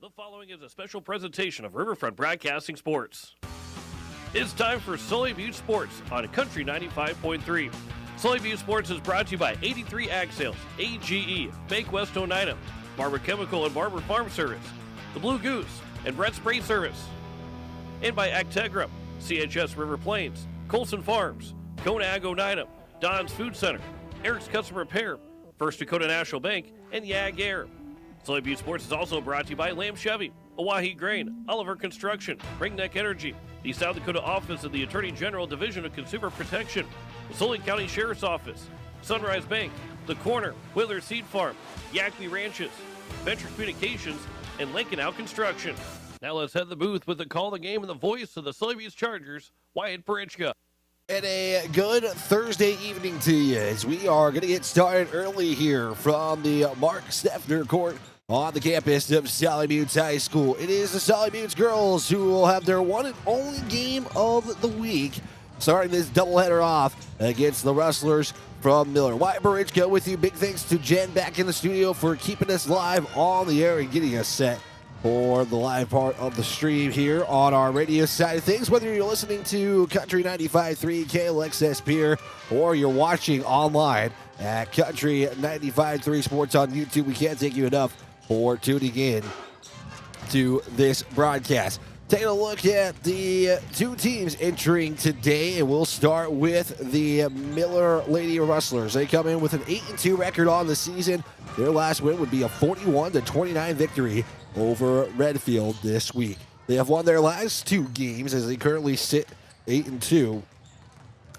The following is a special presentation of Riverfront Broadcasting Sports. It's time for Sully Butte Sports on Country 95.3. Sully Butte Sports is brought to you by 83 Ag Sales, AGE, Bank West Oneida, Barber Chemical and Barber Farm Service, The Blue Goose, and Brett Spray Service. And by Actegra, CHS River Plains, Colson Farms, Kona Ag Oneida, Don's Food Center, Eric's Custom Repair, First Dakota National Bank, and Yag Air. Sully Butte Sports is also brought to you by Lamb Chevy, Oahe Grain, Oliver Construction, Ringneck Energy, the South Dakota Office of the Attorney General Division of Consumer Protection, the Sully County Sheriff's Office, Sunrise Bank, The Corner, Whittler Seed Farm, Yackley Ranches, Venture Communications, and Lincoln Out Construction. Now let's head to the booth with the call of the game and the voice of the Sully Butte Chargers, Wyatt Pregame. And a good Thursday evening to you as we are going to get started early here from the Mark Steffner Court on the campus of Sully Butte High School. It is the Sully Butte girls who will have their one and only game of the week, starting this doubleheader off against the Rustlers from Miller. Wyatt Pregame with you. Big thanks to Jen back in the studio for keeping us live on the air and getting us set for the live part of the stream here on our radio side of things. Whether you're listening to Country 95.3 KLXS Pier or you're watching online at Country 95.3 Sports on YouTube, we can't thank you enough for tuning in to this broadcast. Taking a look at the two teams entering today, and we'll start with the Miller Lady Rustlers. They come in with an 8-2 record on the season. Their last win would be a 41-29 victory over Redfield this week. They have won their last two games as they currently sit 8-2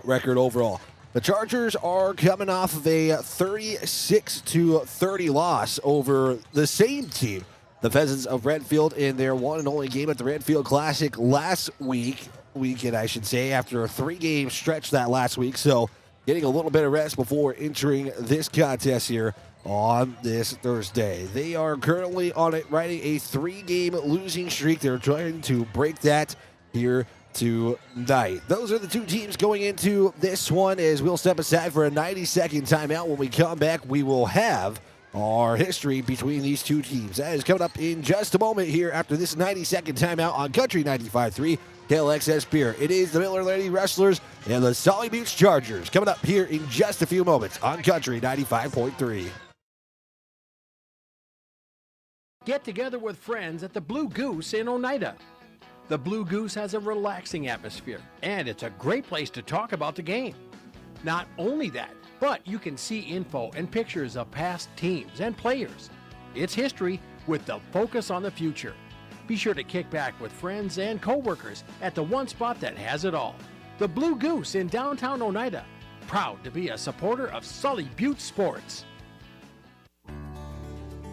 record overall. The Chargers are coming off of a 36-30 loss over the same team, the Pheasants of Redfield, in their one and only game at the Redfield Classic last weekend, I should say, after a 3-game stretch that last week. So getting a little bit of rest before entering this contest here on this Thursday. They are currently riding a 3-game losing streak. They're trying to break that here tonight. Those are the two teams going into this one, as we'll step aside for a 90-second timeout. When we come back, we will have our history between these two teams. That is coming up in just a moment here after this 90-second timeout on Country 95.3 KLXS Pier. It is the Miller Lady Rustlers and the Sully Butte Chargers coming up here in just a few moments on Country 95.3. Get together with friends at the Blue Goose in Oneida. The Blue Goose has a relaxing atmosphere, and it's a great place to talk about the game. Not only that, but you can see info and pictures of past teams and players. It's history with the focus on the future. Be sure to kick back with friends and co-workers at the one spot that has it all. The Blue Goose in downtown Oneida. Proud to be a supporter of Sully Butte Sports.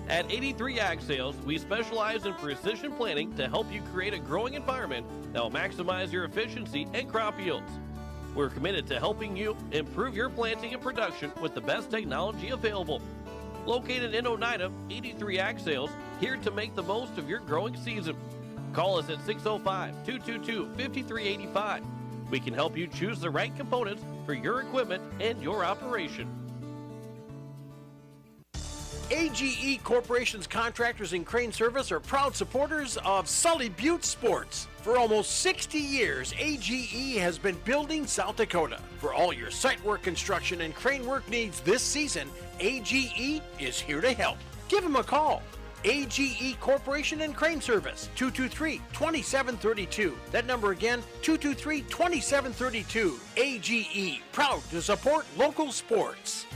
At 83 Ag Sales, we specialize in precision planting to help you create a growing environment that will maximize your efficiency and crop yields. We're committed to helping you improve your planting and production with the best technology available. Located in Oneida, 83 Ag Sales, here to make the most of your growing season. Call us at 605-222-5385. We can help you choose the right components for your equipment and your operation. AGE Corporation's contractors and crane service are proud supporters of Sully Butte Sports. For almost 60 years, AGE has been building South Dakota. For all your site work, construction, and crane work needs this season, AGE is here to help. Give them a call. AGE Corporation and Crane Service, 223-2732. That number again, 223-2732. AGE, proud to support local sports.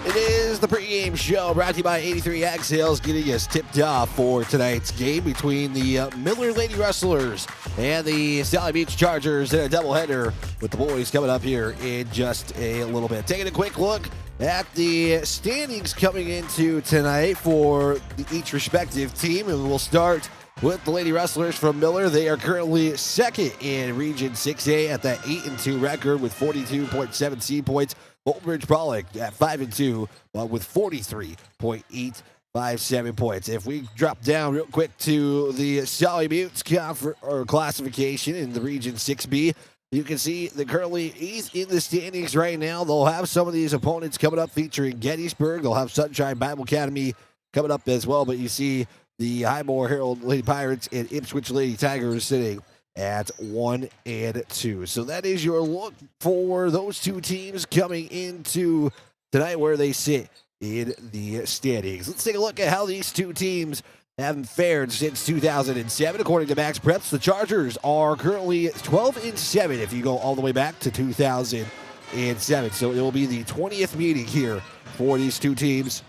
It is the pregame show brought to you by 83 Ag Sales, getting us tipped off for tonight's game between the Miller Lady Rustlers and the Sully Butte Chargers in a doubleheader with the boys coming up here in just a little bit. Taking a quick look at the standings coming into tonight for each respective team, and we'll start with the Lady Rustlers from Miller. They are currently second in Region 6A at that 8-2 record with 42.7 seed points. Oldbridge Pollock at 5-2 with 43.857 points. If we drop down real quick to the Sully Butte classification in the Region 6B, You can see the currently 8th in the standings right now. They'll have some of these opponents coming up featuring Gettysburg. They'll have Sunshine Bible Academy coming up as well. But you see the Highmore Herald Lady Pirates and Ipswich Lady Tigers sitting at 1 and 2. So that is your look for those two teams coming into tonight where they sit in the standings. Let's take a look at how these two teams haven't fared since 2007. According to Max Preps, the Chargers are currently 12 and 7 if you go all the way back to 2007. So it will be the 20th meeting here for these two teams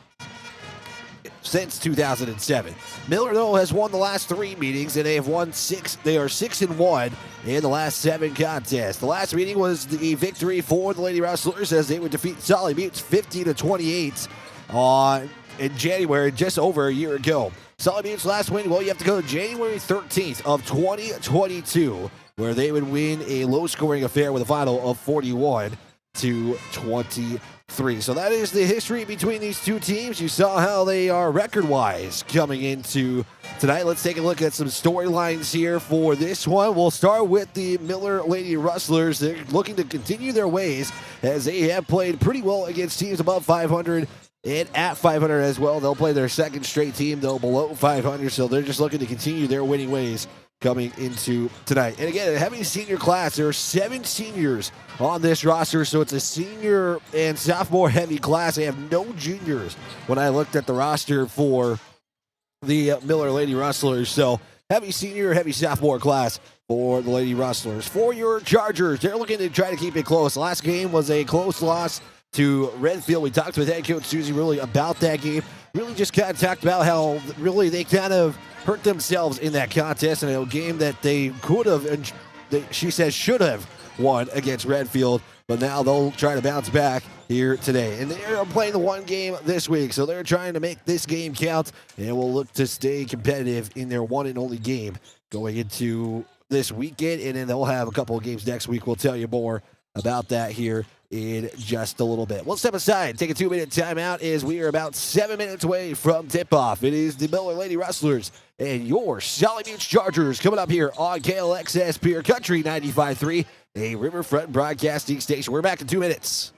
since 2007. Miller, though, has won the last 3 meetings, and they have won 6. They are 6 and 1 in the last 7 contests. The last meeting was the victory for the Lady Rustlers as they would defeat Sully Buttes 50-28 in January, just over a year ago. Sully Buttes' last win, well, you have to go to January 13th of 2022, where they would win a low-scoring affair with a final of 41-23. So that is the history between these two teams. You saw how they are record-wise coming into tonight. Let's take a look at some storylines here for this one. We'll start with the Miller Lady Rustlers. They're looking to continue their ways as they have played pretty well against teams above 500 and at 500 as well. They'll play their second straight team, though, below 500, so they're just looking to continue their winning ways coming into tonight. And again, a heavy senior class. There are 7 seniors on this roster, so it's a senior and sophomore heavy class. They have no juniors when I looked at the roster for the Miller Lady Rustlers. So heavy senior, heavy sophomore class for the Lady Rustlers. For your Chargers, they're looking to try to keep it close. Last game was a close loss to Redfield. We talked with head coach Susie really about that game. Really just kind of talked about how really they kind of hurt themselves in that contest in a game that they could have, and she says should have won against Redfield, but now they'll try to bounce back here today. And they're playing the one game this week, so they're trying to make this game count, and will look to stay competitive in their one and only game going into this weekend, and then they'll have a couple of games next week. We'll tell you more about that here in just a little bit. We'll step aside, take a 2-minute timeout as we are about 7 minutes away from tip-off. It is the Miller Lady Rustlers and your Sully Buttes Chargers coming up here on KLXS Pure Country 95.3, a Riverfront broadcasting station. We're back in 2 minutes.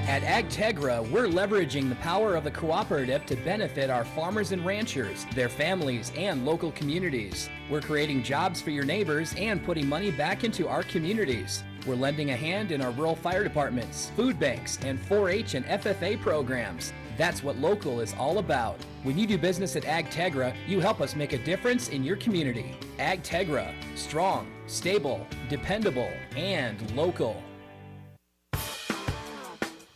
At AgTegra, we're leveraging the power of the cooperative to benefit our farmers and ranchers, their families, and local communities. We're creating jobs for your neighbors and putting money back into our communities. We're lending a hand in our rural fire departments, food banks, and 4-H and FFA programs. That's what local is all about. When you do business at AgTegra, you help us make a difference in your community. AgTegra, strong, stable, dependable, and local.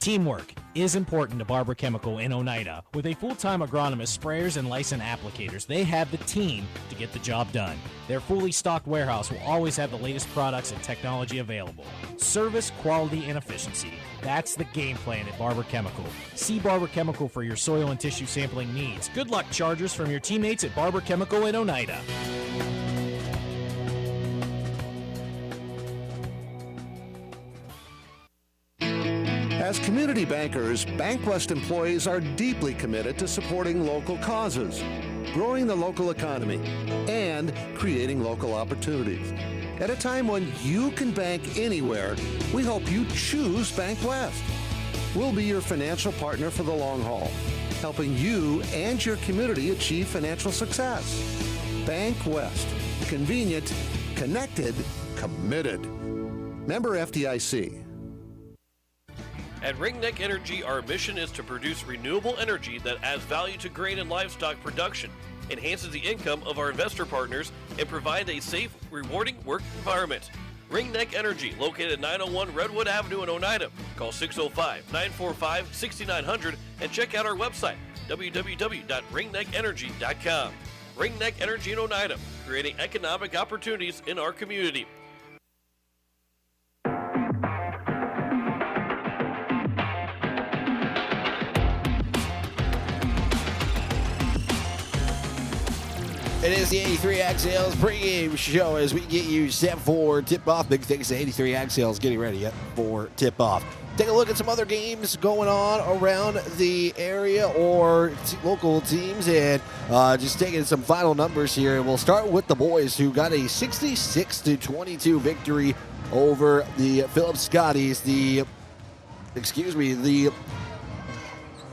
Teamwork is important to Barber Chemical in Oneida. With a full-time agronomist, sprayers, and licensed applicators, they have the team to get the job done. Their fully stocked warehouse will always have the latest products and technology available. Service, quality, and efficiency. That's the game plan at Barber Chemical. See Barber Chemical for your soil and tissue sampling needs. Good luck, Chargers, from your teammates at Barber Chemical in Oneida. As community bankers, BankWest employees are deeply committed to supporting local causes, growing the local economy, and creating local opportunities. At a time when you can bank anywhere, we hope you choose BankWest. We'll be your financial partner for the long haul, helping you and your community achieve financial success. BankWest. Convenient, connected, committed. Member FDIC. At Ringneck Energy, our mission is to produce renewable energy that adds value to grain and livestock production, enhances the income of our investor partners, and provide a safe, rewarding work environment. Ringneck Energy, located at 901 Redwood Avenue in Oneida. Call 605-945-6900 and check out our website, www.ringneckenergy.com. Ringneck Energy in Oneida, creating economic opportunities in our community. It is the 83 Ag Sales pregame show as we get you set for tip-off. Big thanks to 83 Ag Sales getting ready for tip-off. Take a look at some other games going on around the area or local teams and just taking some final numbers here. And we'll start with the boys who got a 66-22 victory over the Phillips Scotties. The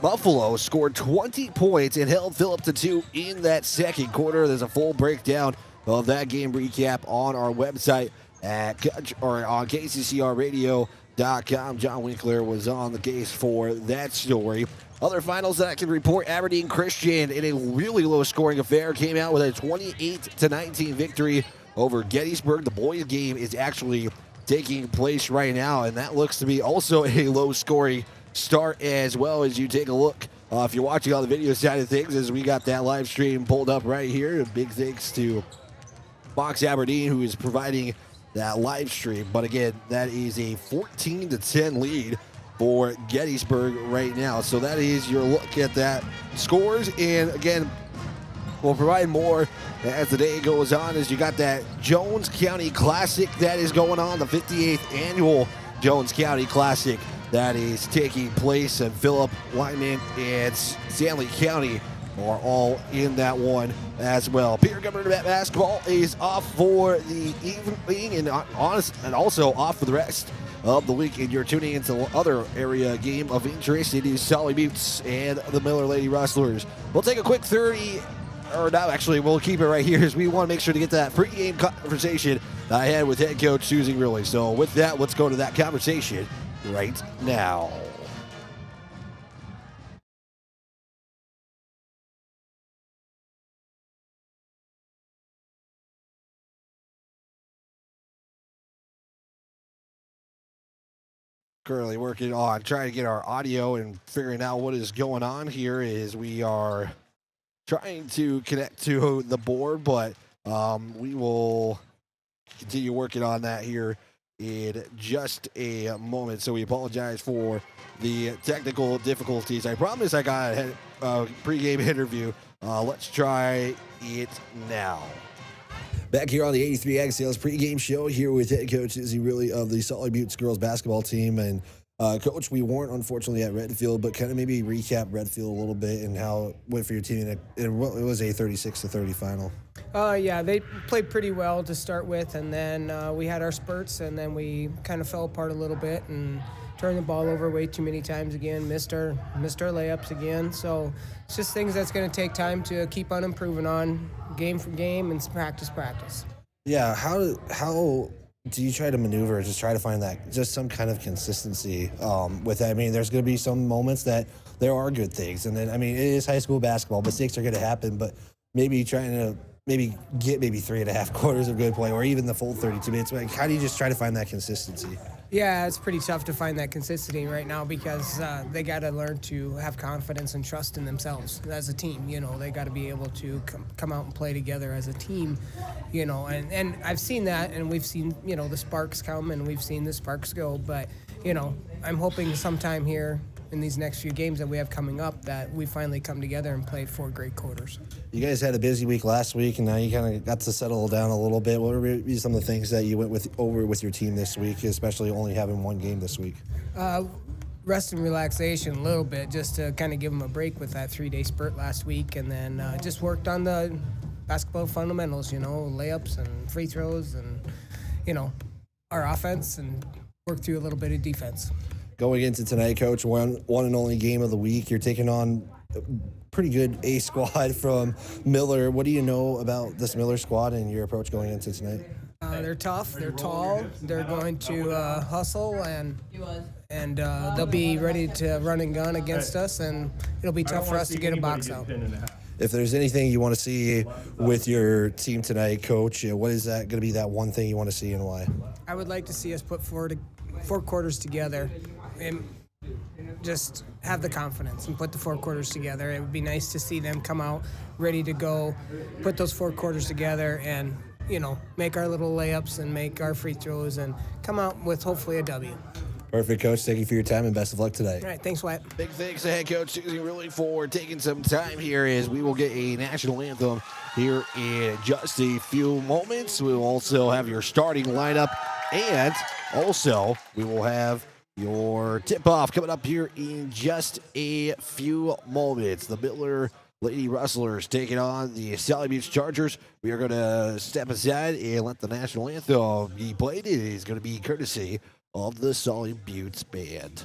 Buffalo scored 20 points and held Phillip to 2 in that second quarter. There's a full breakdown of that game recap on our website on KCCRradio.com. John Winkler was on the case for that story. Other finals that I can report: Aberdeen Christian, in a really low-scoring affair, came out with a 28-19 victory over Gettysburg. The boys' game is actually taking place right now, and that looks to be also a low-scoring start as well. As you take a look, if you're watching on the video side of things, as we got that live stream pulled up right here. A big thanks to Fox Aberdeen, who is providing that live stream. But again, that is a 14-10 lead for Gettysburg right now. So that is your look at that scores. And again, we'll provide more as the day goes on, as you got that Jones County Classic that is going on, the 58th annual Jones County Classic that is taking place, and Phillip, Lyman, and Stanley County are all in that one as well. Peter Governor basketball is off for the evening and also off for the rest of the week. And you're tuning into the other area game of interest. It is Sully Buttes and the Miller Lady Rustlers. We'll take a quick we'll keep it right here, as we want to make sure to get that pregame conversation I had with head coach Susan Grilly. So with that, let's go to that conversation right now. Currently working on trying to get our audio and figuring out what is going on here, is we are trying to connect to the board, but we will continue working on that here in just a moment. So we apologize for the technical difficulties. I promise I got a pregame interview. Let's try it now. Back here on the 83 Ag Sales pregame show here with head coach Izzy Riley of the Sully Buttes girls basketball team. And Coach, we weren't unfortunately at Redfield, but kind of maybe recap Redfield a little bit and how it went for your team. It was a 36-30 final. Yeah, they played pretty well to start with, and then we had our spurts, and then we kind of fell apart a little bit and turned the ball over way too many times again, missed our layups again. So it's just things that's going to take time to keep on improving on, game for game, and practice. Yeah, how do you try to maneuver, just try to find that, just some kind of consistency with that? I mean, there's going to be some moments that there are good things, and then, I mean, it is high school basketball. Mistakes are going to happen, but maybe trying to get 3.5 quarters of good play, or even the full 32 minutes. Like, how do you just try to find that consistency? Yeah, it's pretty tough to find that consistency right now, because they got to learn to have confidence and trust in themselves as a team. You know, they got to be able to come out and play together as a team, you know, and I've seen that, and we've seen, you know, the sparks come and we've seen the sparks go, but, you know, I'm hoping sometime here in these next few games that we have coming up that we finally come together and play 4 great quarters. You guys had a busy week last week, and now you kind of got to settle down a little bit. What were some of the things that you went over with your team this week, especially only having one game this week? Rest and relaxation a little bit, just to kind of give them a break with that 3-day spurt last week, and then just worked on the basketball fundamentals, you know, layups and free throws and, you know, our offense, and worked through a little bit of defense. Going into tonight, Coach, one and only game of the week, you're taking on a pretty good A squad from Miller. What do you know about this Miller squad and your approach going into tonight? They're tough. They're tall. They're going to hustle, and they'll be ready to run and gun against us, and it'll be tough for us to get a box out. If there's anything you want to see with your team tonight, Coach, what is that going to be, that one thing you want to see, and why? I would like to see us put 4 quarters together and just have the confidence and put the 4 quarters together. It would be nice to see them come out ready to go, put those 4 quarters together, and, you know, make our little layups and make our free throws and come out with hopefully a W. Perfect, Coach. Thank you for your time and best of luck today. All right, thanks, Wyatt. Big thanks to head coach Susie Rulli for taking some time here as we will get a national anthem here in just a few moments. We will also have your starting lineup, and also we will have your tip-off coming up here in just a few moments. The Miller Lady Rustlers taking on the Sully Butte Chargers. We are going to step aside and let the national anthem be played. It is going to be courtesy of the Sully Butte Band.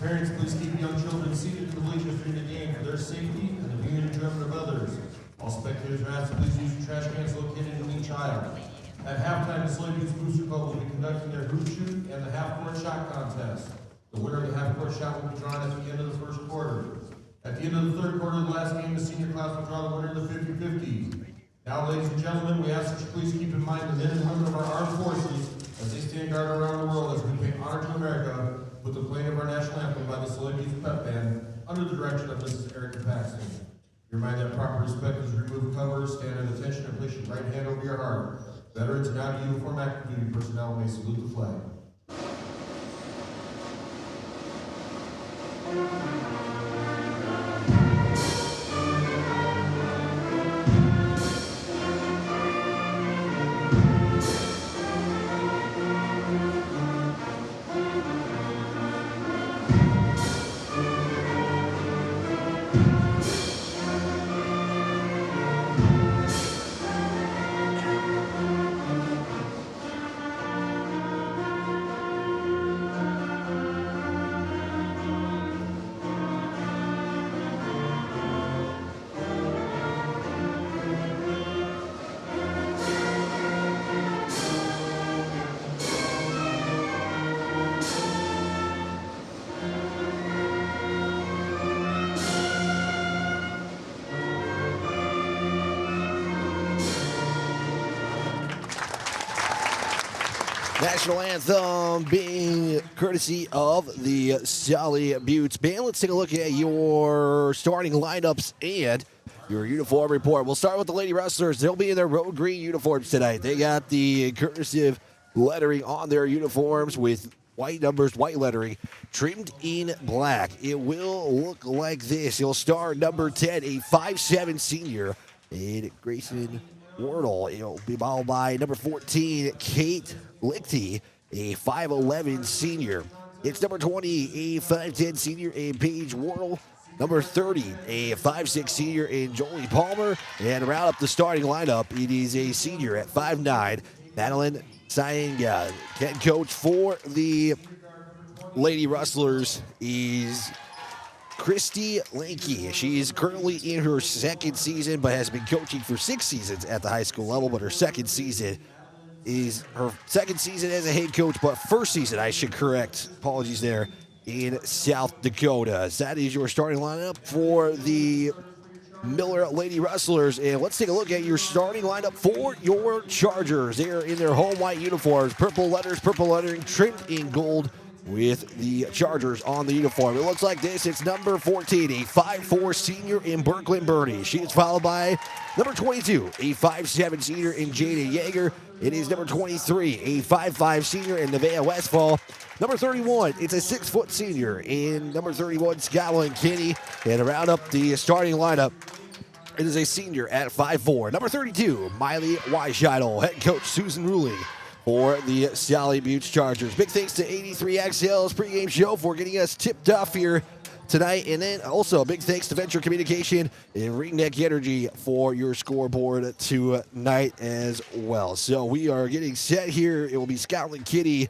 Parents, please keep young children seated in the bleachers during the game for their safety and the viewing enjoyment of others. All spectators are asked to please use the trash cans located in each aisle. At halftime, the Sully Butte Booster Club will be conducting their hoop shoot and the half-court shot contest. The winner of the half-court shot will be drawn at the end of the first quarter. At the end of the third quarter of the last game, the senior class will draw the winner of the 50-50. Now, ladies and gentlemen, we ask that you please keep in mind the men and women of our armed forces as they stand guard around the world as we pay honor to America with the playing of our national anthem by the Sully Butte Pep Band under the direction of Mrs. Erica Paxton. Be reminded that proper respect is remove cover, stand at attention, and place your right hand over your heart. Veterans and non-uniform active duty personnel may salute the flag. National anthem being courtesy of the Sully Butte Band. Let's take a look at your starting lineups and your uniform report. We'll start with the Lady Rustlers. They'll be in their road green uniforms tonight. They got the cursive lettering on their uniforms with white numbers, white lettering, trimmed in black. It will look like this. You'll start number 10, a 5'7" senior, and Grayson Wardle. It'll be followed by number 14, Kate Lichty, a 5'11" senior. It's number 20, a 5'10" senior, and Paige Wardle. Number 30, a 5'6" senior, and Jolie Palmer. And round up the starting lineup, it is a senior at 5'9", Madeline Sayenga. Head coach for the Lady Rustlers is Christy Lanky. She is currently in her second season, but has been coaching for 6 seasons at the high school level. But her second season is her second season as a head coach, but first season, I should correct. Apologies there, in South Dakota. So that is your starting lineup for the Miller Lady Rustlers. And let's take a look at your starting lineup for your Chargers. They are in their home white uniforms, purple letters, purple lettering, trimmed in gold with the Chargers on the uniform. It looks like this. It's number 14, a 5'4" senior in Brooklyn Birdie. She is followed by number 22, a 5'7" senior in Jada Yeager. It is number 23, a 5'5" senior in Nevaeh Westfall. Number 31, it's a 6' senior in number 31, Scotland Kinney. And to round up the starting lineup, it is a senior at 5'4". Number 32, Miley Weisheitel. Head coach Susan Rulli for the Sully Butte Chargers. Big thanks to 83XL's pregame show for getting us tipped off here tonight. And then also a big thanks to Venture Communication and Ringneck Energy for your scoreboard tonight as well. So we are getting set here. It will be Scotland Kitty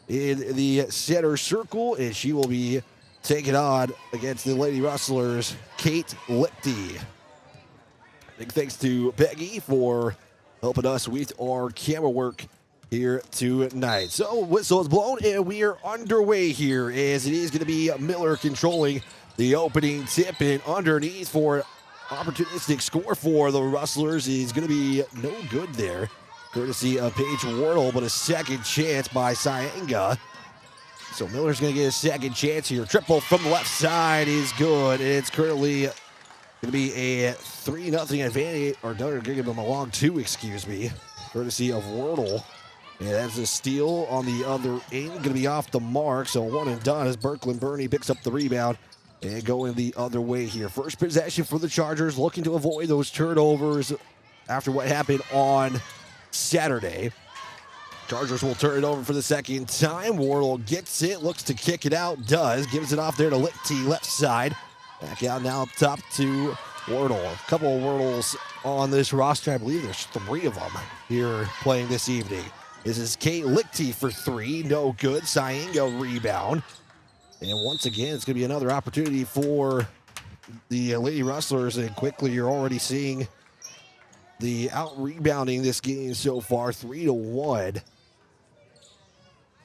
in the center circle, and she will be taking on against the Lady Rustlers, Kate Lichty. Big thanks to Peggy for helping us with our camera work here tonight. So whistle is blown and we are underway here as it is going to be Miller controlling the opening tip, and underneath for opportunistic score for the Rustlers is going to be no good there, courtesy of Paige Wardle, but a second chance by Sayenga. So Miller's going to get a second chance here. Triple from the left side is good, and it's currently going to be a 3-0 advantage, or they're giving them a long 2, excuse me, courtesy of Wardle. And that's a steal on the other end. Going to be off the mark, so one and done as Berkland picks up the rebound and going the other way here. First possession for the Chargers, looking to avoid those turnovers after what happened on Saturday. Chargers will turn it over for the second time. Wardle gets it, looks to kick it out, does. Gives it off there to Lichty, left side. Back out now up top to Wardle. A couple of Wardles on this roster. I believe there's 3 of them here playing this evening. This is Kate Lichty for 3. No good. Cyengo rebound. And once again, it's going to be another opportunity for the Lady Rustlers. And quickly, you're already seeing the out-rebounding this game so far. 3-1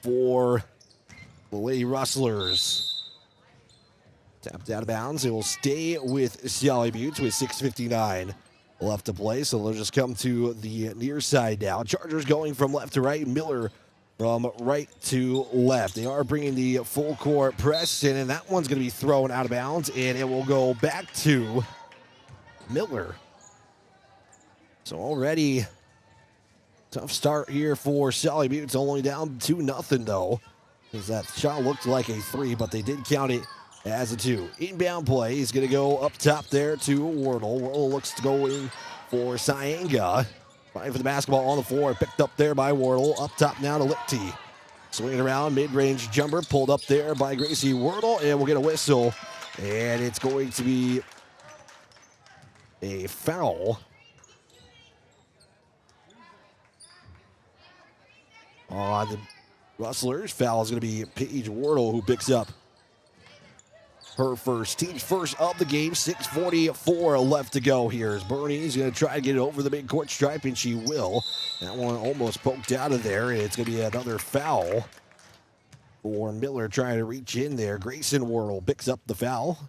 for the Lady Rustlers. Tapped out of bounds. It will stay with Sully Buttes with 6:59 left to play. So they'll just come to the near side now. Chargers going from left to right. Miller from right to left. They are bringing the full court press in, and that one's going to be thrown out of bounds, and it will go back to Miller. So already tough start here for Sully Buttes. Only down 2-0 though, because that shot looked like a 3, but they did count it as a 2. Inbound play is going to go up top there to Wardle. Wardle looks to go in for Cyenga. Fighting for the basketball on the floor. Picked up there by Wardle. Up top now to Lichty. Swinging around, mid-range jumper. Pulled up there by Gracie Wardle. And we'll get a whistle. And it's going to be a foul on the Rustlers. Foul is going to be Paige Wardle, who picks up her first, team's first of the game. 6:44 left to go here as Bernie's going to try to get it over the midcourt stripe, and she will. That one almost poked out of there, and it's going to be another foul for Miller trying to reach in there. Grayson Wardle picks up the foul.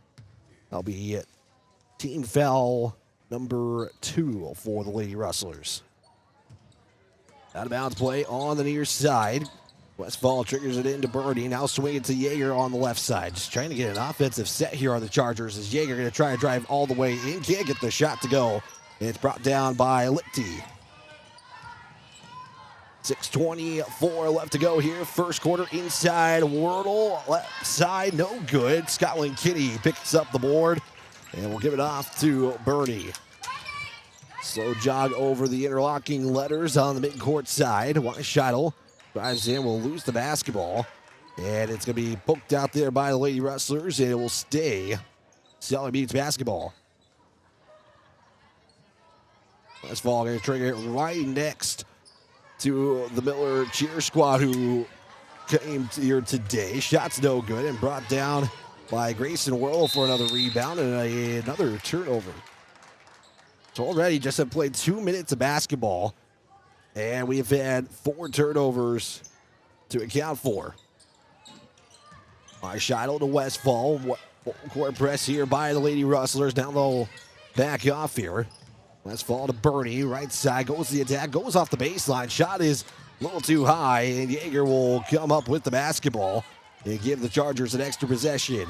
That'll be team foul number 2 for the Lady Rustlers. Out of bounds play on the near side. Westfall triggers it into Birdie. Now swinging to Yeager on the left side. Just trying to get an offensive set here on the Chargers as Yeager going to try to drive all the way in. Can't get the shot to go. It's brought down by Lichty. 6:24 left to go here. First quarter inside. Wardle left side. No good. Scotland Kitty picks up the board. And we'll give it off to Birdie. Slow jog over the interlocking letters on the midcourt side. Weisheitel drives in, will lose the basketball. And it's going to be poked out there by the Lady Rustlers, and it will stay Sully Buttes basketball. Westfall going to trigger it right next to the Miller cheer squad who came here today. Shot's no good and brought down by Grayson Wardle for another rebound and another turnover. So already just have played 2 minutes of basketball, and we've had 4 turnovers to account for. Weisheitel to Westfall. Court press here by the Lady Rustlers. Now they'll back off here. Westfall to Bernie. Right side goes the attack. Goes off the baseline. Shot is a little too high, and Yeager will come up with the basketball and give the Chargers an extra possession.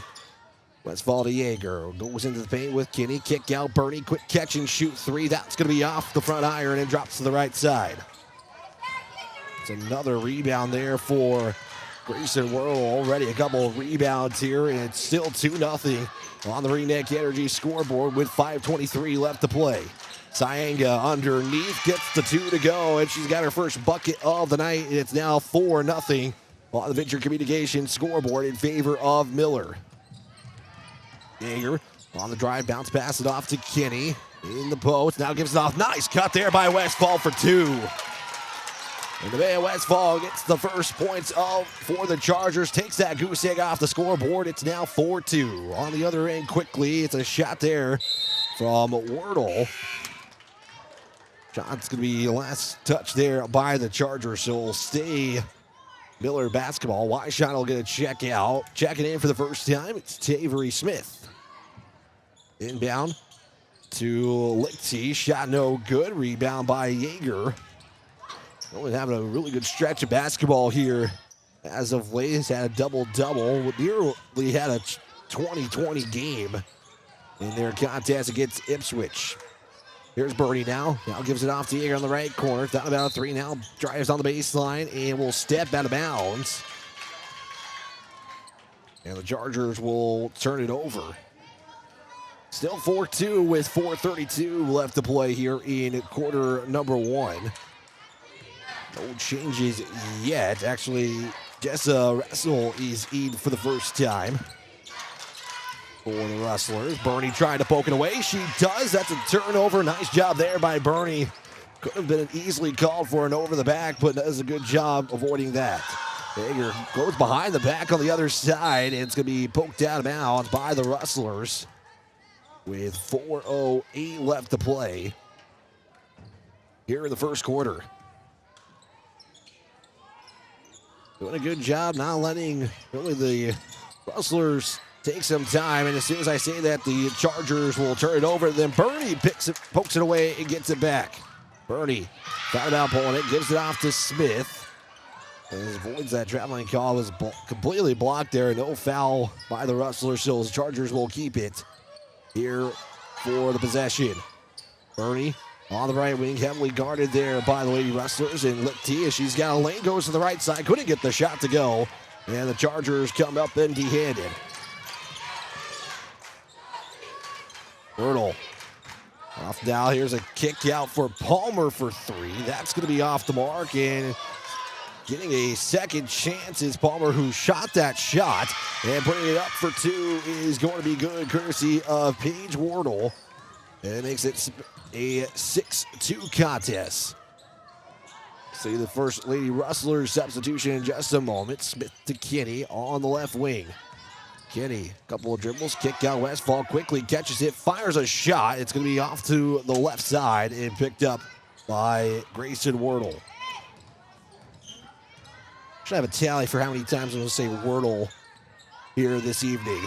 Westfall to Yeager. Goes into the paint with Kinney. Kick out Bernie. Quick catch and shoot 3. That's going to be off the front iron and drops to the right side. It's another rebound there for Grayson Wardle. Already a couple of rebounds here, and it's still 2-0 on the Reneck Energy scoreboard with 5:23 left to play. Cyenga underneath gets the 2 to go, and she's got her first bucket of the night, and it's now 4-0 on the Venture Communications scoreboard in favor of Miller. Yeager on the drive, bounce pass it off to Kinney in the post. Now gives it off. Nice cut there by Westfall for 2. And the man Westfall gets the first points for the Chargers. Takes that goose egg off the scoreboard. It's now 4-2. On the other end quickly, it's a shot there from Wardle. Shot's going to be last touch there by the Chargers, so it'll stay Miller basketball. Weisheitel going to check out. Checking in for the first time, it's Tavery Smith. Inbound to Lichty. Shot no good. Rebound by Yeager. Really having a really good stretch of basketball here as of late. He's had a double-double. Nearly had a 20-20 game in their contest against Ipswich. Here's Birdie now. Now gives it off to Yeager on the right corner. Down about a 3 now. Drives on the baseline and will step out of bounds. And the Chargers will turn it over. Still 4-2 with 4:32 left to play here in quarter number 1. No changes yet. Actually, Jessa Russell is in for the first time for the Rustlers. Bernie trying to poke it away. She does. That's a turnover. Nice job there by Bernie. Could have been easily called for an over the back, but does a good job avoiding that. Yeager goes behind the back on the other side, and it's going to be poked out of bounds by the Rustlers with 4:08 left to play here in the first quarter. Doing a good job not letting really the Rustlers take some time, and as soon as I say that, the Chargers will turn it over. Then Bernie pokes it away and gets it back. Bernie found out pulling it, gives it off to Smith. And avoids that traveling call. Was completely blocked there. No foul by the Rustlers, so the Chargers will keep it here for the possession. Bernie on the right wing, heavily guarded there by the Lady Rustlers, and Liptia, she's got a lane, goes to the right side, couldn't get the shot to go, and the Chargers come up empty-handed. Wordle off now. Here's a kick out for Palmer for 3. That's going to be off the mark, and getting a second chance is Palmer, who shot that shot, and putting it up for 2 is going to be good, courtesy of Paige Wardle. And it makes it a 6-2 contest. See the first Lady Rustlers substitution in just a moment. Smith to Kinney on the left wing. Kinney, couple of dribbles, kick out Westfall, quickly catches it, fires a shot. It's going to be off to the left side and picked up by Grayson Wordle. Should have a tally for how many times I'm going to say Wordle here this evening.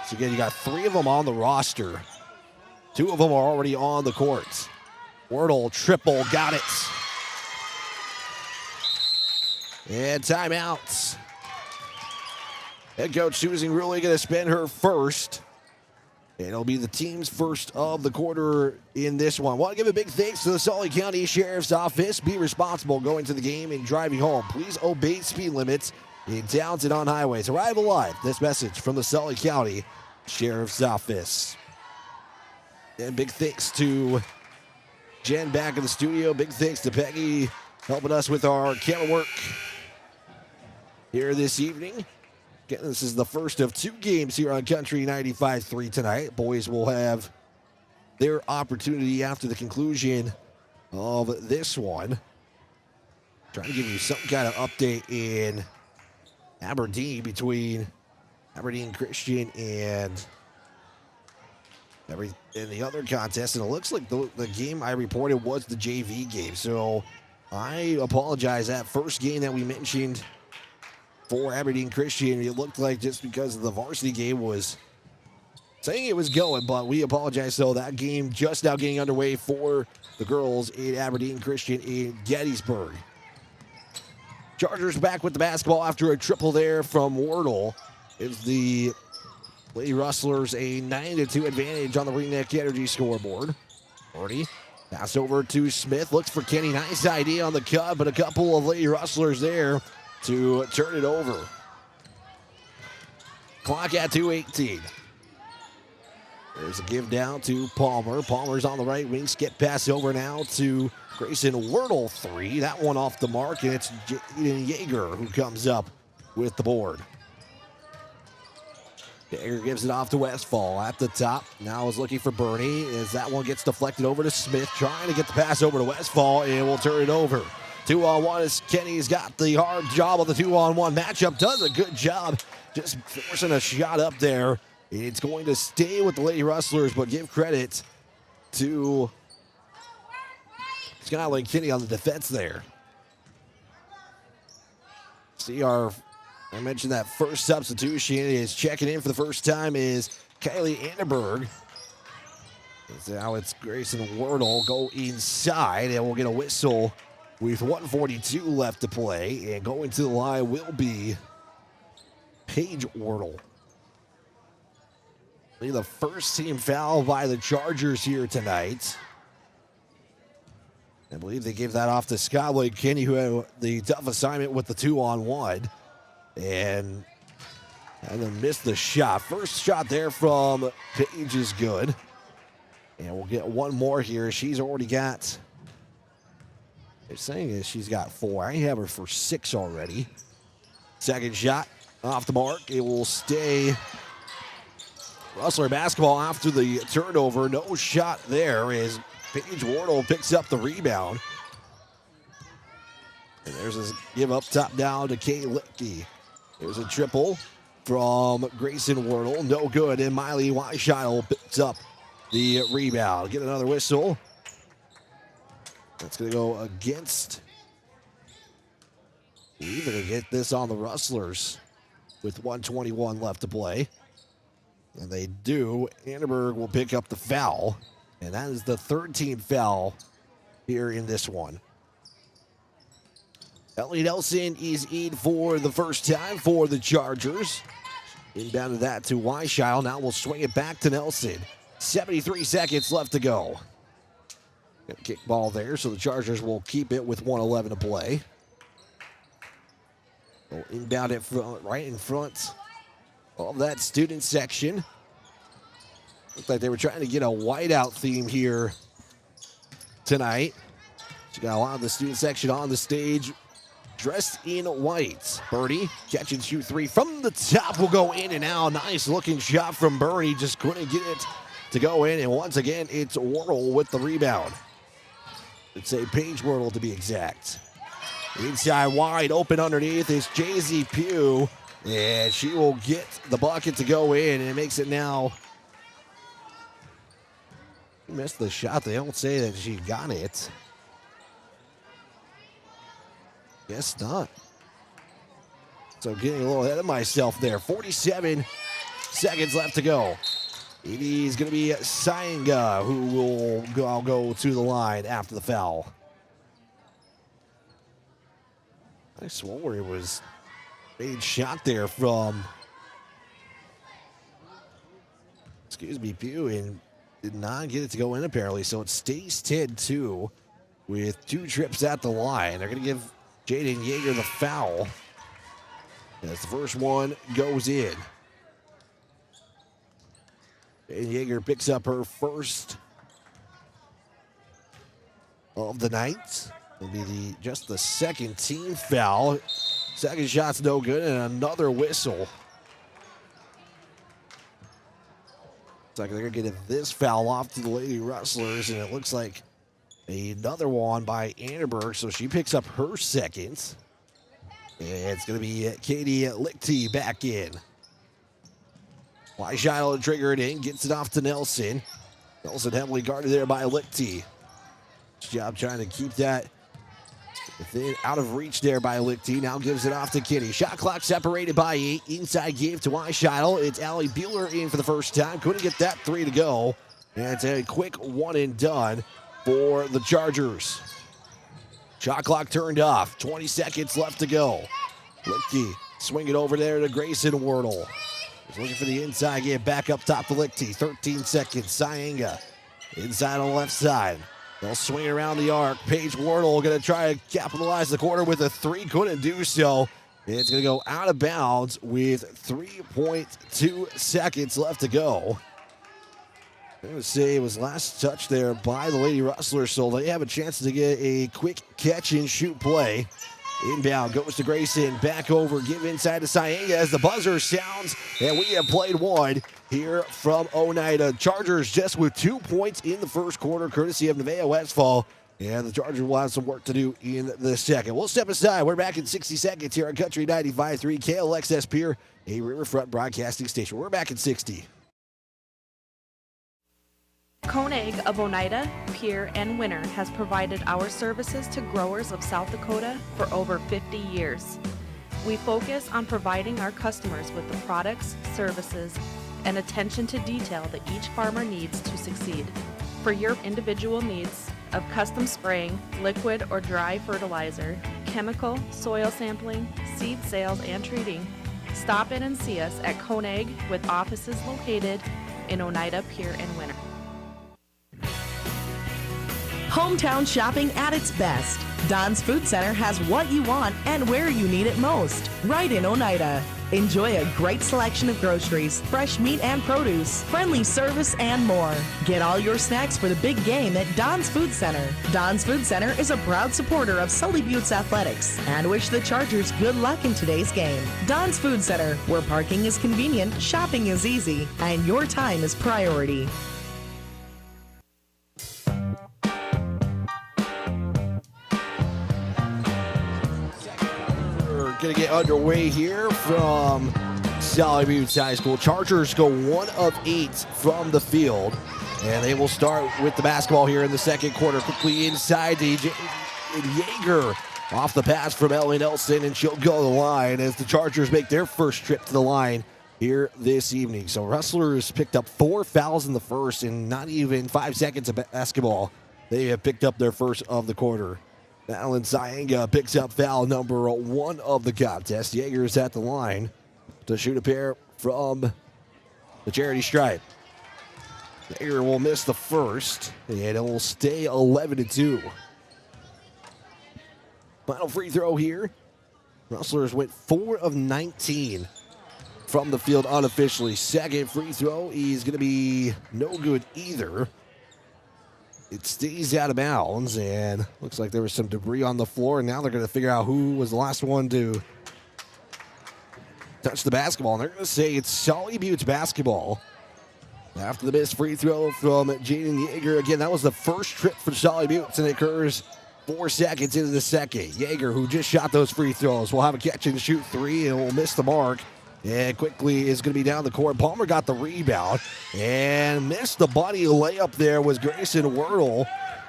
So again, you got 3 of them on the roster. 2 of them are already on the courts. Wordle, triple, got it. And timeouts. Head coach Susan really going to spend her first. And it'll be the team's first of the quarter in this one. Want to give a big thanks to the Sully County Sheriff's Office. Be responsible going to the game and driving home. Please obey speed limits in towns and on highways. Arrive alive. This message from the Sully County Sheriff's Office. And big thanks to Jen back in the studio. Big thanks to Peggy helping us with our camera work here this evening. Again, this is the first of 2 games here on Country 95.3 tonight. Boys will have their opportunity after the conclusion of this one. Trying to give you some kind of update in Aberdeen between Aberdeen Christian and the other contest. And it looks like the game I reported was the JV game. So I apologize. That first game that we mentioned for Aberdeen Christian, it looked like just because the varsity game was saying it was going, but we apologize. So that game just now getting underway for the girls in Aberdeen Christian in Gettysburg. Chargers back with the basketball after a triple there from Wardle. It's the Lady Rustlers a 9-2 advantage on the Ringneck Energy scoreboard. Marty pass over to Smith, looks for Kenny. Nice idea on the cut, but a couple of Lady Rustlers there to turn it over. Clock at 2:18. There's a give down to Palmer. Palmer's on the right wing. Skip pass over now to Grayson Wordle 3. That one off the mark, and it's Jaden Yeager who comes up with the board. Yeager gives it off to Westfall at the top. Now is looking for Bernie as that one gets deflected over to Smith. Trying to get the pass over to Westfall, and we'll turn it over. 2-on-1 as Kenny's got the hard job of the 2-on-1 matchup. Does a good job just forcing a shot up there. It's going to stay with the Lady Rustlers, but give credit to Skylar Kinney on the defense there. I mentioned that first substitution is checking in for the first time is Kylie Annenberg. Now it's Grayson Wordle go inside, and we'll get a whistle with 1:42 left to play. And going to the line will be Paige Wardle. The first team foul by the Chargers here tonight. I believe they gave that off to Skyway Kenny, who had the tough assignment with the 2-on-1. And then missed the shot. First shot there from Paige is good. And we'll get one more here. She's already got, they're saying is she's got 4. I have her for 6 already. Second shot off the mark. It will stay Rustler basketball after the turnover. No shot there as Paige Wardle picks up the rebound. And there's a give up top down to Kay Lichtke. There's a triple from Grayson Wardle. No good. And Miley Weishottle picks up the rebound. Get another whistle. That's going to go against. We're going to get this on the Rustlers with 1:21 left to play. And they do. Annenberg will pick up the foul. And that is the 13th foul here in this one. Ellie Nelson is in for the first time for the Chargers. Inbounded that to Weishottle. Now we'll swing it back to Nelson. 73 seconds left to go. Kick ball there, so the Chargers will keep it with 1:11 to play. We'll inbound it right in front of that student section. Looked like they were trying to get a whiteout theme here tonight. So you got a lot of the student section on the stage dressed in white. Birdie, catch and shoot 3 from the top will go in and out. Nice looking shot from Birdie. Just couldn't get it to go in. And once again, it's Wardle with the rebound. Let's say Paige Wardle to be exact. Inside wide open underneath is Jay-Z Pugh. And she will get the bucket to go in. And it makes it now. She missed the shot. They don't say that she got it. Guess not. So getting a little ahead of myself there. 47 seconds left to go. It is going to be Sayenga who will go to the line after the foul. I swore it was a made shot there from, Pugh, and did not get it to go in apparently. So it stays 10-2 with 2 trips at the line. They're going to give Jaden Yeager the foul as the first one goes in. Jaden Yeager picks up her first of the night. It'll be just the second team foul. Second shot's no good, and another whistle. Looks like they're going to get this foul off to the Lady Rustlers, and it looks like another one by Annenberg, so she picks up her second. And it's going to be Katie Lichty back in. Weishottle triggered in, gets it off to Nelson. Nelson heavily guarded there by Lichty. Good job trying to keep that out of reach there by Lichty. Now gives it off to Kitty. Shot clock separated by 8. Inside give to Weishottle. It's Allie Bueller in for the first time. Couldn't get that 3 to go. And it's a quick one and done for the Chargers. Shot clock turned off. 20 seconds left to go. Lichty swing it over there to Grayson Wardle. He's looking for the inside give back up top to Lichty. 13 seconds. Sayenga inside on the left side. They'll swing around the arc. Paige Wardle going to try to capitalize the quarter with a 3. Couldn't do so. It's going to go out of bounds with 3.2 seconds left to go. I'm going to say it was last touch there by the Lady Rustlers, so they have a chance to get a quick catch and shoot play. Inbound goes to Grayson, back over, give inside to Sayenga as the buzzer sounds, and we have played one here from Oneida. Chargers just with 2 points in the first quarter, courtesy of Nevaeh Westfall, and the Chargers will have some work to do in the second. We'll step aside. We're back in 60 seconds here on Country 95.3 KLXS Pier, a Riverfront broadcasting station. We're back in 60. Koenig of Oneida, Pierre, and Winter has provided our services to growers of South Dakota for over 50 years. We focus on providing our customers with the products, services, and attention to detail that each farmer needs to succeed. For your individual needs of custom spraying, liquid or dry fertilizer, chemical, soil sampling, seed sales, and treating, stop in and see us at Koenig with offices located in Oneida, Pierre, and Winter. Hometown shopping at its best. Don's Food Center has what you want and where you need it most, right in Oneida. Enjoy a great selection of groceries, fresh meat and produce, friendly service, and more. Get all your snacks for the big game at Don's Food Center. Don's Food Center is a proud supporter of Sully Buttes Athletics and wish the Chargers good luck in today's game. Don's Food Center, where parking is convenient, shopping is easy, and your time is priority. Going to get underway here from Sully Buttes High School. Chargers go 1 of 8 from the field, and they will start with the basketball here in the second quarter. Quickly inside to Yeager off the pass from Ellie Nelson, and she'll go to the line as the Chargers make their first trip to the line here this evening. So Rustlers picked up 4 fouls in the first in not even 5 seconds of basketball. They have picked up their first of the quarter. Alan Sayanga picks up foul number 1 of the contest. Yeager is at the line to shoot a pair from the charity stripe. Yeager will miss the first, and it will stay 11-2. Final free throw here. Rustlers went 4 of 19 from the field unofficially. Second free throw is going to be no good either. It stays out of bounds, and looks like there was some debris on the floor, and now they're going to figure out who was the last one to touch the basketball, and they're going to say it's Sully Buttes basketball. After the missed free throw from Jaden Yeager, again, that was the first trip for Sully Buttes, and it occurs 4 seconds into the second. Yeager, who just shot those free throws, will have a catch-and-shoot 3, and will miss the mark. And quickly is going to be down the court. Palmer got the rebound and missed the body layup there was Grayson Wordle.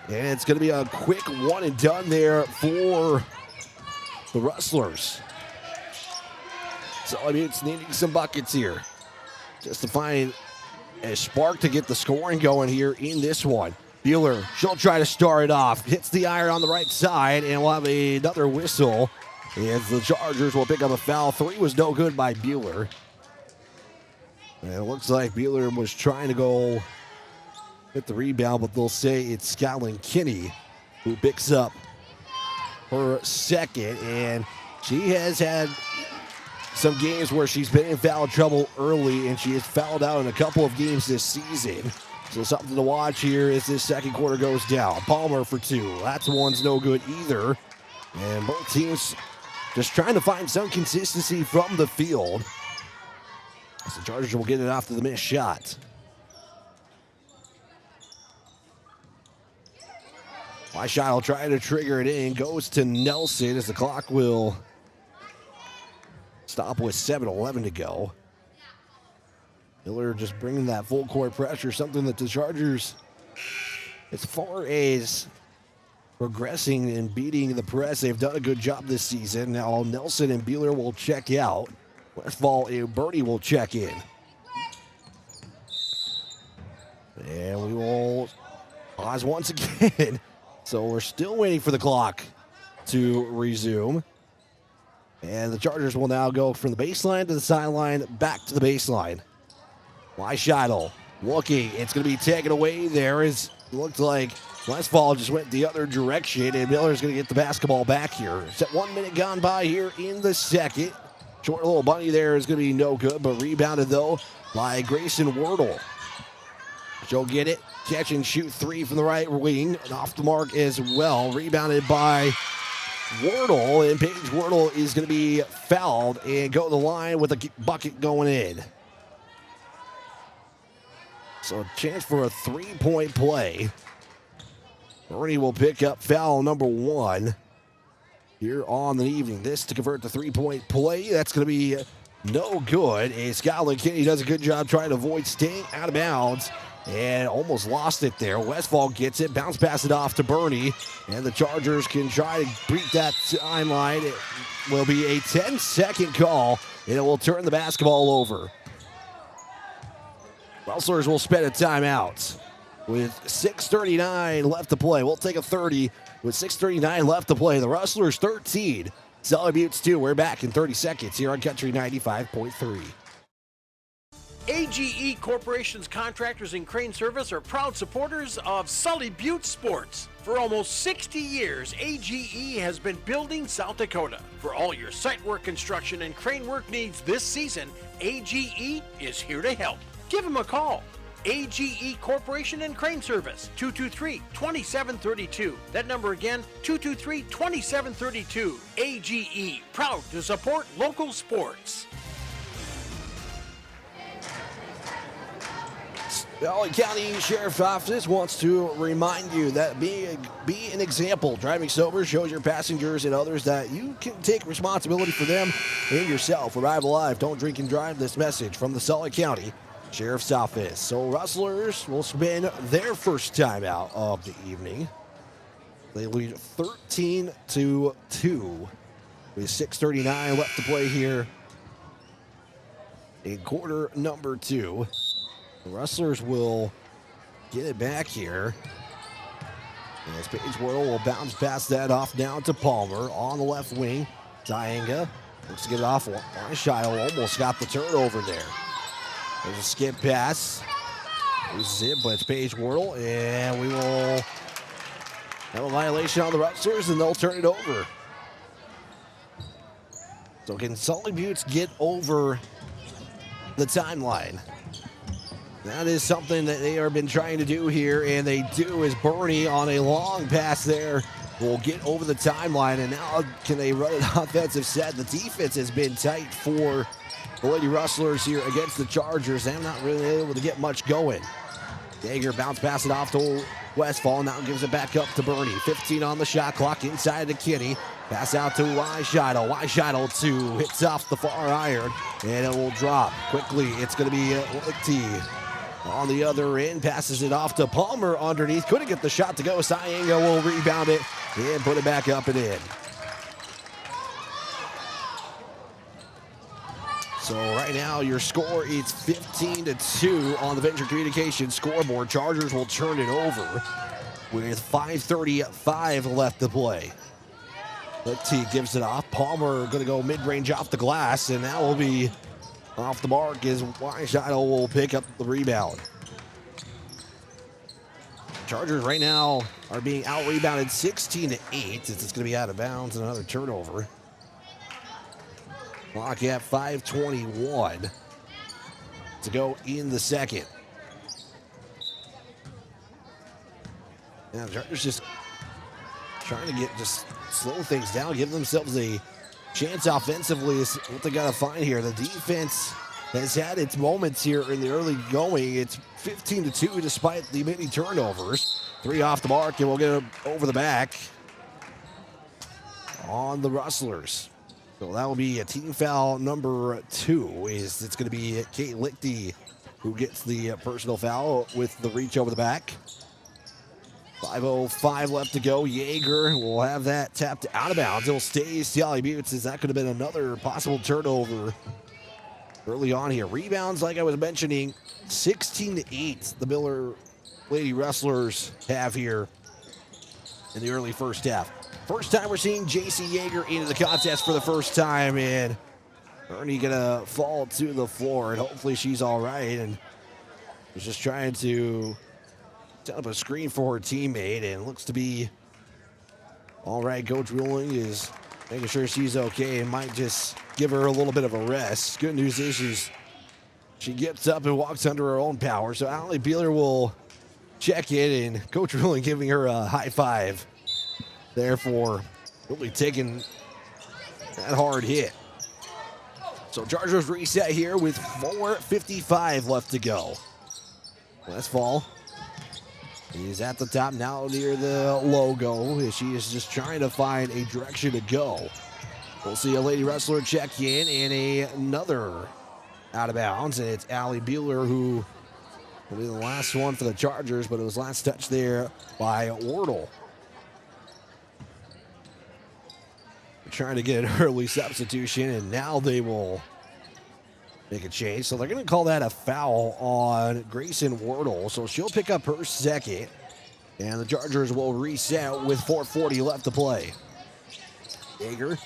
And it's going to be a quick one and done there for the Rustlers. So, I mean, it's needing some buckets here just to find a spark to get the scoring going here in this one. Bueller, she'll try to start it off. Hits the iron on the right side, and we'll have another whistle. And the Chargers will pick up a foul. 3 was no good by Bueller. And it looks like Bueller was trying to go hit the rebound, but they'll say it's Skyline Kinney who picks up her second. And she has had some games where she's been in foul trouble early, and she has fouled out in a couple of games this season. So something to watch here as this second quarter goes down. Palmer for 2. That's one's no good either. And both teams just trying to find some consistency from the field. So the Chargers will get it off to the missed shot. Shot will try to trigger it in. Goes to Nelson as the clock will stop with 7:11 to go. Miller just bringing that full court pressure, something that the Chargers, as far as progressing and beating the press, they've done a good job this season. Now Nelson and Bueller will check out. Westfall and Birdie will check in. And we will pause once again. So we're still waiting for the clock to resume. And the Chargers will now go from the baseline to the sideline, back to the baseline. Weishidle looking. It's going to be taken away there. It looked like Westfall just went the other direction, and Miller's going to get the basketball back here. 1 minute gone by here in the second. Short little bunny there is going to be no good, but rebounded, though, by Grayson Wordle. She'll get it. Catch and shoot 3 from the right wing. And off the mark as well. Rebounded by Wordle, and Paige Wordle is going to be fouled and go to the line with a bucket going in. So a chance for a 3-point play. Bernie will pick up foul number 1 here on the evening. This to convert the 3-point play. That's going to be no good. And Skylar Kinney does a good job trying to avoid staying out of bounds and almost lost it there. Westfall gets it, bounce pass it off to Bernie, and the Chargers can try to beat that timeline. It will be a 10-second call, and it will turn the basketball over. Rustlers will spend a timeout with 6:39 left to play. We'll take a 30 with 6:39 left to play. The Rustlers 13, Sully Buttes 2. We're back in 30 seconds here on Country 95.3. AGE Corporation's contractors and crane service are proud supporters of Sully Butte Sports. For almost 60 years, AGE has been building South Dakota. For all your site work, construction, and crane work needs this season, AGE is here to help. Give them a call. AGE Corporation and Crane Service, 223-2732. That number again, 223-2732. AGE, proud to support local sports. The Sully County Sheriff's Office wants to remind you that be an example. Driving sober shows your passengers and others that you can take responsibility for them and yourself. Arrive alive, don't drink and drive. This message from the Sully County Sheriff's Office. So Rustlers will spend their first time out of the evening. They lead 13-2 with 6:39 left to play here in quarter number 2. The Rustlers will get it back here. As Paige Wardle will bounce past that off down to Palmer on the left wing. Dianga looks to get it off. Shiloh almost got the turnover there. There's a skip pass. Loses it, but it's Paige Wardle, and we will have a violation on the Rustlers, and they'll turn it over. So can Sully Buttes get over the timeline? That is something that they have been trying to do here, and they do, as Bernie on a long pass there will get over the timeline, and now can they run an offensive set? The defense has been tight for the Lady Rustlers here against the Chargers. They're not really able to get much going. Jaeger bounce pass it off to Westfall, now gives it back up to Bernie. 15 on the shot clock, inside to Kinney. Pass out to Weishidle. Weishidle 2 hits off the far iron, and it will drop quickly. It's going to be Lichty on the other end, passes it off to Palmer underneath. Couldn't get the shot to go. Sianga will rebound it and put it back up and in. So right now your score is 15-2 on the Venture Communications scoreboard. Chargers will turn it over with 5:35 left to play. Lichty gives it off. Palmer going to go mid-range off the glass, and that will be off the mark as Weishidle will pick up the rebound. Chargers right now are being out-rebounded 16-8. It's going to be out of bounds and another turnover. Clock at 5:21 to go in the second. Now the Chargers just trying to slow things down, give themselves a chance offensively is what they got to find here. The defense has had its moments here in the early going. It's 15-2 despite the many turnovers. 3 off the mark, and we'll get them over the back on the Rustlers. So that will be a team foul number 2. It's going to be Kate Lichty who gets the personal foul with the reach over the back. 5:05 left to go. Jaeger will have that tapped out of bounds. It'll stay Sully Buttes, as that could have been another possible turnover early on here. Rebounds, like I was mentioning, 16-8 the Miller Lady Rustlers have here in the early first half. First time we're seeing J.C. Jaeger into the contest for the first time, and Ernie gonna fall to the floor, and hopefully she's all right, and was just trying to set up a screen for her teammate, and looks to be all right. Coach Ruling is making sure she's okay and might just give her a little bit of a rest. Good news is she gets up and walks under her own power. So Allie Beeler will check in, and Coach Ruling giving her a high five there for really taking that hard hit. So Chargers reset here with 4:55 left to go. Westfall. He's at the top now near the logo. She is just trying to find a direction to go. We'll see a Lady Rustler check in, and another out of bounds. And it's Allie Beeler who will be the last one for the Chargers, but it was last touched there by Wardle. They're trying to get an early substitution, and now they will make a change. So they're going to call that a foul on Grayson Wardle. So she'll pick up her second. And the Chargers will reset with 4:40 left to play. Jaeger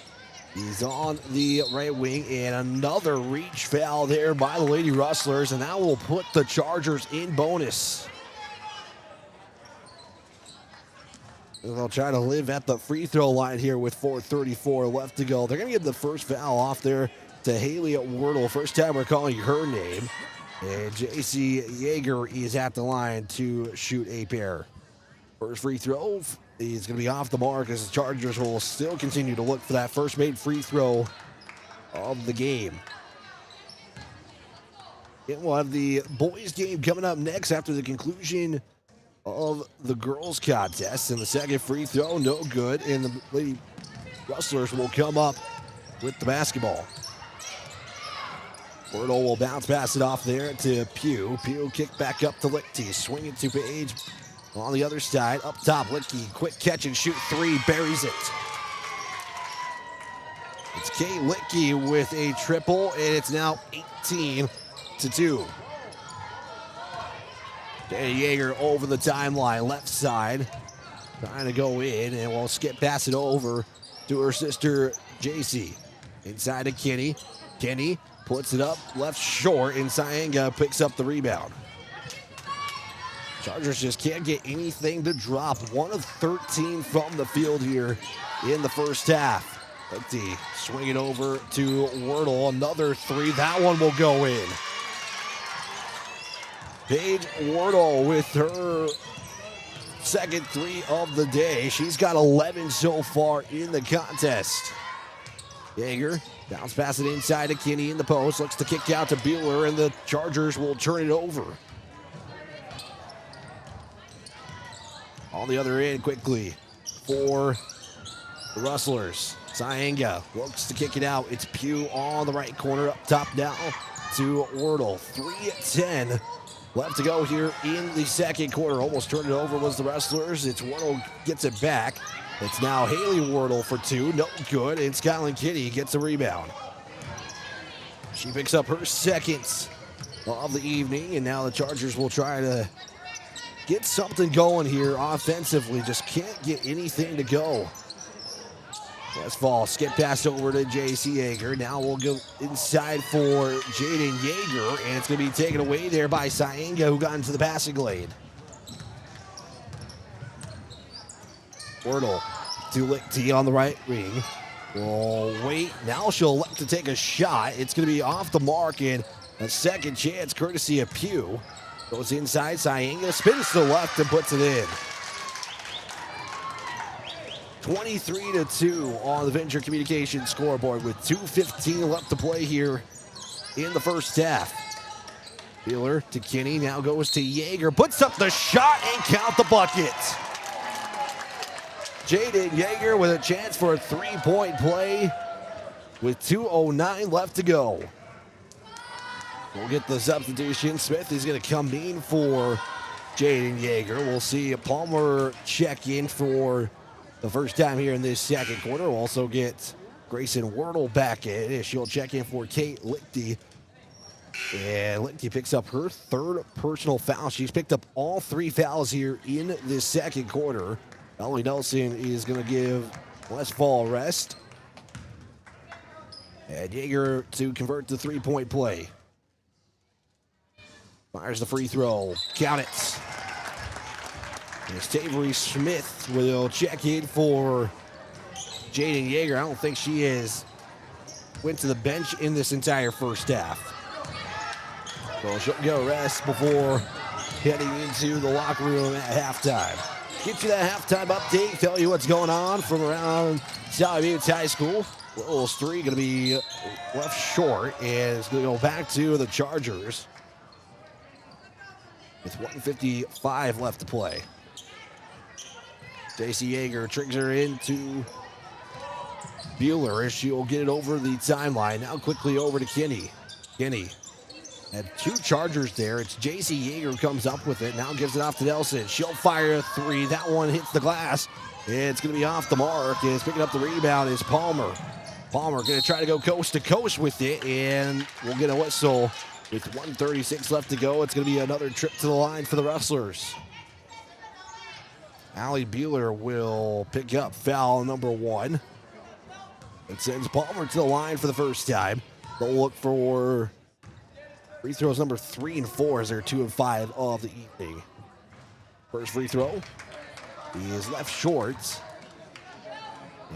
He's on the right wing, and another reach foul there by the Lady Rustlers, and that will put the Chargers in bonus. They'll try to live at the free throw line here with 4:34 left to go. They're going to give the first foul off there to Haley Wordle. First time we're calling her name. And J.C. Yeager is at the line to shoot a pair. First free throw is going to be off the mark as the Chargers will still continue to look for that first made free throw of the game. And we'll have the boys game coming up next after the conclusion of the girls contest. And the second free throw, no good. And the Lady Rustlers will come up with the basketball. Wordle will bounce pass it off there to Pugh. Pugh kick back up to Lichty. Swing it to Page on the other side. Up top, Lichty. Quick catch and shoot three. Buries it. It's Kay Lichty with a triple, and it's now 18-2. Danny Yeager over the timeline, left side. Trying to go in, and we'll skip pass it over to her sister, JC. Inside to Kenny. Kenny puts it up, left short, and Syanga picks up the rebound. Chargers just can't get anything to drop. 1 of 13 from the field here in the first half. Lichty swing it over to Wordle. Another three. That one will go in. Paige Wordle with her second three of the day. She's got 11 so far in the contest. Yeager bounce pass it inside to Kinney in the post. Looks to kick out to Bueller, and the Chargers will turn it over. On the other end quickly for the Rustlers. Syanga looks to kick it out. It's Pugh on the right corner, up top now to Wordle. 3:10 left to go here in the second quarter. Almost turned it over was the Rustlers. It's Wordle gets it back. It's now Haley Wordle for two. No good. And Skyline Kitty gets a rebound. She picks up her second of the evening. And now the Chargers will try to get something going here offensively. Just can't get anything to go. Westfall skip pass over to J.C. Yeager. Now we'll go inside for Jaden Yeager. And it's going to be taken away there by Syanga, who got into the passing lane. Wordle to Lichty on the right wing. Will wait. Now she'll elect to take a shot. It's going to be off the mark, and a second chance courtesy of Pugh. Goes inside. Syanga spins to the left and puts it in. 23-2 on the Venture Communications scoreboard with 2:15 left to play here in the first half. Wheeler to Kinney. Now goes to Yeager. Puts up the shot and count the bucket. Jaden Yeager with a chance for a three-point play with 2:09 left to go. We'll get the substitution. Smith is going to come in for Jaden Yeager. We'll see Palmer check in for the first time here in this second quarter. We'll also get Grayson Wordle back in. She'll check in for Kate Lichty. And Lichty picks up her third personal foul. She's picked up all three fouls here in this second quarter. Ellie Nelson is going to give Westfall a rest. And Yeager to convert the three-point play. Fires the free throw. Count it. It's Tavery Smith will check in for Jaden Yeager. I don't think she has went to the bench in this entire first half. So she'll go rest before heading into the locker room at halftime. Get you that halftime update, tell you what's going on from around Sally Buttes High School. Willow's three going to be left short, and it's going to go back to the Chargers with 1:55 left to play. J.C. Yeager triggers her into Bueller as she'll get it over the timeline. Now quickly over to Kinney. Kinney had two Chargers there. It's J.C. Yeager who comes up with it. Now gives it off to Nelson. She'll fire a three. That one hits the glass. It's going to be off the mark. It's picking up the rebound is Palmer. Palmer going to try to go coast to coast with it, and we'll get a whistle with 1:36 left to go. It's going to be another trip to the line for the Rustlers. Allie Bueller will pick up foul number one. It sends Palmer to the line for the first time. They'll look for free throws number 3 and 4 as they're 2 and 5 of the evening. First free throw is left short.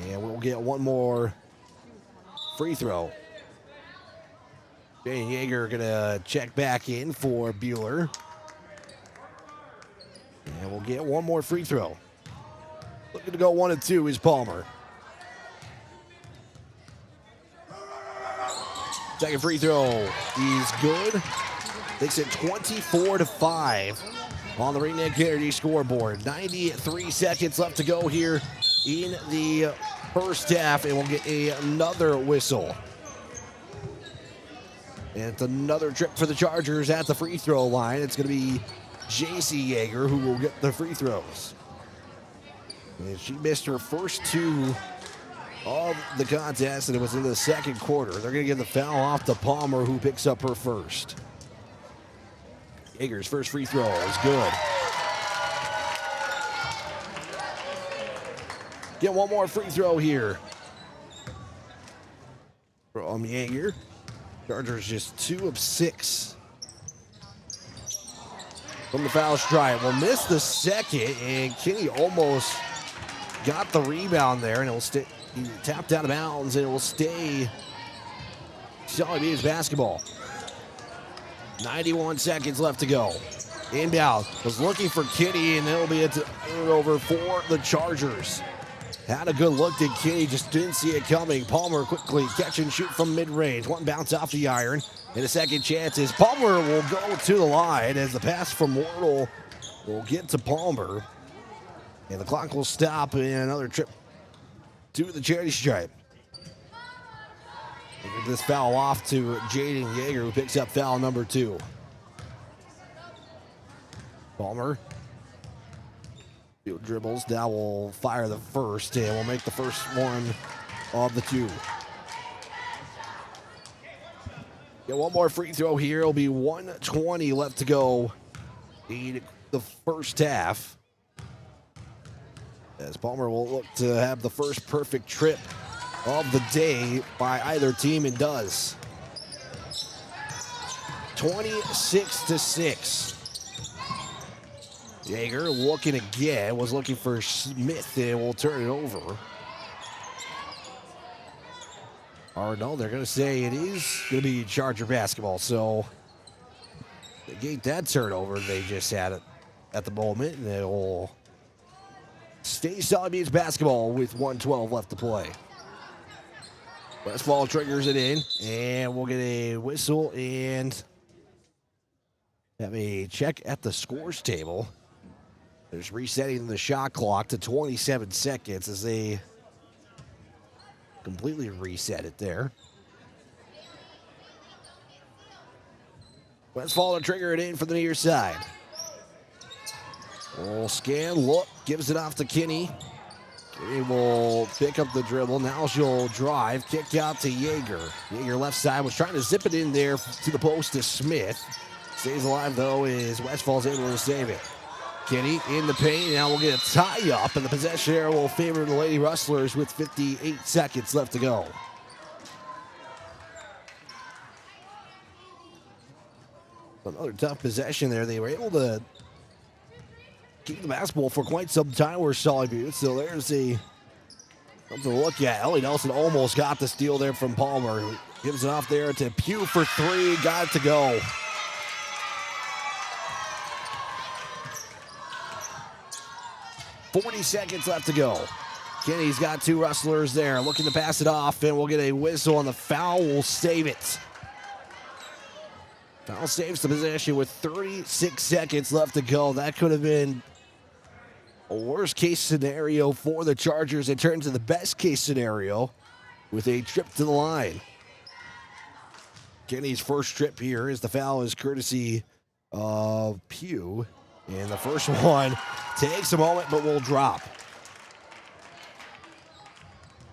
And we'll get one more free throw. Jaden Yeager going to check back in for Bueller. And we'll get one more free throw. Looking to go 1 and 2 is Palmer. Second free throw is good. Takes it 24-5 on the Ring Neck Energy scoreboard. 93 seconds left to go here in the first half, and we'll get another whistle. And it's another trip for the Chargers at the free throw line. It's going to be J.C. Yeager who will get the free throws. And she missed her first 2 of the contest, and it was in the second quarter. They're going to give the foul off to Palmer, who picks up her first. Yeager's first free throw is good. Get one more free throw here from Yeager. Chargers just 2 of 6 from the foul stripe. Will miss the second, and Kinney almost got the rebound there, and it will stay. He tapped out of bounds, and it will stay Sully Buttes basketball. 91 seconds left to go. Inbound was looking for Kinney, and it'll be a turnover for the Chargers. Had a good look, did Kinney, just didn't see it coming. Palmer quickly catch and shoot from mid-range. One bounce off the iron, and a second chance is Palmer will go to the line as the pass from Wardle will get to Palmer. And the clock will stop, and another trip to the charity stripe. We'll get this foul off to Jaden Yeager, who picks up foul number 2. Palmer. Dribbles. Now will fire the first, and we'll make the first one of the 2. Get one more free throw here. It'll be 1:20 left to go in the first half, as Palmer will look to have the first perfect trip of the day by either team, and does. 26-6. Yeager looking again, was looking for Smith, and will turn it over. Or no, they're going to say it is going to be Charger basketball, so they gave that turnover they just had it at the moment, and it will stay Sully Buttes basketball with 1:12 left to play. Westfall triggers it in, and we'll get a whistle and have a check at the scores table. There's resetting the shot clock to 27 seconds as they completely reset it there. Westfall to trigger it in for the near side. We'll scan, look, gives it off to Kinney. Kinney will pick up the dribble. Now she'll drive, kick out to Yeager. Yeager left side was trying to zip it in there to the post to Smith. Stays alive though, is Westfall's able to save it. Kinney in the paint. Now we'll get a tie-up, and the possession there will favor the Lady Rustlers with 58 seconds left to go. Another tough possession there. They were able to keep the basketball for quite some time where Sully Buttes. So there's something to look at. Ellie Nelson almost got the steal there from Palmer, who gives it off there to Pugh for 3. Got it to go. .40 seconds left to go. Kinney's got 2 Rustlers there, looking to pass it off, and we'll get a whistle on the foul. Will save it. Foul saves the possession with 36 seconds left to go. That could have been a worst-case scenario for the Chargers. It turned to the best-case scenario with a trip to the line. Kinney's first trip here, as the foul is courtesy of Pugh. And the first one takes a moment, but will drop.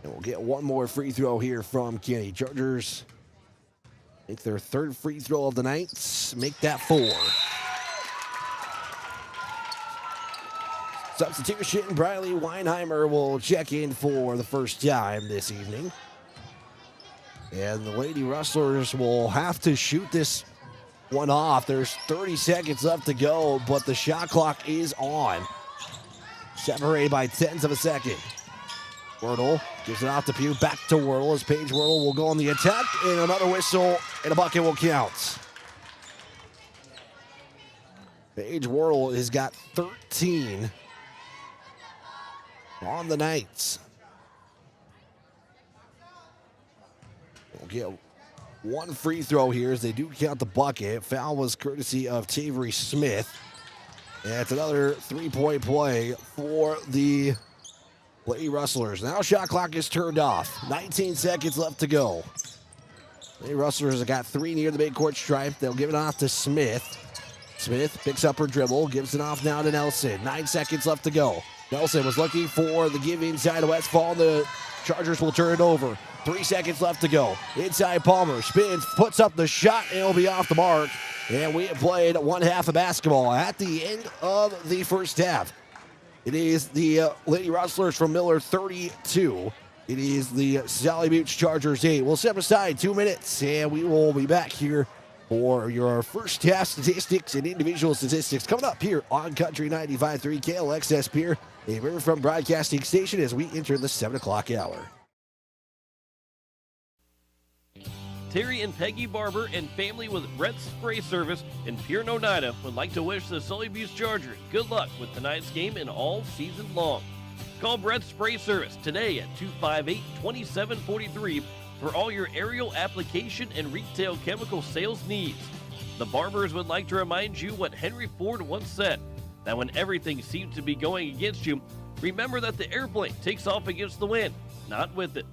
And we'll get one more free throw here from Kinney. Chargers make their 3rd free throw of the night. Make that 4. Substitution, Briley Weinheimer will check in for the first time this evening. And the Lady Rustlers will have to shoot this one off. There's 30 seconds left to go, but the shot clock is on. Separated by tenths of a second. Wordle gives it off to Pugh. Back to Wordle as Paige Wordle will go on the attack. And another whistle and a bucket will count. Paige Wordle has got 13 on the night. We'll get one free throw here as they do count the bucket. Foul was courtesy of Tavery Smith. And it's another three-point play for the Lady Rustlers. Now shot clock is turned off. 19 seconds left to go. Lady Rustlers have got 3 near the midcourt stripe. They'll give it off to Smith. Smith picks up her dribble, gives it off now to Nelson. 9 seconds left to go. Nelson was looking for the give inside of Westfall. The Chargers will turn it over. 3 seconds left to go. Inside Palmer spins, puts up the shot, and it'll be off the mark. And we have played one half of basketball at the end of the first half. It is the Lady Rustlers from Miller 32. It is the Sully Buttes Chargers 8. We'll step aside 2 minutes, and we will be back here for your first half statistics and individual statistics coming up here on Country 95.3 KLXS Pier, a Riverfront broadcasting station as we enter the 7 o'clock hour. Terry and Peggy Barber and family with Brett's Spray Service in Pier, Oneida would like to wish the Sully Buttes Chargers good luck with tonight's game and all season long. Call Brett's Spray Service today at 258-2743 for all your aerial application and retail chemical sales needs. The Barbers would like to remind you what Henry Ford once said, that when everything seems to be going against you, remember that the airplane takes off against the wind, not with it.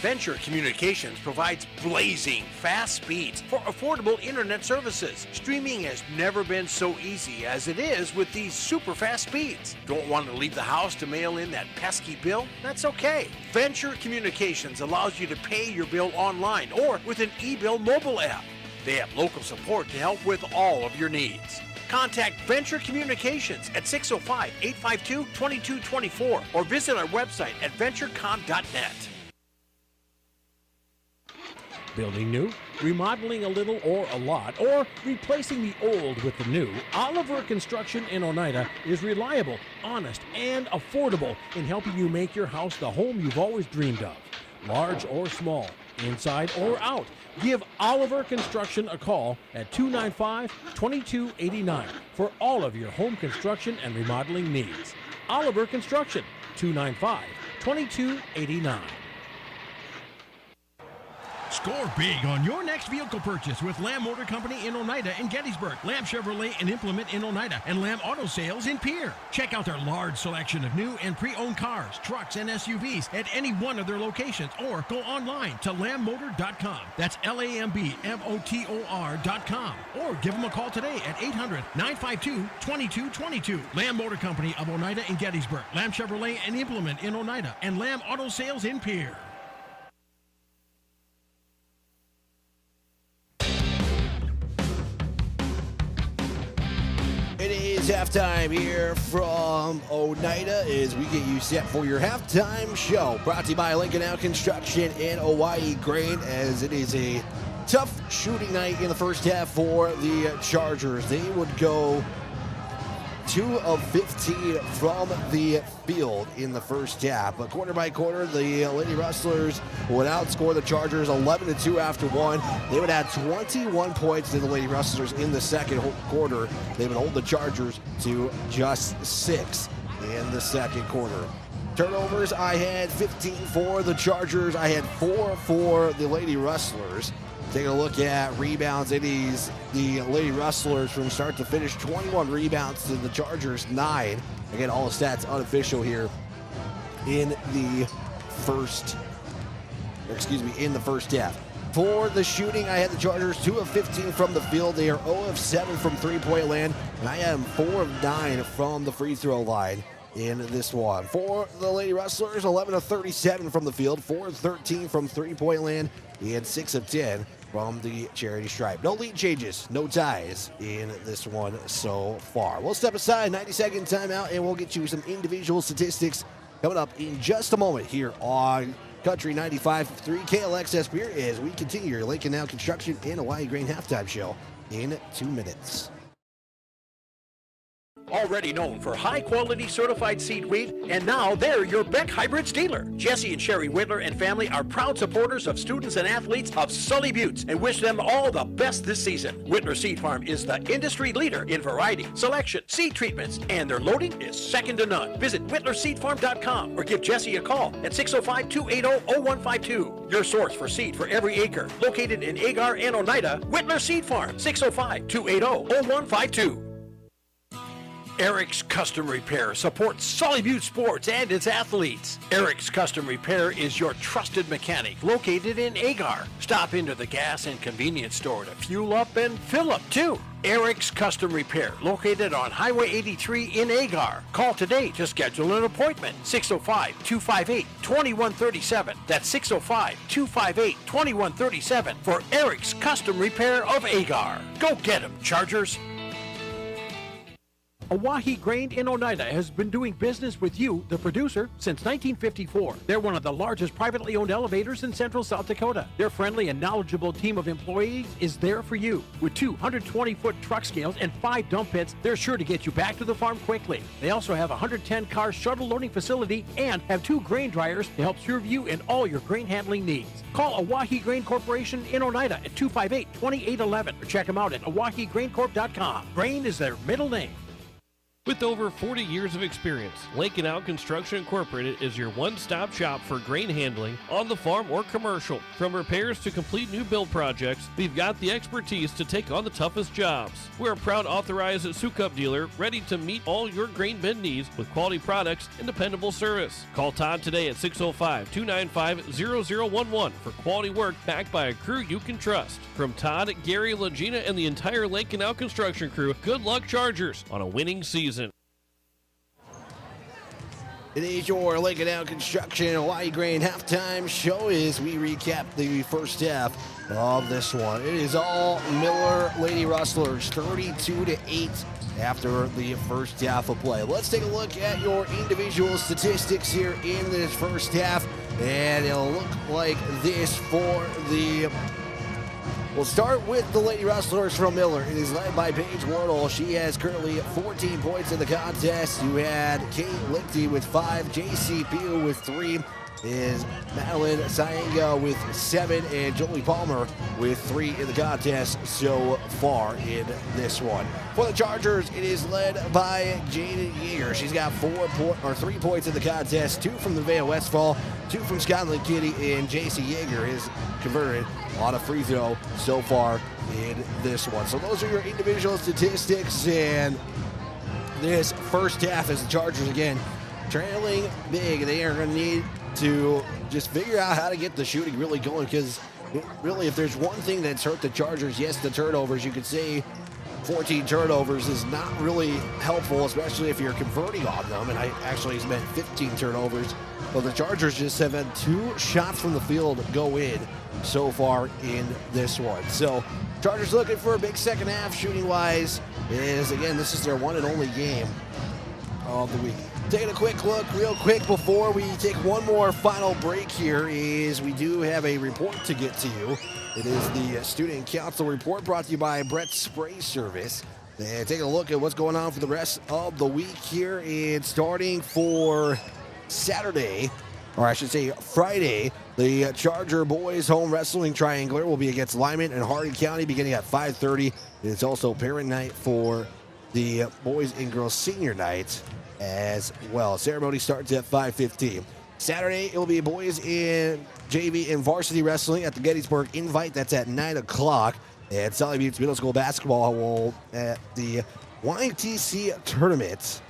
Venture Communications provides blazing fast speeds for affordable internet services. Streaming has never been so easy as it is with these super fast speeds. Don't want to leave the house to mail in that pesky bill? That's okay. Venture Communications allows you to pay your bill online or with an e-bill mobile app. They have local support to help with all of your needs. Contact Venture Communications at 605-852-2224 or visit our website at venturecom.net. Building new, remodeling a little or a lot, or replacing the old with the new, Oliver Construction in Oneida is reliable, honest, and affordable in helping you make your house the home you've always dreamed of. Large or small, inside or out, give Oliver Construction a call at 295-2289 for all of your home construction and remodeling needs. Oliver Construction, 295-2289. Score big on your next vehicle purchase with Lamb Motor Company in Oneida and Gettysburg, Lamb Chevrolet and Implement in Oneida, and Lamb Auto Sales in Pier. Check out their large selection of new and pre-owned cars, trucks, and SUVs at any one of their locations, or go online to lambmotor.com. That's LAMBMOTOR.com. Or give them a call today at 800-952-2222. Lamb Motor Company of Oneida and Gettysburg, Lamb Chevrolet and Implement in Oneida, and Lamb Auto Sales in Pier. It is halftime here from Oneida as we get you set for your halftime show. Brought to you by Lincoln Out Construction and Hawaii Grain, as it is a tough shooting night in the first half for the Chargers. They would go 2 of 15 from the field in the first half. But quarter by quarter, the Lady Rustlers would outscore the Chargers 11-2 after one. They would add 21 points to the Lady Rustlers in the second quarter. They would hold the Chargers to just 6 in the second quarter. Turnovers, I had 15 for the Chargers. I had 4 for the Lady Rustlers. Take a look at rebounds. It is the Lady Rustlers from start to finish, 21 rebounds to the Chargers 9. Again, all the stats unofficial here in the first half. For the shooting, I had the Chargers 2 of 15 from the field. They are 0 of 7 from three-point land, and I had them 4 of 9 from the free throw line in this one. For the Lady Rustlers, 11 of 37 from the field, 4 of 13 from three-point land, and 6 of 10 from the charity stripe. No lead changes, no ties in this one so far. We'll step aside, 90-second timeout, and we'll get you some individual statistics coming up in just a moment here on Country 95.3 KLXS Beer as we continue your Lake Canal Construction and Hawaii Grain halftime show in 2 minutes. Already known for high-quality certified seed wheat, and now they're your Beck Hybrids dealer. Jesse and Sherry Whitler and family are proud supporters of students and athletes of Sully Buttes and wish them all the best this season. Whitler Seed Farm is the industry leader in variety, selection, seed treatments, and their loading is second to none. Visit whitlerseedfarm.com or give Jesse a call at 605-280-0152. Your source for seed for every acre. Located in Agar and Oneida, Whitler Seed Farm, 605-280-0152. Eric's Custom Repair supports Sully Butte Sports and its athletes. Eric's Custom Repair is your trusted mechanic located in Agar. Stop into the gas and convenience store to fuel up and fill up too. Eric's Custom Repair, located on Highway 83 in Agar. Call today to schedule an appointment. 605-258-2137. That's 605-258-2137 for Eric's Custom Repair of Agar. Go get 'em, Chargers. Oahe Grain in Oneida has been doing business with you, the producer, since 1954. They're one of the largest privately owned elevators in central South Dakota. Their friendly and knowledgeable team of employees is there for you. With 220-foot truck scales and 5 dump pits, they're sure to get you back to the farm quickly. They also have a 110-car shuttle loading facility and have 2 grain dryers to help serve you in all your grain handling needs. Call Oahe Grain Corporation in Oneida at 258-2811 or check them out at oahegraincorp.com. Grain is their middle name. With over 40 years of experience, Lake Canal Construction Incorporated is your one-stop shop for grain handling on the farm or commercial. From repairs to complete new build projects, we've got the expertise to take on the toughest jobs. We're a proud authorized Sukup dealer ready to meet all your grain bin needs with quality products and dependable service. Call Todd today at 605-295-0011 for quality work backed by a crew you can trust. From Todd, Gary, Legina, and the entire Lake Canal Construction crew, good luck, Chargers, on a winning season. It is your Lake Canal Construction Hawaii Grain halftime show as we recap the first half of this one. It is all Miller Lady Rustlers, 32-8 after the first half of play. Let's take a look at your individual statistics here in this first half, and it'll look like this for the... We'll start with the Lady Rustlers from Miller. It is led by Paige Wardle. She has currently 14 points in the contest. You had Kate Lichty with 5, J.C. Pugh with 3, is Madeline Saenga with 7, and Jolie Palmer with 3 in the contest so far in this one. For the Chargers, it is led by Jaden Yeager. She's got 3 points in the contest, 2 from the Nevaeh Westfall, 2 from Scotland Kitty, and J.C. Yeager is converted on a free throw so far in this one. So those are your individual statistics, and this first half as the Chargers again trailing big. They are going to need to just figure out how to get the shooting really going, because really if there's one thing that's hurt the Chargers, yes, the turnovers. You could say 14 turnovers is not really helpful, especially if you're converting on them, and I actually meant 15 turnovers. But the Chargers just have had 2 shots from the field go in so far in this one. So Chargers looking for a big second half shooting wise, is again, this is their one and only game of the week. Taking a quick look real quick before we take one more final break here, is we do have a report to get to you. It is the Student Council Report brought to you by Brett's Spray Service. And taking a look at what's going on for the rest of the week here, and starting for Saturday, or I should say Friday, the Charger Boys Home Wrestling Triangular will be against Lyman and Hardin County beginning at 5:30. It's also parent night for the Boys and Girls Senior Night as well. Ceremony starts at 5:15. Saturday, it will be boys in JV and varsity wrestling at the Gettysburg Invite. That's at 9 o'clock. And Sully Butte Middle School basketball will at the YTC tournament.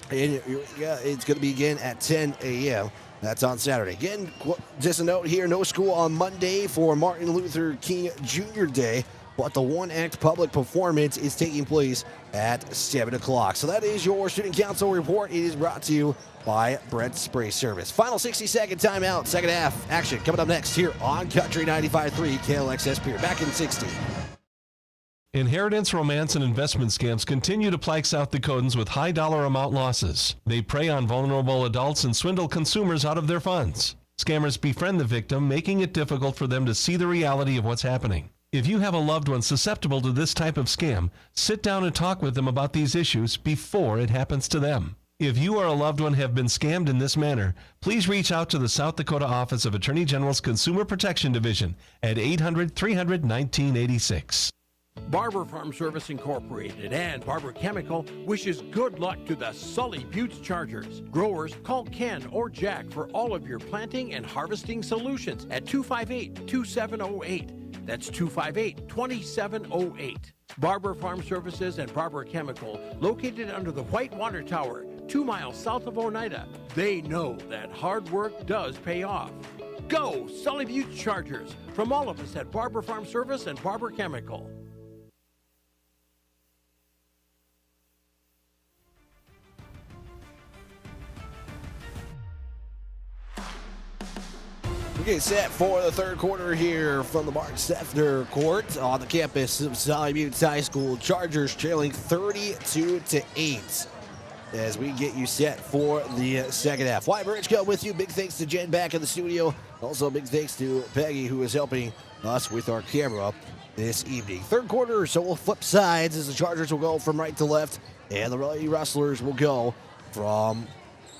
And it's going to begin at 10 a.m. That's on Saturday. Again, just a note here, no school on Monday for Martin Luther King Jr. Day, but the one-act public performance is taking place at 7 o'clock. So that is your Student Council Report. It is brought to you by Brett's Spray Service. Final 60-second timeout, second half action coming up next here on Country 95.3 KLXS Pier. Back in 60. Inheritance, romance, and investment scams continue to plague South Dakotans with high dollar amount losses. They prey on vulnerable adults and swindle consumers out of their funds. Scammers befriend the victim, making it difficult for them to see the reality of what's happening. If you have a loved one susceptible to this type of scam, sit down and talk with them about these issues before it happens to them. If you or a loved one have been scammed in this manner, please reach out to the South Dakota Office of Attorney General's Consumer Protection Division at 800-300-1986. Barber Farm Service Incorporated and Barber Chemical wishes good luck to the Sully Buttes Chargers. Growers, call Ken or Jack for all of your planting and harvesting solutions at 258-2708. That's 258-2708. Barber Farm Services and Barber Chemical, located under the White Water Tower, 2 miles south of Oneida. They know that hard work does pay off. Go Sully Buttes Chargers from all of us at Barber Farm Service and Barber Chemical. We get set for the third quarter here from the Mark Steffner Court on the campus of Sully Buttes High School. Chargers trailing 32-8 as we get you set for the second half. Wyatt Bridgecott with you. Big thanks to Jen back in the studio. Also, big thanks to Peggy, who is helping us with our camera this evening. Third quarter, so we'll flip sides as the Chargers will go from right to left, and the Lady Rustlers will go from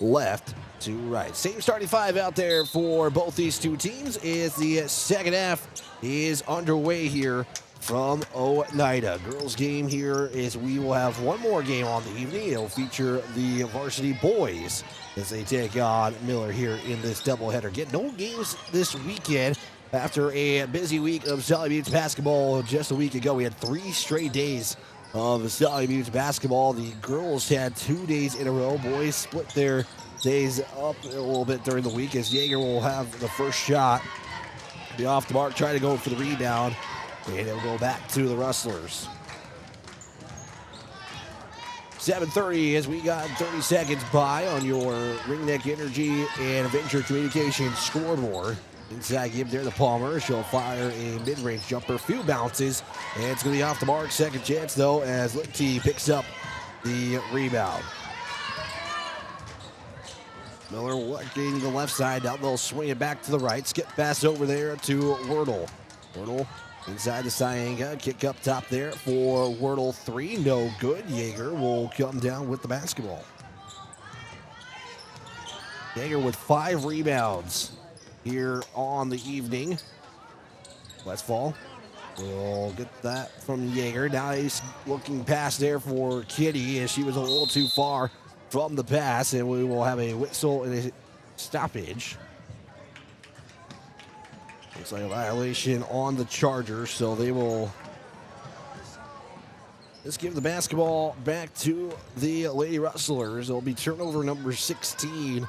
left to right. Same starting five out there for both these two teams as the second half is underway here from Oneida. Girls game here is we will have one more game on the evening. It'll feature the varsity boys as they take on Miller here in this doubleheader. Get no games this weekend after a busy week of Sully Buttes basketball just a week ago. We had 3 straight days of Sully Buttes basketball. The girls had 2 days in a row. Boys split their days up a little bit during the week as Yeager will have the first shot. Be off the mark, try to go for the rebound, and it'll go back to the Rustlers. 7:30 as we got 30 seconds by on your Ringneck Energy and Venture Communications scoreboard. Inside give there to Palmer. She'll fire a mid-range jumper. Few bounces, and it's going to be off the mark. Second chance, though, as Lichty picks up the rebound. Miller working the left side. Now they'll swing it back to the right. Skip pass over there to Wordle. Wordle inside to Syanga. Kick up top there for Wordle 3. No good. Yeager will come down with the basketball. Yeager with 5 rebounds here on the evening. Westfall will get that from Yeager. Now he's looking past there for Kitty as she was a little too far from the pass, and we will have a whistle and a stoppage. Looks like a violation on the Chargers, so they will just give the basketball back to the Lady Rustlers. It'll be turnover number 16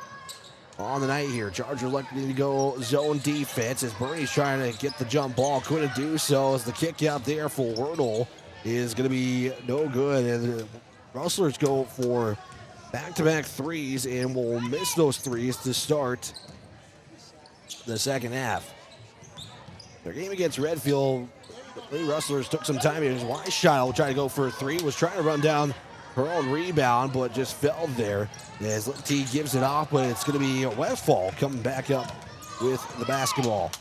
on the night here. Chargers looking to go zone defense as Bernie's trying to get the jump ball. Couldn't do so as the kick out there for Wordle is going to be no good. And the Rustlers go for back-to-back threes and will miss those threes to start the second half. Their game against Redfield, the Lady Rustlers took some time. It was Weishile trying to go for a 3. Was trying to run down her own rebound, but just fell there. As T gives it off, but it's going to be Westfall coming back up with the basketball.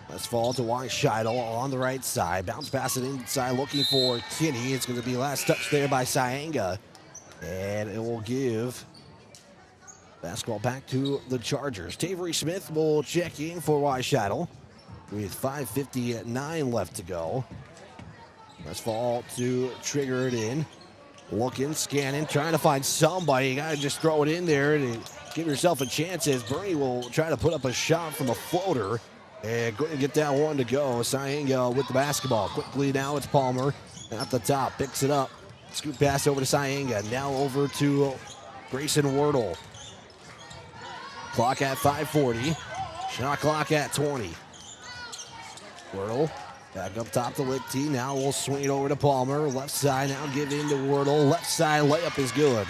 Westfall to Weishidle on the right side. Bounce pass it inside, looking for Kinney. It's going to be last touch there by Syanga. And it will give basketball back to the Chargers. Tavery Smith will check in for Weishidle with 5:59 left to go. Westfall to trigger it in. Looking, scanning, trying to find somebody. You got to just throw it in there and give yourself a chance as Bernie will try to put up a shot from a floater. And going to get that one to go. Syanga with the basketball. Quickly now it's Palmer at the top. Picks it up. Scoop pass over to Syanga. Now over to Grayson Wordle. Clock at 5:40. Shot clock at 20. Wordle back up top to Lichty. Now we'll swing it over to Palmer. Left side now give in to Wordle. Left side layup is good.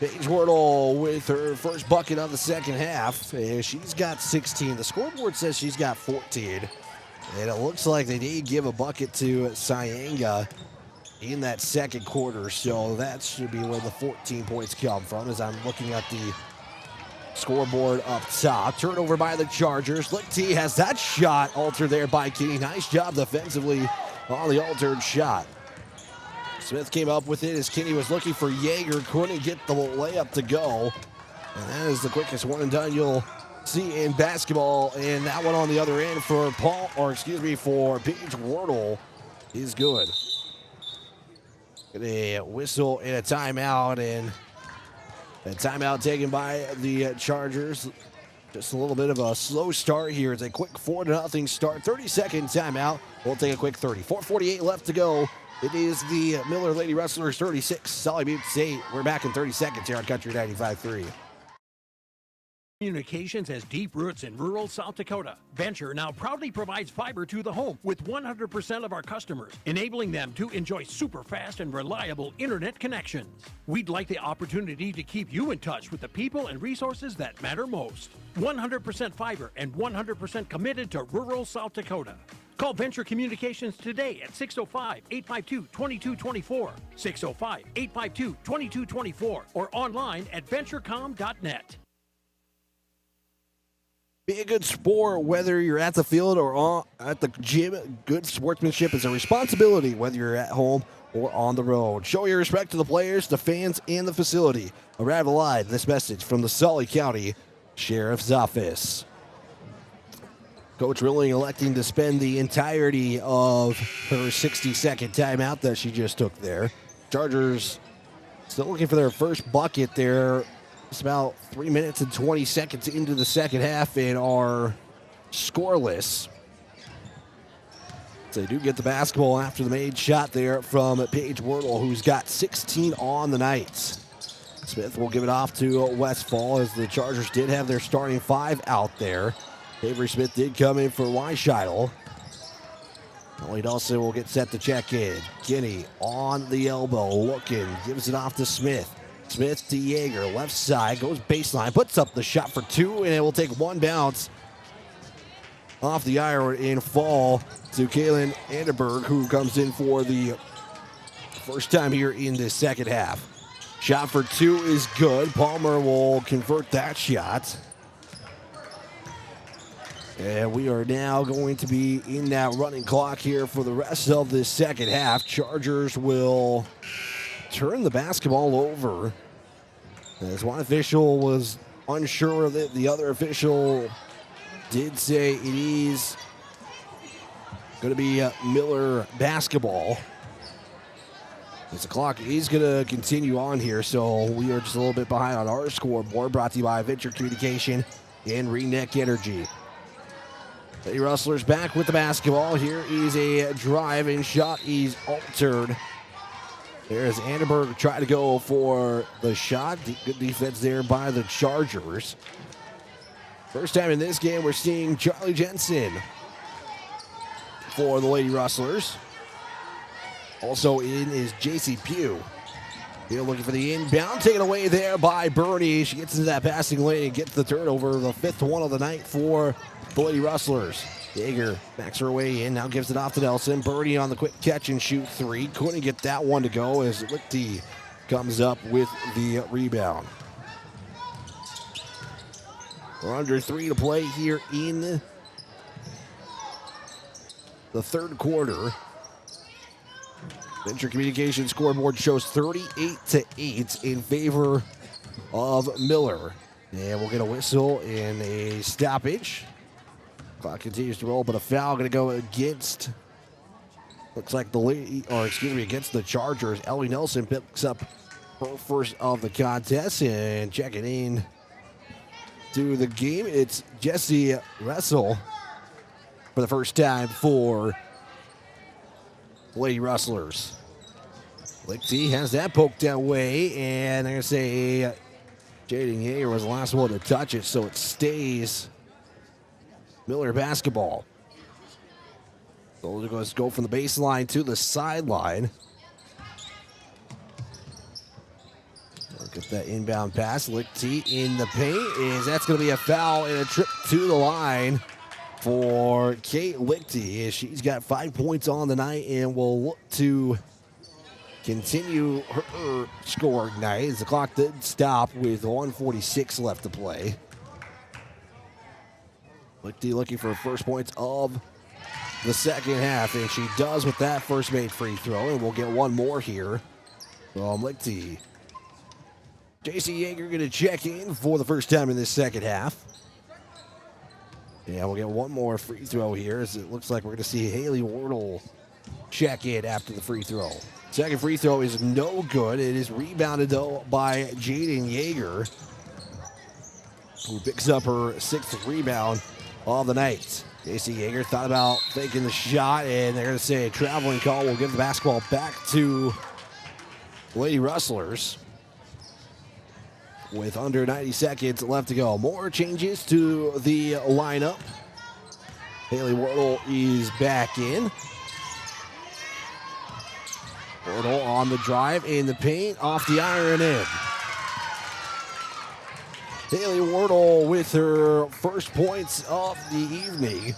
Paige Wordle with her first bucket of the second half. She's got 16. The scoreboard says she's got 14. And it looks like they did give a bucket to Syanga in that second quarter, so that should be where the 14 points come from as I'm looking at the scoreboard up top. Turnover by the Chargers. Lichty has that shot altered there by Kinney. Nice job defensively on the altered shot. Smith came up with it as Kinney was looking for Yeager, couldn't get the layup to go. And that is the quickest one and done you'll see in basketball. And that one on the other end for for Paige Wardle is good. Get a whistle and a timeout, and a timeout taken by the Chargers. Just a little bit of a slow start here. It's a quick 4-0 start. 30-second timeout. We'll take a quick 30. 4:48 left to go. It is the Miller Lady Rustlers 36, Sully Buttes 8. We're back in 30 seconds here on Country 95.3. Communications has deep roots in rural South Dakota. Venture now proudly provides fiber to the home with 100% of our customers, enabling them to enjoy super fast and reliable internet connections. We'd like the opportunity to keep you in touch with the people and resources that matter most. 100% fiber and 100% committed to rural South Dakota. Call Venture Communications today at 605-852-2224, 605-852-2224, or online at venturecom.net. Be a good sport, whether you're at the field or at the gym. Good sportsmanship is a responsibility, whether you're at home or on the road. Show your respect to the players, the fans, and the facility. Arrival Live, this message from the Sully County Sheriff's Office. Coach Rilling electing to spend the entirety of her 60-second timeout that she just took there. Chargers still looking for their first bucket there. It's about 3 minutes and 20 seconds into the second half and are scoreless. So they do get the basketball after the made shot there from Paige Wardle, who's got 16 on the night. Smith will give it off to Westfall as the Chargers did have their starting five out there. Avery Smith did come in for Weishidel. Ellie Dawson will get set to check in. Kinney on the elbow, looking, gives it off to Smith. Smith to Yeager, left side, goes baseline, puts up the shot for two, and it will take one bounce off the iron and fall to Kaylin Anderberg, who comes in for the first time here in the second half. Shot for two is good. Palmer will convert that shot. And we are now going to be in that running clock here for the rest of the second half. Chargers will turn the basketball over, as one official was unsure that the other official did say it is going to be Miller basketball. As the clock is going to continue on here, so we are just a little bit behind on our scoreboard. Brought to you by Venture Communication and Reneck Energy. Lady Rustlers back with the basketball. Here is a drive and shot is altered. There's Anderberg trying to go for the shot. Good defense there by the Chargers. First time in this game we're seeing Charlie Jensen for the Lady Rustlers. Also in is J.C. Pugh. Here looking for the inbound. Taken away there by Bernie. She gets into that passing lane and gets the turnover. The fifth one of the night for the Lady Rustlers. Yeager backs her way in, now gives it off to Nelson. Birdie on the quick catch and shoot three. Couldn't get that one to go as Lichty comes up with the rebound. We're under 3 to play here in the third quarter. Venture Communications scoreboard shows 38-8 in favor of Miller. And we'll get a whistle and a stoppage. Clock continues to roll, but a foul going to go against, looks like against the Chargers. Ellie Nelson picks up her first of the contest, and checking in to the game, it's Jesse Russell for the first time for Lady Rustlers. Lichty has that poked that way, and they're going to say Jaden Yeager was the last one to touch it, so it stays Miller basketball. So they're going to go from the baseline to the sideline. Look at that inbound pass. Lichty in the paint. That's going to be a foul and a trip to the line for Kate Lichty. She's got 5 points on the night and will look to continue her scoring night as the clock did stop with 1:46 left to play. Lichty looking for first points of the second half, and she does with that first made free throw, and we'll get one more here from Lichty. J.C. Yeager going to check in for the first time in this second half. Yeah, we'll get one more free throw here, as it looks like we're going to see Haley Wardle check in after the free throw. Second free throw is no good. It is rebounded, though, by Jaden Yeager, who picks up her sixth rebound of the night. J.C. Yeager thought about taking the shot, and they're going to say a traveling call will give the basketball back to Lady Rustlers with under 90 seconds left to go. More changes to the lineup. Haley Wardle is back in. Wardle on the drive in the paint, off the iron in. Haley Wardle with her first points of the evening.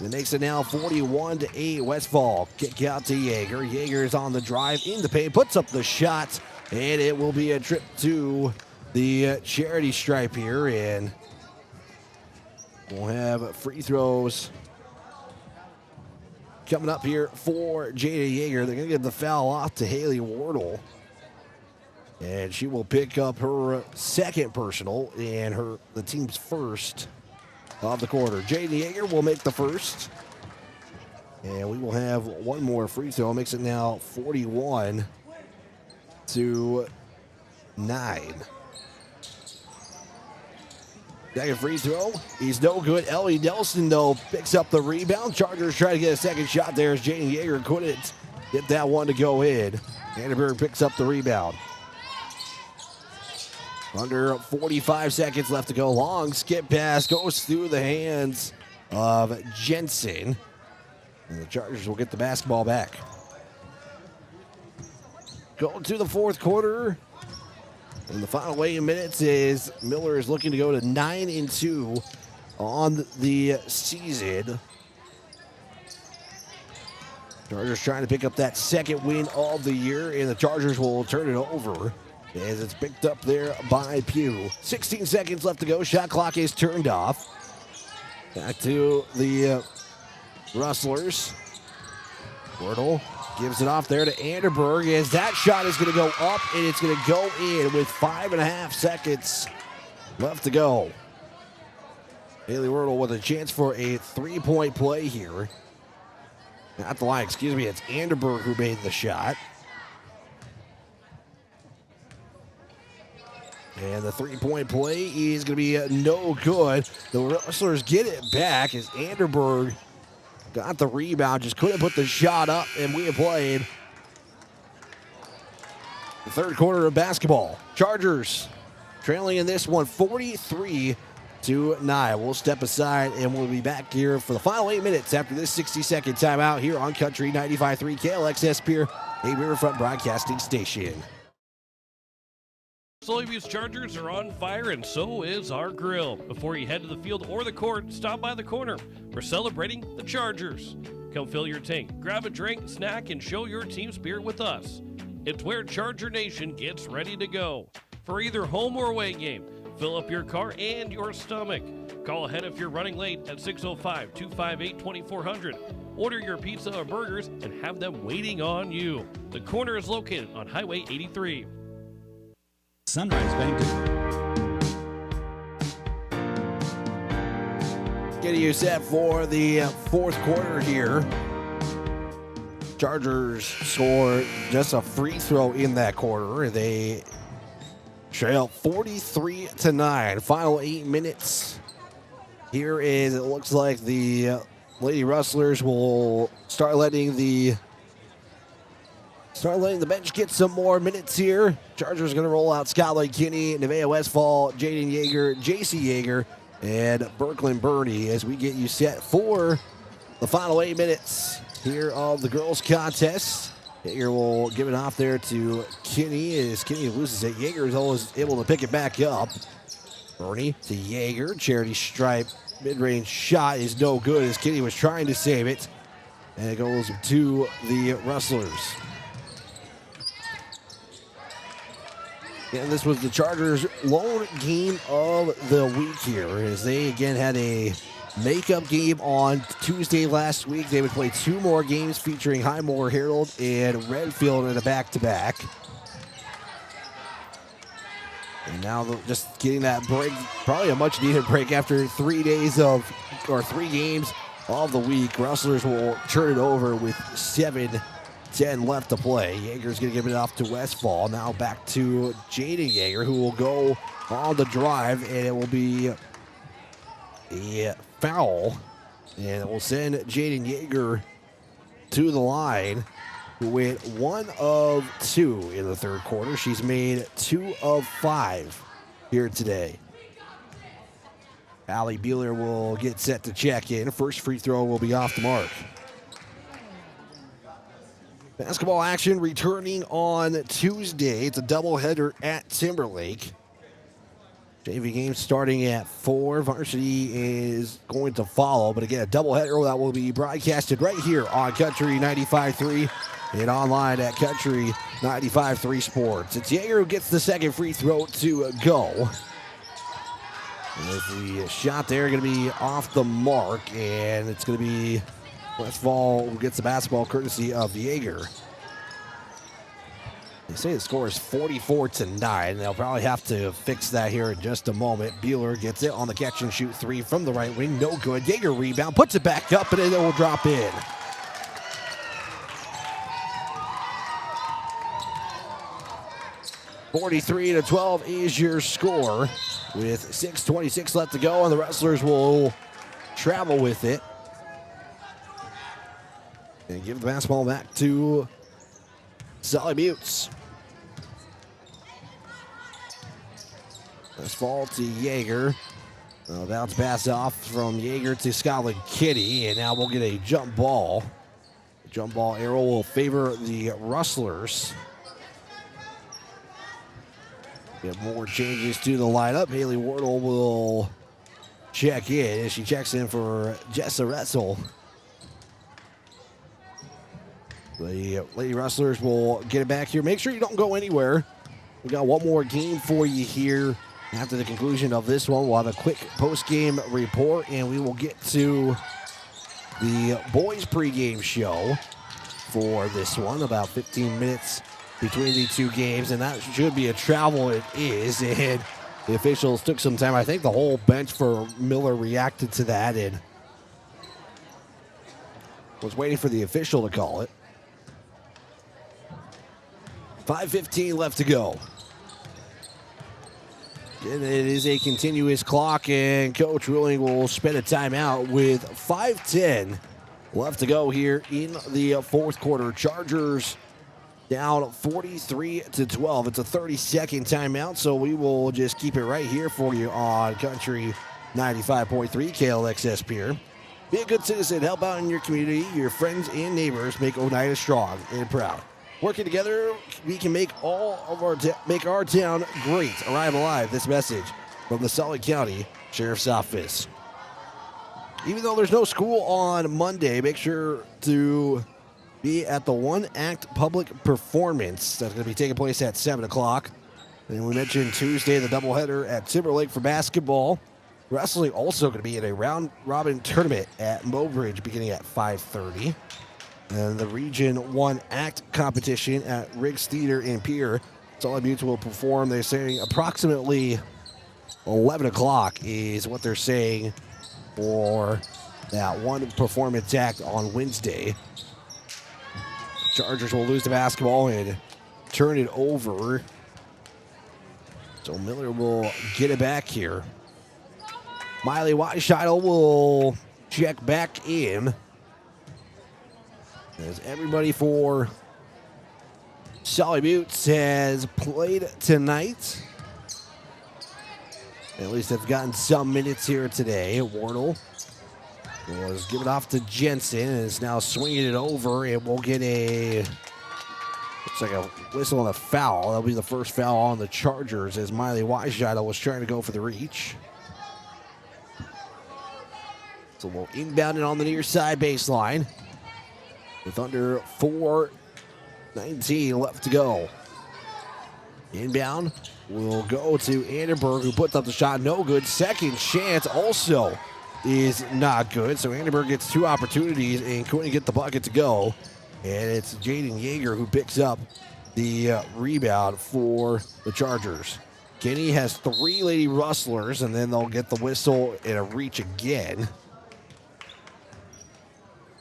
It makes it now 41-8 Westfall. Kick out to Yeager. Yeager's on the drive in the paint, puts up the shot, and it will be a trip to the charity stripe here, and we'll have free throws coming up here for Jada Yeager. They're going to give the foul off to Haley Wardle, and she will pick up her second personal and the team's first of the quarter. Jada Yeager will make the first, and we will have one more free throw. Makes it now 41-9. Second free throw, he's no good. Ellie Nelson, though, picks up the rebound. Chargers try to get a second shot there as Jaden Yeager couldn't get that one to go in. Vandenberg picks up the rebound. Under 45 seconds left to go. Long skip pass goes through the hands of Jensen, and the Chargers will get the basketball back. Going to the fourth quarter. In the final 8 minutes, is Miller is looking to go to 9-2 on the season. Chargers trying to pick up that second win of the year, and the Chargers will turn it over as it's picked up there by Pugh. 16 seconds left to go. Shot clock is turned off. Back to the Rustlers. Wardle gives it off there to Anderberg as that shot is going to go up, and it's going to go in with 5.5 seconds left to go. Haley Wardle with a chance for a three-point play here. Not the line, excuse me. It's Anderberg who made the shot. And the three-point play is going to be no good. The Rustlers get it back as Anderberg got the rebound, just couldn't put the shot up, and we have played the third quarter of basketball. Chargers trailing in this one 43-9. We'll step aside, and we'll be back here for the final 8 minutes after this 60-second timeout here on Country 95.3 KLXS Pier, a Riverfront broadcasting station. Sully Butte Chargers are on fire, and so is our grill. Before you head to the field or the court, stop by the corner. We're celebrating the Chargers. Come fill your tank, grab a drink, snack, and show your team spirit with us. It's where Charger Nation gets ready to go. For either home or away game, fill up your car and your stomach. Call ahead if you're running late at 605-258-2400. Order your pizza or burgers and have them waiting on you. The corner is located on Highway 83. Sunrise Bank. Getting you set for the fourth quarter here. Chargers score just a free throw in that quarter. They trail 43-9. Final 8 minutes. Here is, it looks like the Lady Rustlers will start letting the bench get some more minutes here. Chargers going to roll out Skylar Kinney, Nevaeh Westfall, Jaden Yeager, J.C. Yeager, and Berklin Burney as we get you set for the final 8 minutes here of the girls' contest. Yeager will give it off there to Kinney as Kinney loses it. Yeager is always able to pick it back up. Burney to Yeager. Charity stripe mid-range shot is no good as Kinney was trying to save it. And it goes to the Rustlers. And this was the Chargers' lone game of the week here, as they again had a makeup game on Tuesday last week. They would play 2 more games featuring Highmore, Herald, and Redfield in a back-to-back. And now just getting that break, probably a much-needed break after 3 games of the week. Rustlers will turn it over with 7:10 left to play. Yeager's going to give it off to Westfall. Now back to Jaden Yeager, who will go on the drive, and it will be a foul. And it will send Jaden Yeager to the line, who went 1 of 2 in the third quarter. She's made 2 of 5 here today. Allie Bueller will get set to check in. First free throw will be off the mark. Basketball action returning on Tuesday. It's a doubleheader at Timberlake. JV game starting at 4. Varsity is going to follow, but again, a doubleheader that will be broadcasted right here on Country 95.3 and online at Country 95.3 Sports. It's Yeager who gets the second free throw to go. And the shot there going to be off the mark, and it's going to be Westfall who gets the basketball courtesy of Yeager. They say the score is 44-9. They'll probably have to fix that here in just a moment. Bueller gets it on the catch and shoot 3 from the right wing. No good. Yeager rebound, puts it back up, and it will drop in. (43-12) is your score with 6:26 left to go, and the Rustlers will travel with it and give the basketball back to Sully Buttes. Westfall to Yeager. Bounce pass off from Yeager to Scotland Kitty, and now we'll get a jump ball. The jump ball arrow will favor the Rustlers. Get more changes to the lineup. Haley Wardle will check in as she checks in for Jessa Retzel. The Lady Rustlers will get it back here. Make sure you don't go anywhere. We got one more game for you here. After the conclusion of this one, we'll have a quick post-game report, and we will get to the boys pregame show for this one. About 15 minutes between the two games, and that should be a travel. It is, and the officials took some time. I think the whole bench for Miller reacted to that and was waiting for the official to call it. 5:15 left to go. And it is a continuous clock, and Coach Ruling will spend a timeout with 5:10 left to go here in the fourth quarter. Chargers down 43-12. It's a 30-second timeout, so we will just keep it right here for you on Country 95.3 KLXS Pier. Be a good citizen, help out in your community. Your friends and neighbors make Oneida strong and proud. Working together, we can make our town great. Arrive alive. This message from the Sully County Sheriff's Office. Even though there's no school on Monday, make sure to be at the one-act public performance that's going to be taking place at 7 o'clock. And we mentioned Tuesday, the doubleheader at Timberlake for basketball. Wrestling also going to be in a round-robin tournament at Mobridge beginning at 5:30. And the Region 1 Act competition at Riggs Theater in Pier. Sully Buttes will perform, they're saying, approximately 11 o'clock is what they're saying for that one performance act on Wednesday. Chargers will lose the basketball and turn it over. So Miller will get it back here. Miley Weisscheidel will check back in. As everybody for Sully Buttes has played tonight. At least they've gotten some minutes here today. Wardle was given off to Jensen and is now swinging it over, and we'll get looks like a whistle and a foul. That'll be the first foul on the Chargers as Miley Weisscheidel was trying to go for the reach. So we'll inbound it on the near side baseline with under 4:19 left to go. Inbound will go to Annenberg, who puts up the shot. No good. Second chance also is not good. So Annenberg gets 2 opportunities and couldn't get the bucket to go. And it's Jaden Yeager who picks up the rebound for the Chargers. Kenny has 3 Lady Rustlers, and then they'll get the whistle and a reach again.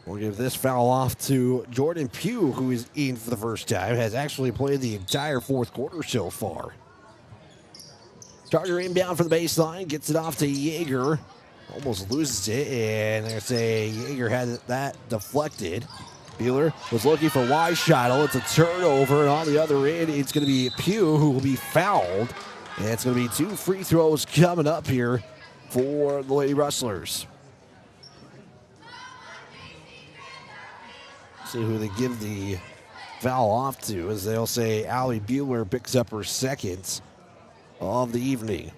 We'll give this foul off to Jordan Pugh, who is in for the first time. Has actually played the entire fourth quarter so far. Charger inbound for the baseline. Gets it off to Yeager. Almost loses it, and they're saying Yeager had that deflected. Beeler was looking for Weishottle. It's a turnover, and on the other end, it's going to be Pugh who will be fouled. And it's going to be 2 free throws coming up here for the Lady Rustlers. See who they give the foul off to, as they'll say Allie Bueller picks up her second of the evening.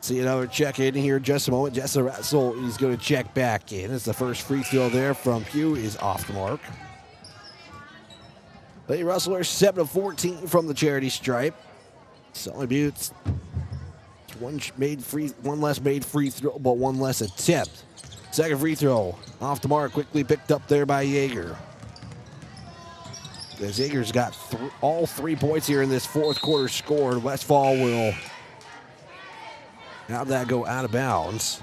See another check in here in just a moment. Jessa Ratzel is going to check back in as the first free throw there from Pugh is off the mark. Lady Rustlers 7 of 14 from the charity stripe. Sully Buttes, one less made free throw, but 1 less attempt. Second free throw off the mark, quickly picked up there by Yeager. As Yeager's got all 3 points here in this fourth quarter scored, Westfall will have that go out of bounds.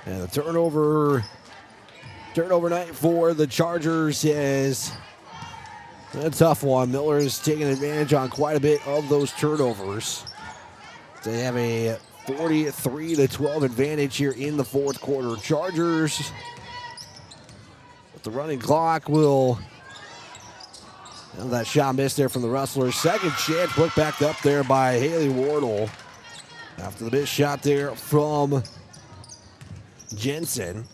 And the turnover night for the Chargers is a tough one. Miller is taking advantage on quite a bit of those turnovers. They have a 43-12 advantage here in the fourth quarter. Chargers, with the running clock, will have that shot missed there from the Rustlers. Second chance put back up there by Haley Wardle after the missed shot there from Jensen.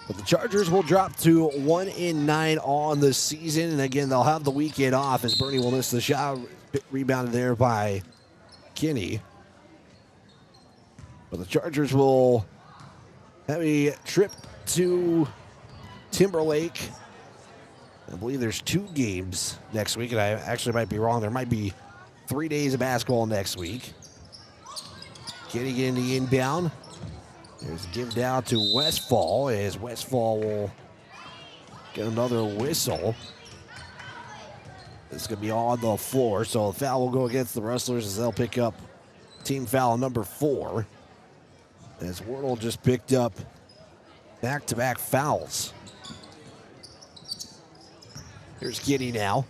But the Chargers will drop to 1-9 on the season. And again, they'll have the weekend off as Bernie will miss the shot. Rebounded there by Kinney. But the Chargers will have a trip to Timberlake. I believe there's 2 games next week, and I actually might be wrong. There might be 3 days of basketball next week. Kinney getting the inbound. There's a give down to Westfall, as Westfall will get another whistle. It's going to be on the floor, so the foul will go against the Rustlers as they'll pick up team foul number 4. As Wardle just picked up back-to-back fouls. Here's Kinney now.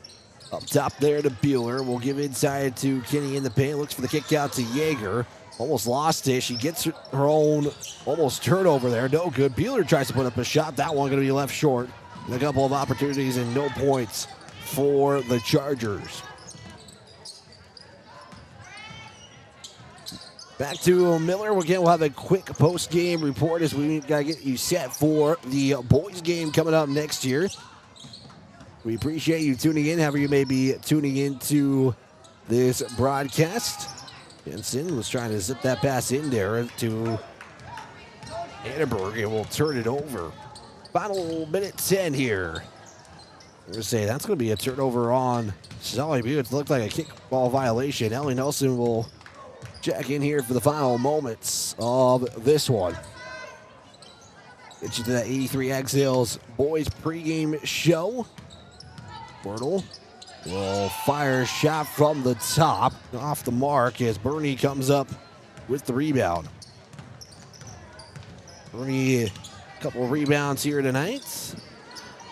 Up top there to Bueller. We'll give inside to Kinney in the paint. Looks for the kick out to Yeager. Almost lost it. She gets her own almost turnover there. No good. Bueller tries to put up a shot. That one going to be left short. And a couple of opportunities and no points for the Chargers. Back to Miller. We'll have a quick post-game report as we got to get you set for the boys game coming up next year. We appreciate you tuning in, however you may be tuning into this broadcast. Jensen was trying to zip that pass in there to Annenberg, and we'll turn it over. Final minute 10 here. We're going to say that's going to be a turnover on Sully Buttes. It looked like a kickball violation. Ellie Nelson will check in here for the final moments of this one. Get you to that 83 Ag Sales boys pregame show. Wardle will fire a shot from the top, off the mark as Bernie comes up with the rebound. Bernie, a couple of rebounds here tonight.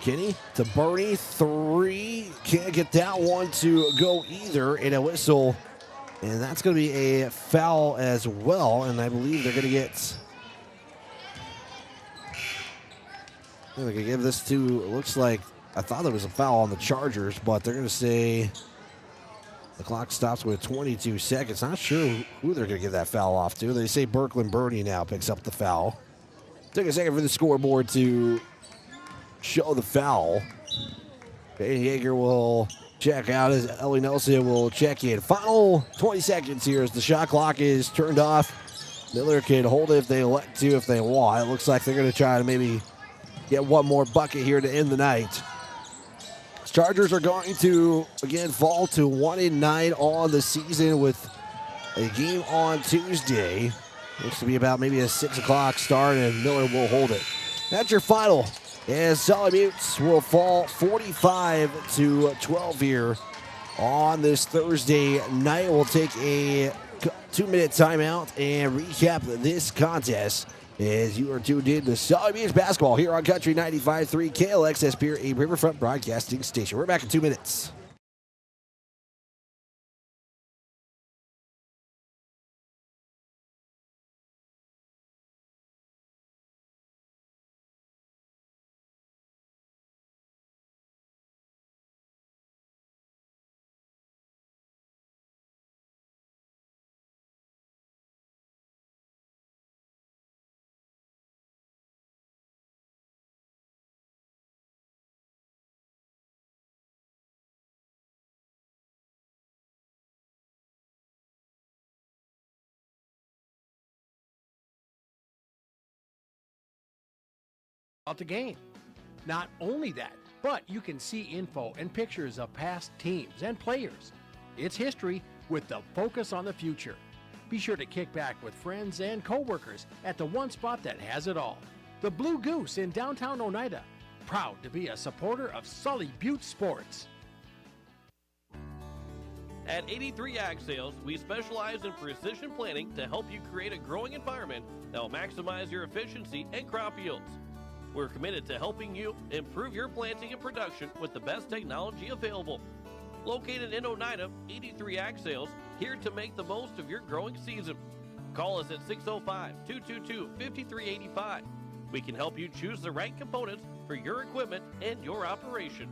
Kinney to Bernie, 3. Can't get that one to go either, and a whistle. And that's going to be a foul as well, and I believe they're going to get... They're going to give this to, it looks like, I thought there was a foul on the Chargers, but they're going to say the clock stops with 22 seconds. Not sure who they're going to give that foul off to. They say Berkland Bernie now picks up the foul. Took a second for the scoreboard to show the foul. Peyton Yeager will check out as Ellie Nelson will check in. Final 20 seconds here as the shot clock is turned off. Miller can hold it if they elect to, if they want. It looks like they're going to try to maybe get one more bucket here to end the night. Chargers are going to, again, fall to 1-9 on the season with a game on Tuesday. Looks to be about maybe a 6 o'clock start, and Miller will hold it. That's your final, as Sully Buttes will fall 45-12 here on this Thursday night. We'll take a 2-minute timeout and recap this contest as you are tuned in to Sully Buttes basketball here on Country 95.3 KLXS Pier, a Riverfront broadcasting station. We're back in 2 minutes. About the game. Not only that, but you can see info and pictures of past teams and players. It's history with the focus on the future. Be sure to kick back with friends and coworkers at the one spot that has it all. The Blue Goose in downtown Oneida. Proud to be a supporter of Sully Butte Sports. At 83 Ag Sales, we specialize in precision planting to help you create a growing environment that will maximize your efficiency and crop yields. We're committed to helping you improve your planting and production with the best technology available. Located in Oneida, 83 Ag Sales, here to make the most of your growing season. Call us at 605-222-5385. We can help you choose the right components for your equipment and your operation.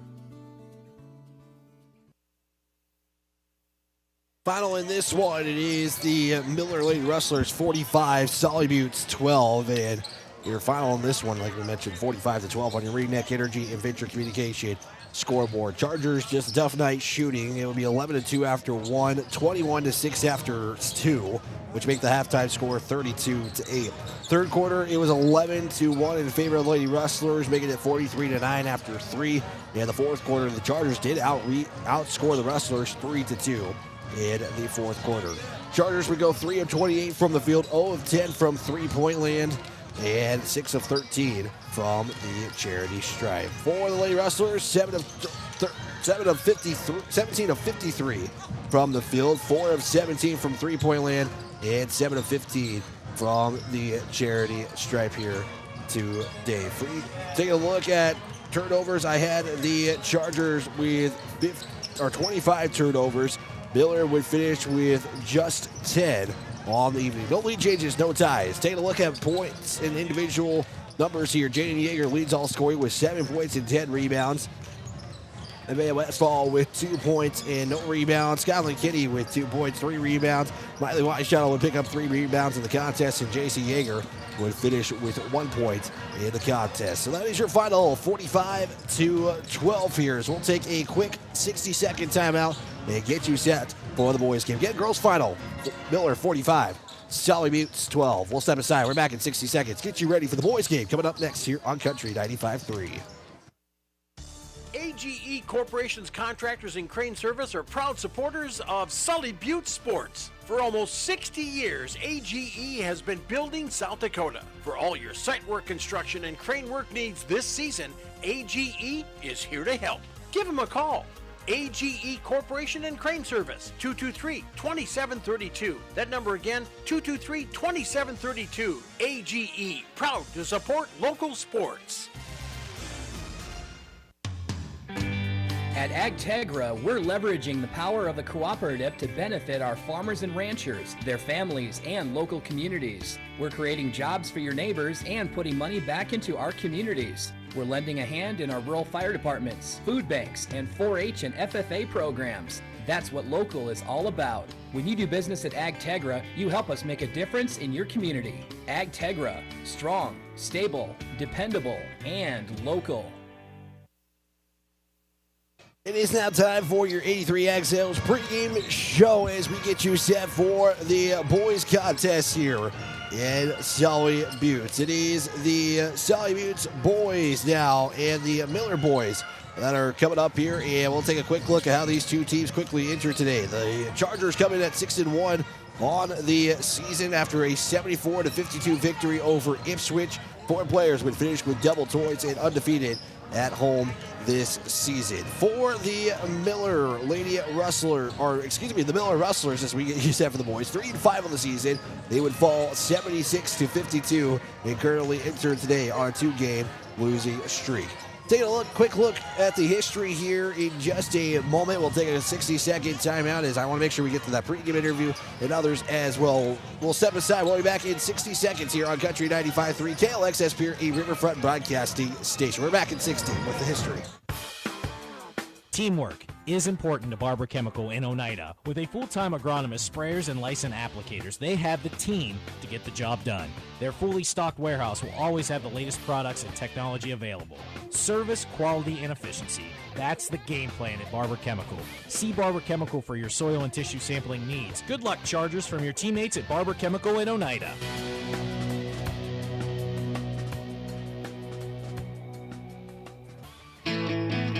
Final in this one, it is the Miller Lady Rustlers 45, Sully Buttes 12, and your final in this one, like we mentioned, 45-12 on your Reedneck Energy and Venture Communication scoreboard. Chargers, just a tough night shooting. It will be 11-2 after 1, 21-6 after 2, which make the halftime score 32-8. Third quarter, it was 11-1 in favor of the Lady Rustlers, making it 43-9 after 3. And the fourth quarter, the Chargers did outscore the Rustlers 3-2 in the fourth quarter. Chargers would go 3 of 28 from the field, 0 of 10 from three-point land, and 6 of 13 from the charity stripe. For the Lady Rustlers, 17 of 53 from the field, 4 of 17 from three-point land, and 7 of 15 from the charity stripe here today. Taking a look at turnovers, I had the Chargers with 25 turnovers. Miller would finish with just 10 on the evening. No lead changes, no ties. Taking a look at points and individual numbers here. Jaden Yeager leads all scoring with 7 points and 10 rebounds. Nevaeh Westfall with 2 points and no rebounds. Skyline Kitty with 2 points, 3 rebounds. Miley Weishuttle would pick up 3 rebounds in the contest, and JC Yeager would finish with 1 point in the contest. So that is your final, 45-12 here. So we'll take a quick 60-second timeout and get you set for the boys' game. Again, girls' final, Miller 45, Sully Buttes 12. We'll step aside. We're back in 60 seconds. Get you ready for the boys' game coming up next here on Country 95.3. AGE Corporation's contractors and crane service are proud supporters of Sully Butte Sports. For almost 60 years, AGE has been building South Dakota. For all your site work, construction, and crane work needs this season, AGE is here to help. Give them a call. AGE Corporation and Crane Service, 223-2732. That number again, 223-2732. AGE, proud to support local sports. At AgTegra, we're leveraging the power of the cooperative to benefit our farmers and ranchers, their families, and local communities. We're creating jobs for your neighbors and putting money back into our communities. We're lending a hand in our rural fire departments, food banks, and 4-H and FFA programs. That's what local is all about. When you do business at AgTegra, you help us make a difference in your community. AgTegra, strong, stable, dependable, and local. It is now time for your 83 Ag Sales pregame show as we get you set for the boys contest here in Sully Buttes. It is the Sully Buttes boys now and the Miller boys that are coming up here, and we'll take a quick look at how these two teams quickly enter today. The Chargers coming at 6-1 on the season after a 74-52 victory over Ipswich. 4 players would finish with double points and undefeated at home this season. For the Miller Rustlers, as we get used to that for the boys, 3-5 on the season. They would fall 76-52 and currently enter today on a 2-game losing streak. Taking a quick look at the history here in just a moment. We'll take a 60-second timeout as I want to make sure we get to that pregame interview and others as well. We'll step aside. We'll be back in 60 seconds here on Country 95.3 KLXS Pier, a Riverfront broadcasting station. We're back in 60 with the history. Teamwork is important to Barber Chemical in Oneida. With a full-time agronomist, sprayers, and licensed applicators, they have the team to get the job done. Their fully stocked warehouse will always have the latest products and technology available. Service, quality, and efficiency. That's the game plan at Barber Chemical. See Barber Chemical for your soil and tissue sampling needs. Good luck, Chargers, from your teammates at Barber Chemical in Oneida.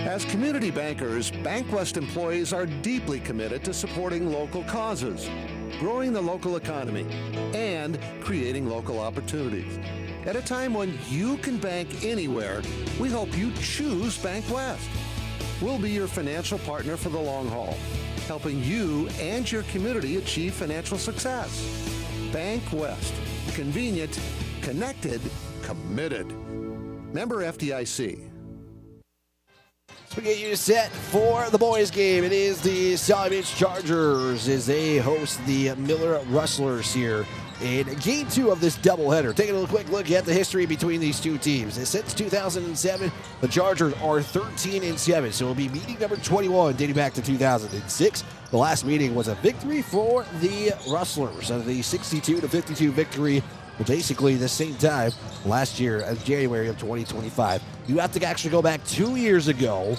As community bankers, Bank West employees are deeply committed to supporting local causes, growing the local economy, and creating local opportunities. At a time when you can bank anywhere, we hope you choose Bank West. We'll be your financial partner for the long haul, helping you and your community achieve financial success. Bank West. Convenient, connected, committed. Member FDIC. We get you set for the boys game. It is the Sully Beach Chargers as they host the Miller Rustlers here in game 2 of this doubleheader. Taking a quick look at the history between these two teams. Since 2007, the Chargers are 13-7, so it'll be meeting number 21 dating back to 2006. The last meeting was a victory for the Rustlers, the 62-52 victory. Basically the same time last year as January of 2025. You have to actually go back 2 years ago,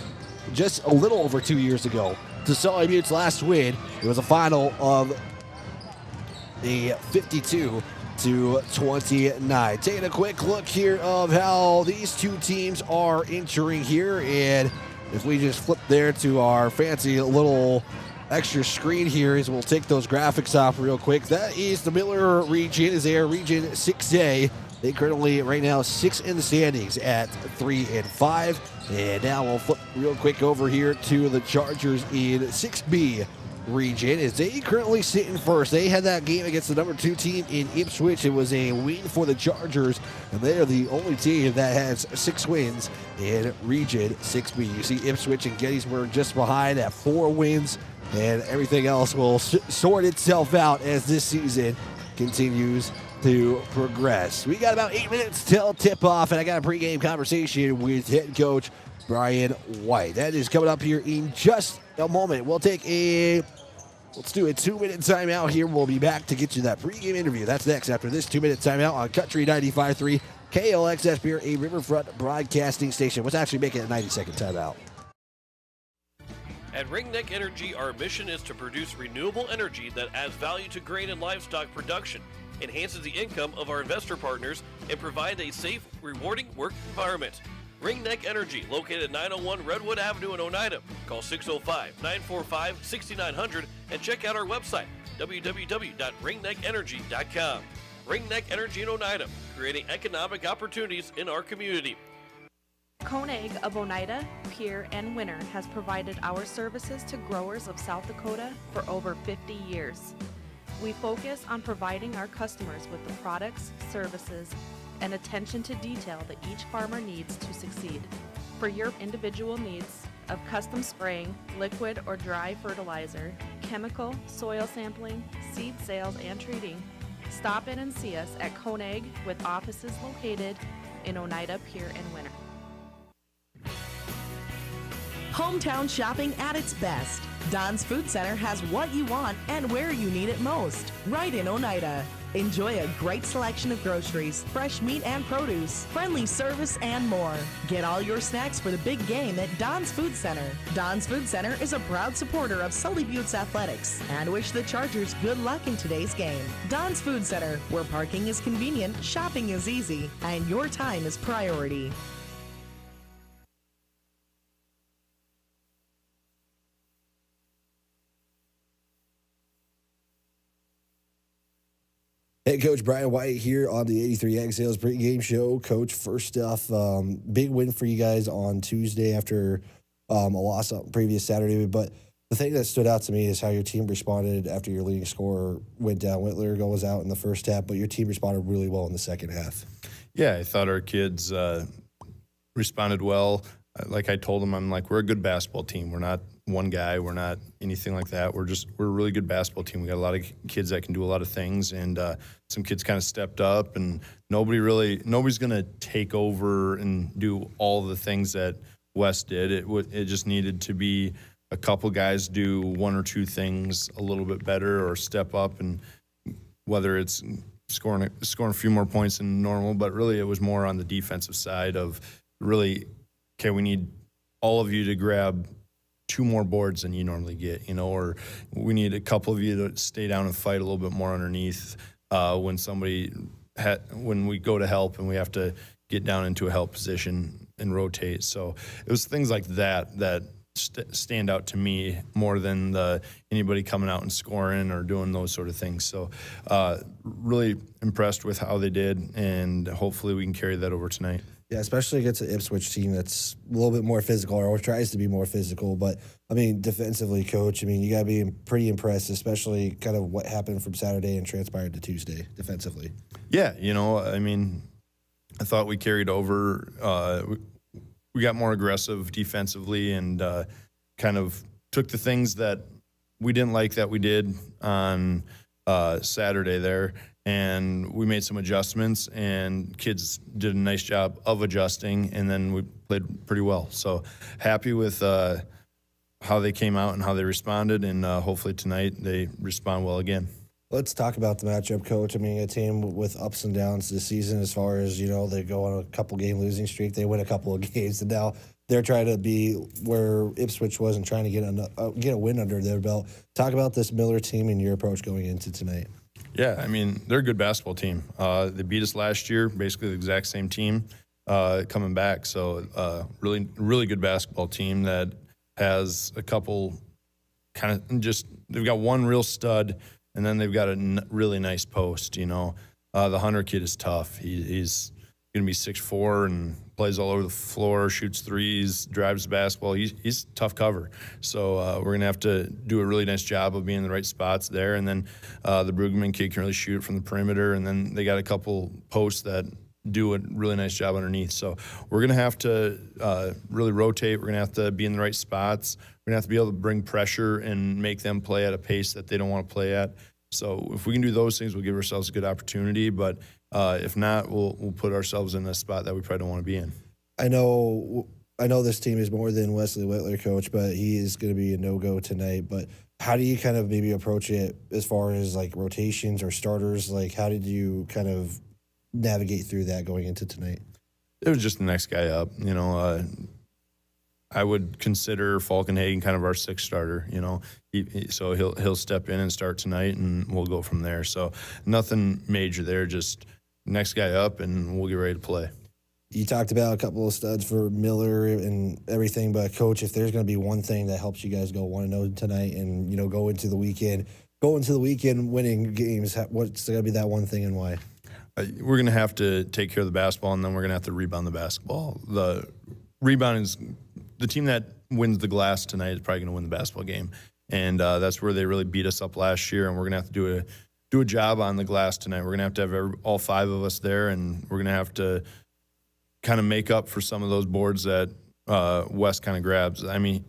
just a little over 2 years ago, to Sully Butte's last win. It was a final of a 52-29. Taking a quick look here of how these two teams are entering here, and if we just flip there to our fancy little extra screen here, as we'll take those graphics off real quick. That is the Miller region, is their region 6A. They currently right now 6 in the standings at 3-5. And now we'll flip real quick over here to the Chargers in 6B region, as they currently sit in first. They had that game against the number 2 team in Ipswich. It was a win for the Chargers, and they are the only team that has 6 wins in region 6B. You see Ipswich and Gettysburg just behind at 4 wins. And everything else will sort itself out as this season continues to progress. We got about 8 minutes till tip-off, and I got a pregame conversation with head coach Brian White. That is coming up here in just a moment. Let's do a 2-minute timeout here. We'll be back to get you that pregame interview. That's next after this 2-minute timeout on Country 95.3 KLXS Pier, a Riverfront broadcasting station. Let's actually make it a 90-second timeout. At Ringneck Energy, our mission is to produce renewable energy that adds value to grain and livestock production, enhances the income of our investor partners, and provide a safe, rewarding work environment. Ringneck Energy, located at 901 Redwood Avenue in Oneida. Call 605-945-6900 and check out our website, www.ringneckenergy.com. Ringneck Energy in Oneida, creating economic opportunities in our community. Koenig of Oneida, Pier, and Winter has provided our services to growers of South Dakota for over 50 years. We focus on providing our customers with the products, services, and attention to detail that each farmer needs to succeed. For your individual needs of custom spraying, liquid or dry fertilizer, chemical, soil sampling, seed sales, and treating, stop in and see us at Koenig with offices located in Oneida, Pier, and Winter. Hometown shopping at its best. Don's Food Center has what you want and where you need it most, right in Oneida. Enjoy a great selection of groceries, fresh meat and produce, friendly service, and more. Get all your snacks for the big game at Don's Food Center. Don's Food Center is a proud supporter of Sully Butte's athletics and wish the Chargers good luck in today's game. Don's Food Center, where parking is convenient, shopping is easy, and your time is priority. Head coach Brian White here on the 83 Ag Sales pregame show. Coach, first off, big win for you guys on Tuesday after a loss on previous Saturday. But the thing that stood out to me is how your team responded after your leading scorer went down. Whitler goes out in the first half, but your team responded really well in the second half. Yeah, I thought our kids responded well. Like I told them, I'm like, we're a good basketball team. We're not one guy. We're not anything like that. We're a really good basketball team. We got a lot of kids that can do a lot of things, and some kids kind of stepped up, and nobody's going to take over and do all the things that West did. It just needed to be a couple guys do one or two things a little bit better or step up, and whether it's scoring a few more points than normal, but really it was more on the defensive side of really, okay, we need all of you to grab 2 more boards than you normally get, or we need a couple of you to stay down and fight a little bit more underneath when we go to help and we have to get down into a help position and rotate. So it was things like that stand out to me more than anybody coming out and scoring or doing those sort of things. So really impressed with how they did, and hopefully we can carry that over tonight. Yeah, especially against an Ipswich team that's a little bit more physical or tries to be more physical. But, I mean, defensively, Coach, I mean, you got to be pretty impressed, especially kind of what happened from Saturday and transpired to Tuesday defensively. Yeah, I mean, I thought we carried over. We got more aggressive defensively and kind of took the things that we didn't like that we did on Saturday there, and we made some adjustments, and kids did a nice job of adjusting, and then we played pretty well. So happy with how they came out and how they responded, and hopefully tonight they respond well again. Let's talk about the matchup, Coach. I mean, a team with ups and downs this season as far as, they go on a couple-game losing streak. They win a couple of games, and now they're trying to be where Ipswich was and trying to get a win under their belt. Talk about this Miller team and your approach going into tonight. Yeah, I mean, they're a good basketball team. They beat us last year, basically the exact same team coming back. So really, really good basketball team that has a couple kind of they've got one real stud, and then they've got a really nice post, The Hunter kid is tough. He's going to be 6'4" and plays all over the floor, shoots threes, drives the basketball. He's tough cover. So we're going to have to do a really nice job of being in the right spots there. And then the Pregame kid can really shoot it from the perimeter. And then they got a couple posts that do a really nice job underneath. So we're going to have to really rotate. We're going to have to be in the right spots. We're going to have to be able to bring pressure and make them play at a pace that they don't want to play at. So if we can do those things, we'll give ourselves a good opportunity. But if not, we'll put ourselves in a spot that we probably don't want to be in. I know this team is more than Wesley Whitler, Coach, but he is going to be a no-go tonight. But how do you kind of maybe approach it as far as like rotations or starters? Like, how did you kind of navigate through that going into tonight? It was just the next guy up. I would consider Falkenhagen kind of our 6th starter. So he'll step in and start tonight, and we'll go from there. So nothing major there, just next guy up, and we'll get ready to play. You talked about a couple of studs for Miller and everything, but Coach, if there's going to be one thing that helps you guys go 1-0 tonight and go into the weekend winning games, what's going to be that one thing and why? We're going to have to take care of the basketball, and then we're going to have to rebound the basketball. The rebound is the team that wins the glass tonight is probably going to win the basketball game, and that's where they really beat us up last year. And we're going to have to do a job on the glass tonight. We're going to have all 5 of us there, and we're going to have to kind of make up for some of those boards that West kind of grabs. I mean,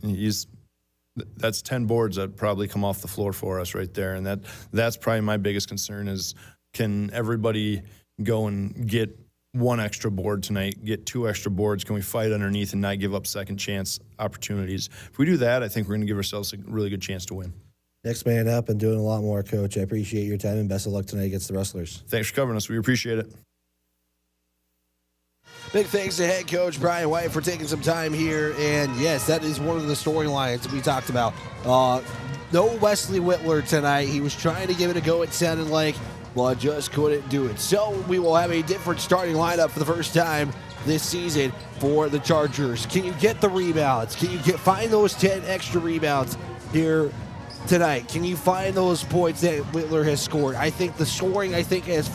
that's 10 boards that probably come off the floor for us right there, and that's probably my biggest concern is, can everybody go and get 1 extra board tonight, get 2 extra boards? Can we fight underneath and not give up second chance opportunities? If we do that, I think we're going to give ourselves a really good chance to win. Next man up and doing a lot more, Coach. I appreciate your time and best of luck tonight against the Rustlers. Thanks for covering us. We appreciate it. Big thanks to head coach Brian White for taking some time here. And yes, that is one of the storylines we talked about. No Wesley Whitler tonight. He was trying to give it a go, it sounded like, but just couldn't do it. So we will have a different starting lineup for the first time this season for the Chargers. Can you get the rebounds? Can you find those 10 extra rebounds here tonight? Can you find those points that Whitler has scored? I think the scoring, has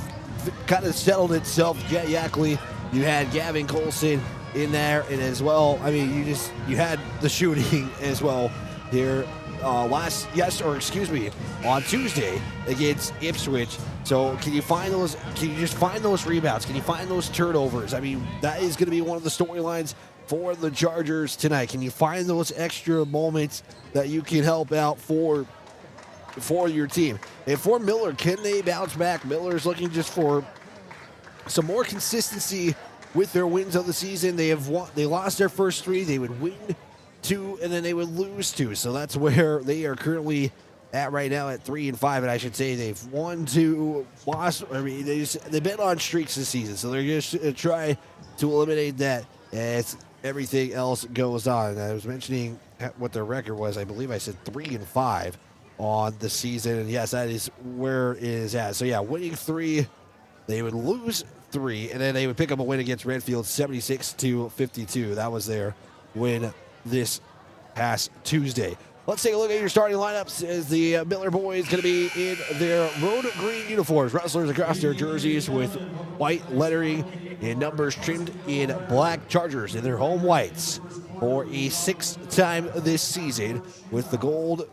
kind of settled itself. Jet Yackley, you had Gavin Colson in there, and as well, you had the shooting as well here on Tuesday against Ipswich. So can you find those? Can you just find those rebounds? Can you find those turnovers? That is going to be one of the storylines for the Chargers tonight. Can you find those extra moments that you can help out for your team? And for Miller, can they bounce back? Miller's looking just for some more consistency with their wins of the season. They lost their first 3. They would win 2, and then they would lose 2. So that's where they are currently at right now at 3-5. And I should say they've won 2, lost. They've been on streaks this season, so they're just going to try to eliminate that as everything else goes on. I was mentioning what their record was. I believe I said 3-5 on the season, and yes, that is where it is at. So yeah, winning 3, they would lose 3, and then they would pick up a win against Redfield, 76-52. That was their win this past Tuesday. Let's take a look at your starting lineups as the Miller boys going to be in their road green uniforms. Wrestlers across their jerseys with white lettering and numbers trimmed in black. Chargers in their home whites for a 6th time this season with the gold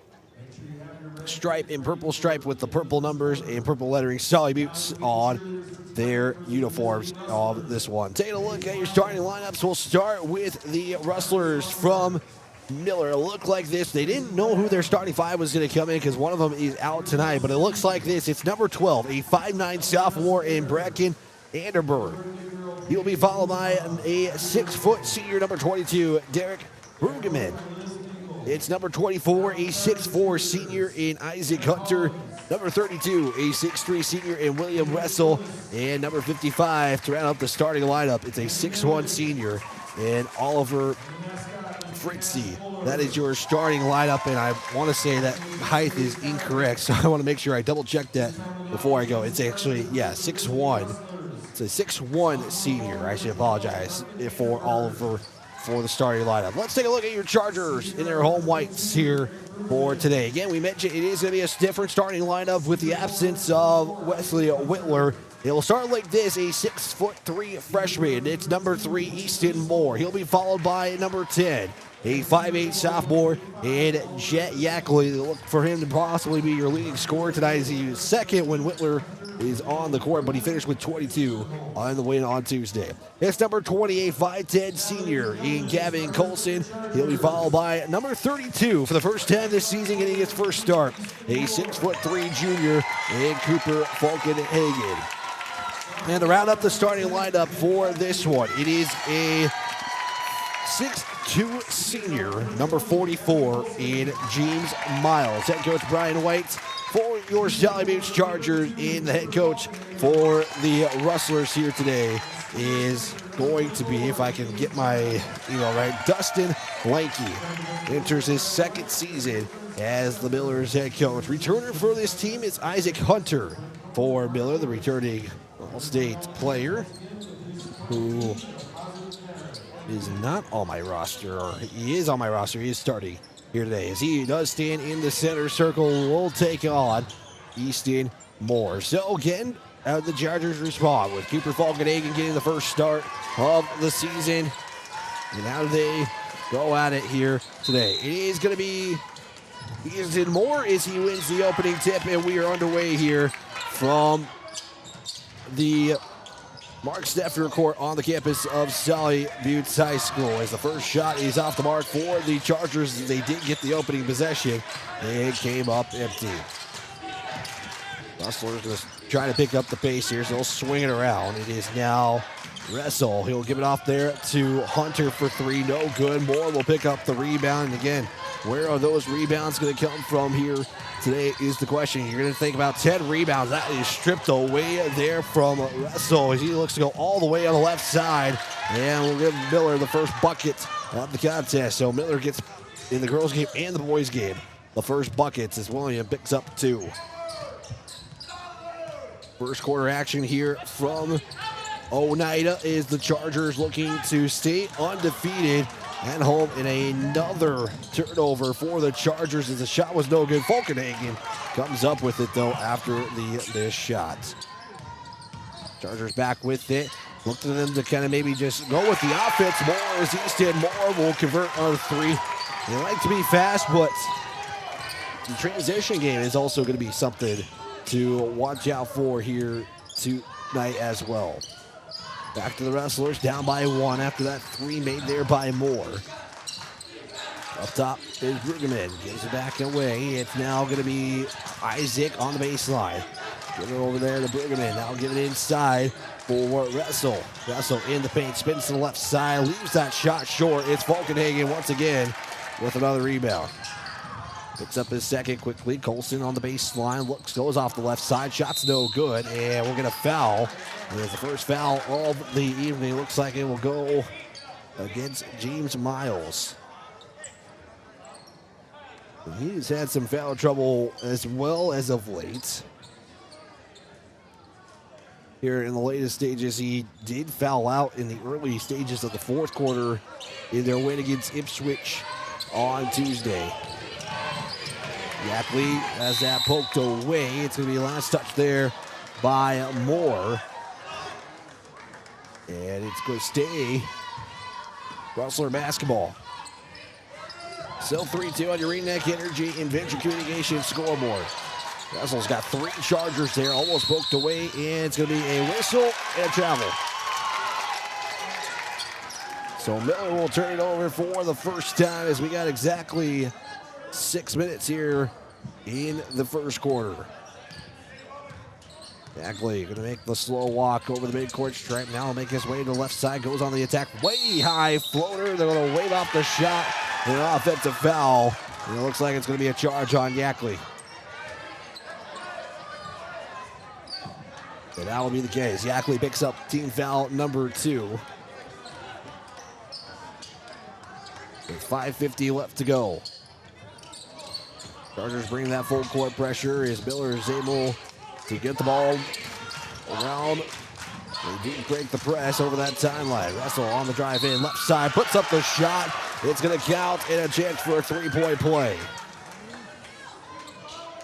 stripe and purple stripe with the purple numbers and purple lettering. Sully Buttes on their uniforms of this one. Taking a look at your starting lineups, we'll start with the Rustlers from Miller. It looked like this. They didn't know who their starting 5 was going to come in because one of them is out tonight, but it looks like this. It's number 12, a 5'9 sophomore in Bracken Anderberg. He'll be followed by a 6-foot senior, number 22, Derek Pregame. It's number 24, a 6'4 senior in Isaac Hunter. Number 32, a 6'3 senior in William Wessel. And number 55, to round up the starting lineup, it's a 6'1 senior in Oliver Fritzy. That is your starting lineup, and I want to say that height is incorrect, so I want to make sure I double check that before I go. It's actually, 6'1". It's a 6'1 senior. I should apologize for Oliver for the starting lineup. Let's take a look at your Chargers in their home whites here for today. Again, we mentioned it is going to be a different starting lineup with the absence of Wesley Whitler. It will start like this, a 6'3" freshman. It's number 3, Easton Moore. He'll be followed by number 10, a 5'8 sophomore, and Jet Yackley. Look for him to possibly be your leading scorer tonight as he was second when Whitler is on the court, but he finished with 22 on the win on Tuesday. It's number 28, 5'10 senior in Gavin Colson. He'll be followed by number 32 for the first time this season, getting his first start, a 6'3" junior in Cooper Falkenhagen. And to round up the starting lineup for this one, it is a 6'2 senior, number 44 in James Miles. Head coach Brian White for your Sully Buttes Chargers, and the head coach for the Rustlers here today is going to be, if I can get my right, Dustin Lanky. Enters his 2nd season as the Millers head coach. Returner for this team is Isaac Hunter for Miller, the returning All-State player who is not on my roster, or he is on my roster. He is starting here today as he does stand in the center circle. Will take on Easton Moore. So again, the Chargers respond with Cooper Falkenhagen getting the first start of the season. And how do they go at it here today? It is going to be Easton Moore as he wins the opening tip, and we are underway here from the Mark Steffner Court on the campus of Sully Buttes High School. As the first shot is off the mark for the Chargers, they did get the opening possession. It came up empty. Rustlers going to try to pick up the pace here, so they'll swing it around. It is now Wrestle. He'll give it off there to Hunter for 3. No good. Moore will pick up the rebound. And again, where are those rebounds going to come from here today is the question. You're going to think about 10 rebounds. That is stripped away there from Wrestle as he looks to go all the way on the left side. And we'll give Miller the first bucket of the contest. So Miller gets, in the girls' game and the boys' game, the first buckets as William picks up 2. First quarter action here from Oneida is the Chargers looking to stay undefeated and home in another turnover for the Chargers as the shot was no good. Falkenhagen comes up with it, though, after this shot. Chargers back with it. Look to them to kind of maybe just go with the offense more as Easton Moore will convert on 3. They like to be fast, but the transition game is also going to be something to watch out for here tonight as well. Back to the Wrestlers, down by 1 after that 3 made there by Moore. Up top is Pregame, gives it back away. It's now going to be Isaac on the baseline. Give it over there to Pregame, now give it inside for Russell. Russell in the paint, spins to the left side, leaves that shot short. It's Falkenhagen once again with another rebound. Picks up his second quickly. Colson on the baseline, goes off the left side. Shot's no good, and we're going to foul. And it's the first foul of the evening. Looks like it will go against James Miles. And he's had some foul trouble as well as of late. Here in the latest stages, he did foul out in the early stages of the fourth quarter in their win against Ipswich on Tuesday. Yackley has that poked away. It's going to be a last touch there by Moore. And it's going to stay Rustler basketball. Still 3-2 on your Ringneck Energy and Venture Communications scoreboard. Russell's got 3 Chargers there, almost poked away, and it's going to be a whistle and travel. So Miller will turn it over for the first time as we got exactly 6 minutes here in the first quarter. Yackley going to make the slow walk over the midcourt stripe. Now he'll make his way to the left side, goes on the attack. Way high floater. They're going to wave off the shot. An offensive foul. And it looks like it's going to be a charge on Yackley. And that will be the case. Yackley picks up team foul number 2. With 5:50 left to go. Chargers bring that full court pressure as Miller is able to get the ball around. They do break the press over that timeline. Russell on the drive in, left side, puts up the shot. It's going to count and a chance for a 3-point play.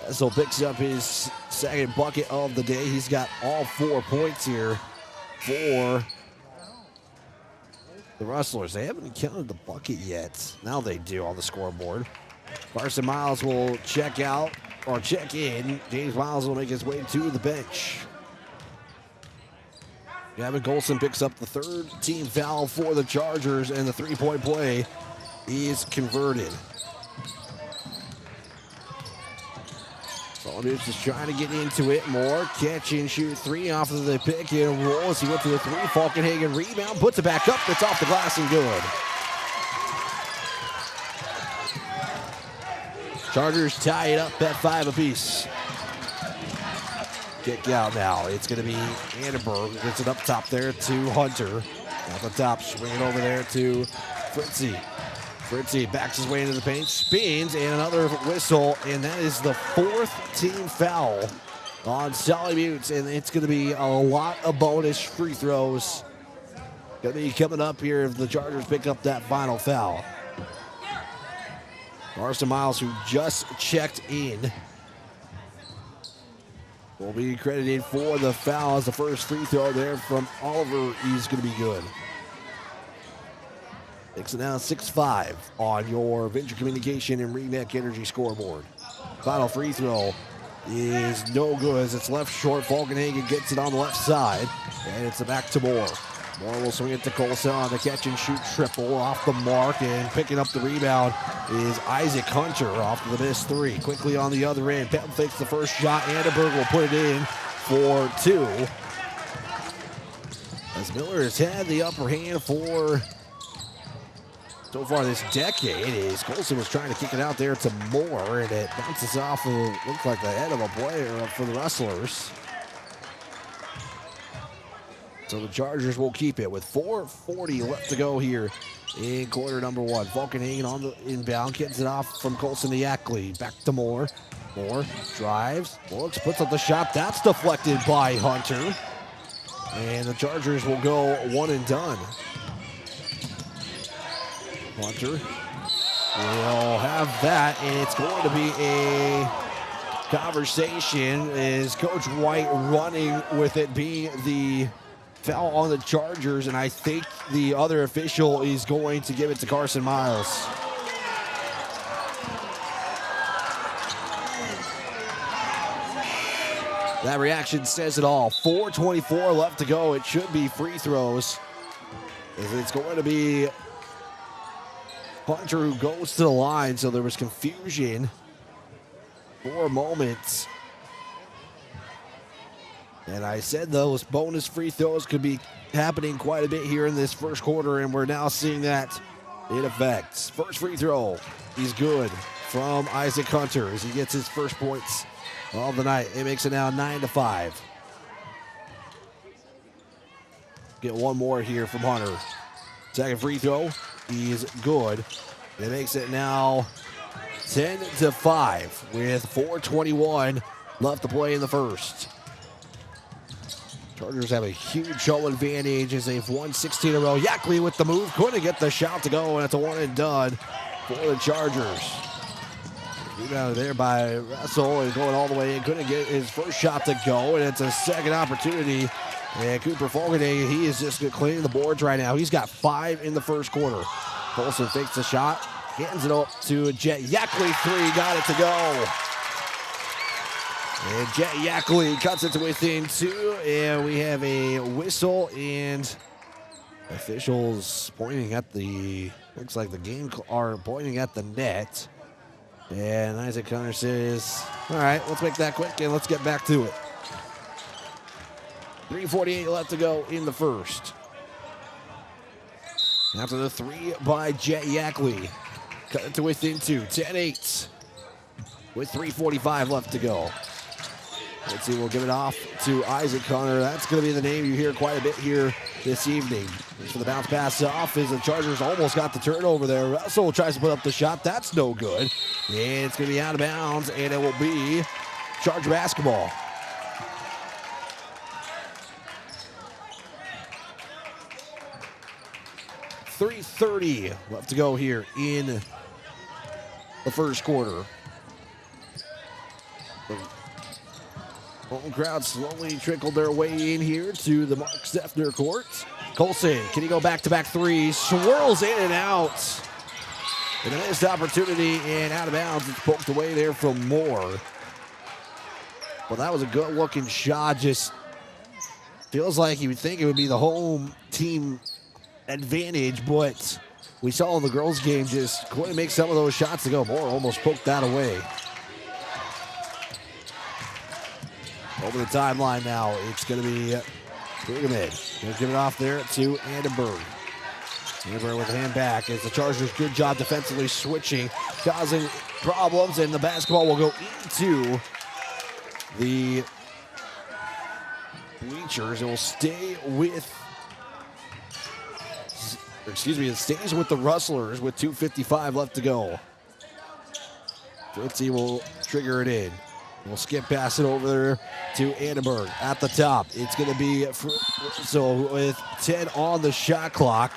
Russell picks up his second bucket of the day. He's got all 4 points here for the Rustlers. They haven't counted the bucket yet. Now they do on the scoreboard. Carson Miles will check out or check in. James Miles will make his way to the bench. Gavin Golson picks up the 3rd team foul for the Chargers, and the 3-point play is converted. Soldiers just trying to get into it more. Catch and shoot 3 off of the pick and roll as he went to the 3. Falkenhagen rebound, puts it back up. It's off the glass and good. Chargers tie it up at 5 apiece. Kick out now. It's going to be Annenberg. Gets it up top there to Hunter. At the top, swing it over there to Fritzy. Fritzy backs his way into the paint, spins, and another whistle, and that is the 4th team foul on Sully Buttes, and it's going to be a lot of bonus free throws. Going to be coming up here if the Chargers pick up that final foul. Carson Miles, who just checked in, will be credited for the foul as the first free throw there from Oliver is going to be good. It's now 6-5 on your Venture Communication and Ringneck Energy scoreboard. Final free throw is no good as it's left short. Falkenhagen gets it on the left side, and it's back to Moore. Moore will swing it to Colson on the catch and shoot triple off the mark, and picking up the rebound is Isaac Hunter off to the missed 3. Quickly on the other end, Penn fakes the first shot. Annenberg will put it in for 2. As Miller has had the upper hand for so far this decade, is Colson was trying to kick it out there to Moore, and it bounces off of, looks like the head of a player for the Rustlers. So the Chargers will keep it with 4:40 left to go here in quarter number 1. Falkenhagen on the inbound, gets it off from Colson to Yackley. Back to Moore. Moore drives, looks, puts up the shot. That's deflected by Hunter. And the Chargers will go one and done. Hunter will have that, and it's going to be a conversation. Is Coach White running with it being the foul on the Chargers, and I think the other official is going to give it to Carson Miles. That reaction says it all. 4:24 left to go. It should be free throws. It's going to be Hunter who goes to the line, so there was confusion for a moment. And I said those bonus free throws could be happening quite a bit here in this first quarter, and we're now seeing that in effect. First free throw is good from Isaac Hunter as he gets his first points of the night. It makes it now 9-5. Get one more here from Hunter. Second free throw is good. It makes it now 10-5 with 4:21 left to play in the first. Chargers have a huge home advantage as they've won 16 in a row. Yackley with the move, couldn't get the shot to go, and it's a one and done for the Chargers. Rebounded there by Russell and going all the way in. Couldn't get his first shot to go, and it's a second opportunity. And Cooper Fogarty, he is just cleaning the boards right now. He's got 5 in the first quarter. Colson fakes the shot, hands it up to Jet Yackley. 3, got it to go. And Jet Yackley cuts it to within 2, and we have a whistle and officials pointing at the, looks like the game are pointing at the net. And Isaac Hunter says, all right, let's make that quick and let's get back to it. 3:48 left to go in the first. After the 3 by Jet Yackley. Cut it to within 2, 10-8 with 3:45 left to go. Let's see, we'll give it off to Isaac Hunter. That's going to be the name you hear quite a bit here this evening. Thanks for the bounce pass off as the Chargers almost got the turnover there. Russell tries to put up the shot. That's no good. And it's going to be out of bounds, and it will be Charger basketball. .30 left to go here in the first quarter. Home crowd slowly trickled their way in here to the Mark Steffner court. Colson, can he go back-to-back threes? Swirls in and out. And a missed opportunity and out of bounds. It's poked away there from Moore. Well, that was a good-looking shot. Just feels like you would think it would be the home team advantage, but we saw in the girls' game just couldn't make some of those shots to go. Moore almost poked that away. Over the timeline now, it's going to be Pregame. Going to give it off there to Anderberg. Anderberg with a hand back as the Chargers, good job defensively switching, causing problems, and the basketball will go into the bleachers. It will stay with, it stays with the Rustlers with 2:55 left to go. Fritzy will trigger it in. We'll skip past it over there to Annenberg at the top. It's going to be so with 10 on the shot clock.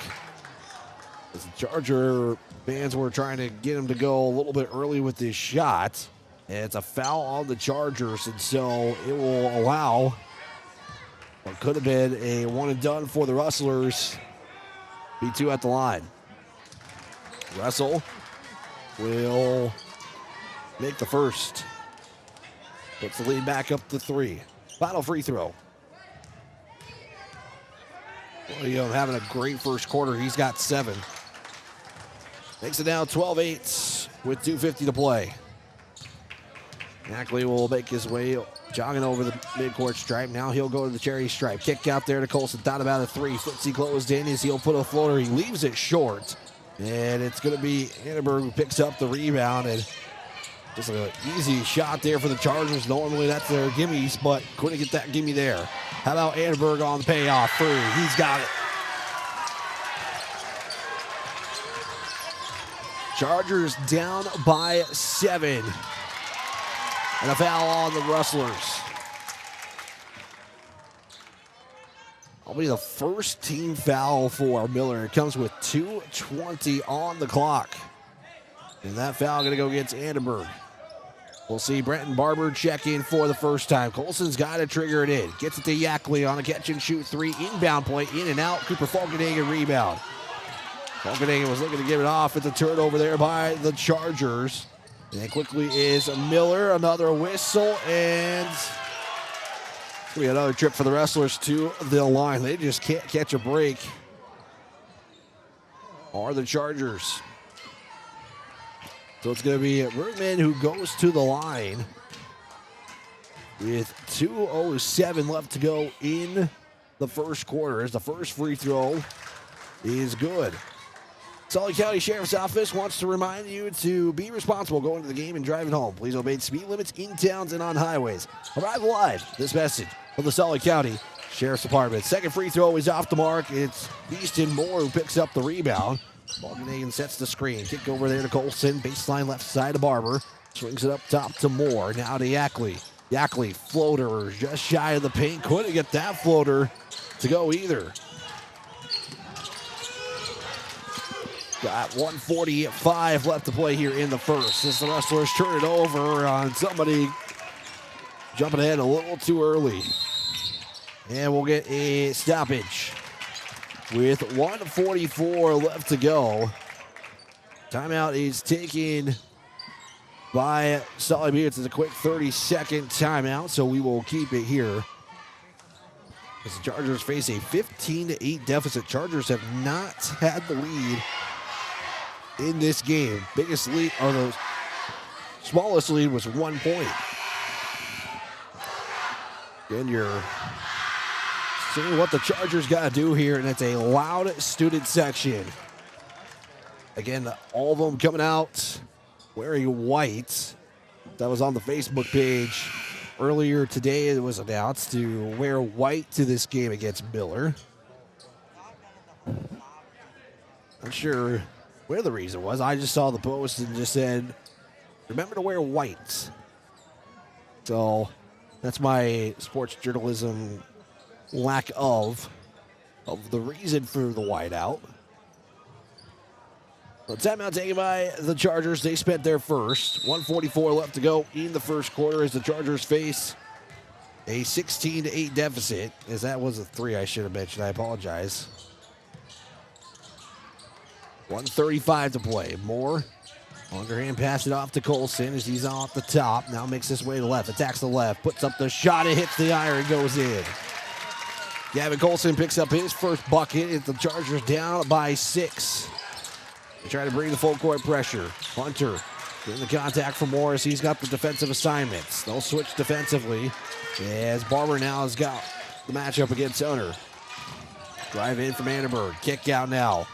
As the Charger fans were trying to get him to go a little bit early with this shot. And it's a foul on the Chargers, and so it will allow what could have been a one and done for the Rustlers. B2 at the line. Russell will make the first. Puts the lead back up to 3. Final free throw. William having a great first quarter. He's got 7. Makes it now 12-8 with 2:50 to play. Ackley will make his way jogging over the midcourt stripe. Now he'll go to the cherry stripe. Kick out there to Colson. Thought about a 3. Footsy closed in as he'll put a floater. He leaves it short. And it's going to be Annenberg who picks up the rebound. And just an easy shot there for the Chargers. Normally that's their gimmies, but couldn't get that gimme there. How about Annenberg on the payoff? 3. He's got it. Chargers down by 7. And a foul on the Rustlers. That'll be the first team foul for Miller. It comes with 2:20 on the clock. And that foul going to go against Annenberg. We'll see Brenton Barber check in for the first time. Colson's got to trigger it in. Gets it to Yackley on a catch-and-shoot three. Inbound play, in and out. Cooper Falkenhagen rebound. Falkenhagen was looking to give it off at the turnover there by the Chargers. And quickly is Miller. Another whistle, and we had another trip for the Wrestlers to the line. They just can't catch a break. Are the Chargers. So it's going to be Bergman who goes to the line with 2:07 left to go in the first quarter, as the first free throw is good. Sully County Sheriff's Office wants to remind you to be responsible going to the game and driving home. Please obey speed limits in towns and on highways. Arrive live. This message from the Sully County Sheriff's Department. Second free throw is off the mark. It's Easton Moore who picks up the rebound. Falkenhagen sets the screen. Kick over there to Colson. Baseline left side to Barber. Swings it up top to Moore. Now to Yackley. Yackley, floater just shy of the paint. Couldn't get that floater to go either. Got 1:45 left to play here in the first. As the Wrestlers turn it over on somebody jumping ahead a little too early. And we'll get a stoppage with 1:44 left to go. Timeout is taken by Sully Buttes. It's a quick 30-second timeout, so we will keep it here. As the Chargers face a 15-8 deficit. Chargers have not had the lead in this game. Biggest lead, or the smallest lead, was 1 point. And you're seeing what the Chargers got to do here, and it's a loud student section. Again, all of them coming out wearing white. That was on the Facebook page earlier today. It was announced to wear white to this game against Miller. Not sure where the reason was. I just saw the post and just said, remember to wear white. So that's my sports journalism lack of the reason for the whiteout. The timeout taken by the Chargers. They spent their first. 1:44 left to go in the first quarter as the Chargers face a 16-8 deficit. As that was a three I should have mentioned. I apologize. 1:35 to play. Moore, underhand pass it off to Colson as he's off the top. Now makes his way to left. Attacks the left. Puts up the shot. It hits the iron. Goes in. Gavin Colson picks up his first bucket. It's the Chargers down by 6. They try to bring the full court pressure. Hunter getting the contact from Morris. He's got the defensive assignments. They'll switch defensively as Barber now has got the matchup against Hunter. Drive in from Annenberg. Kick out now.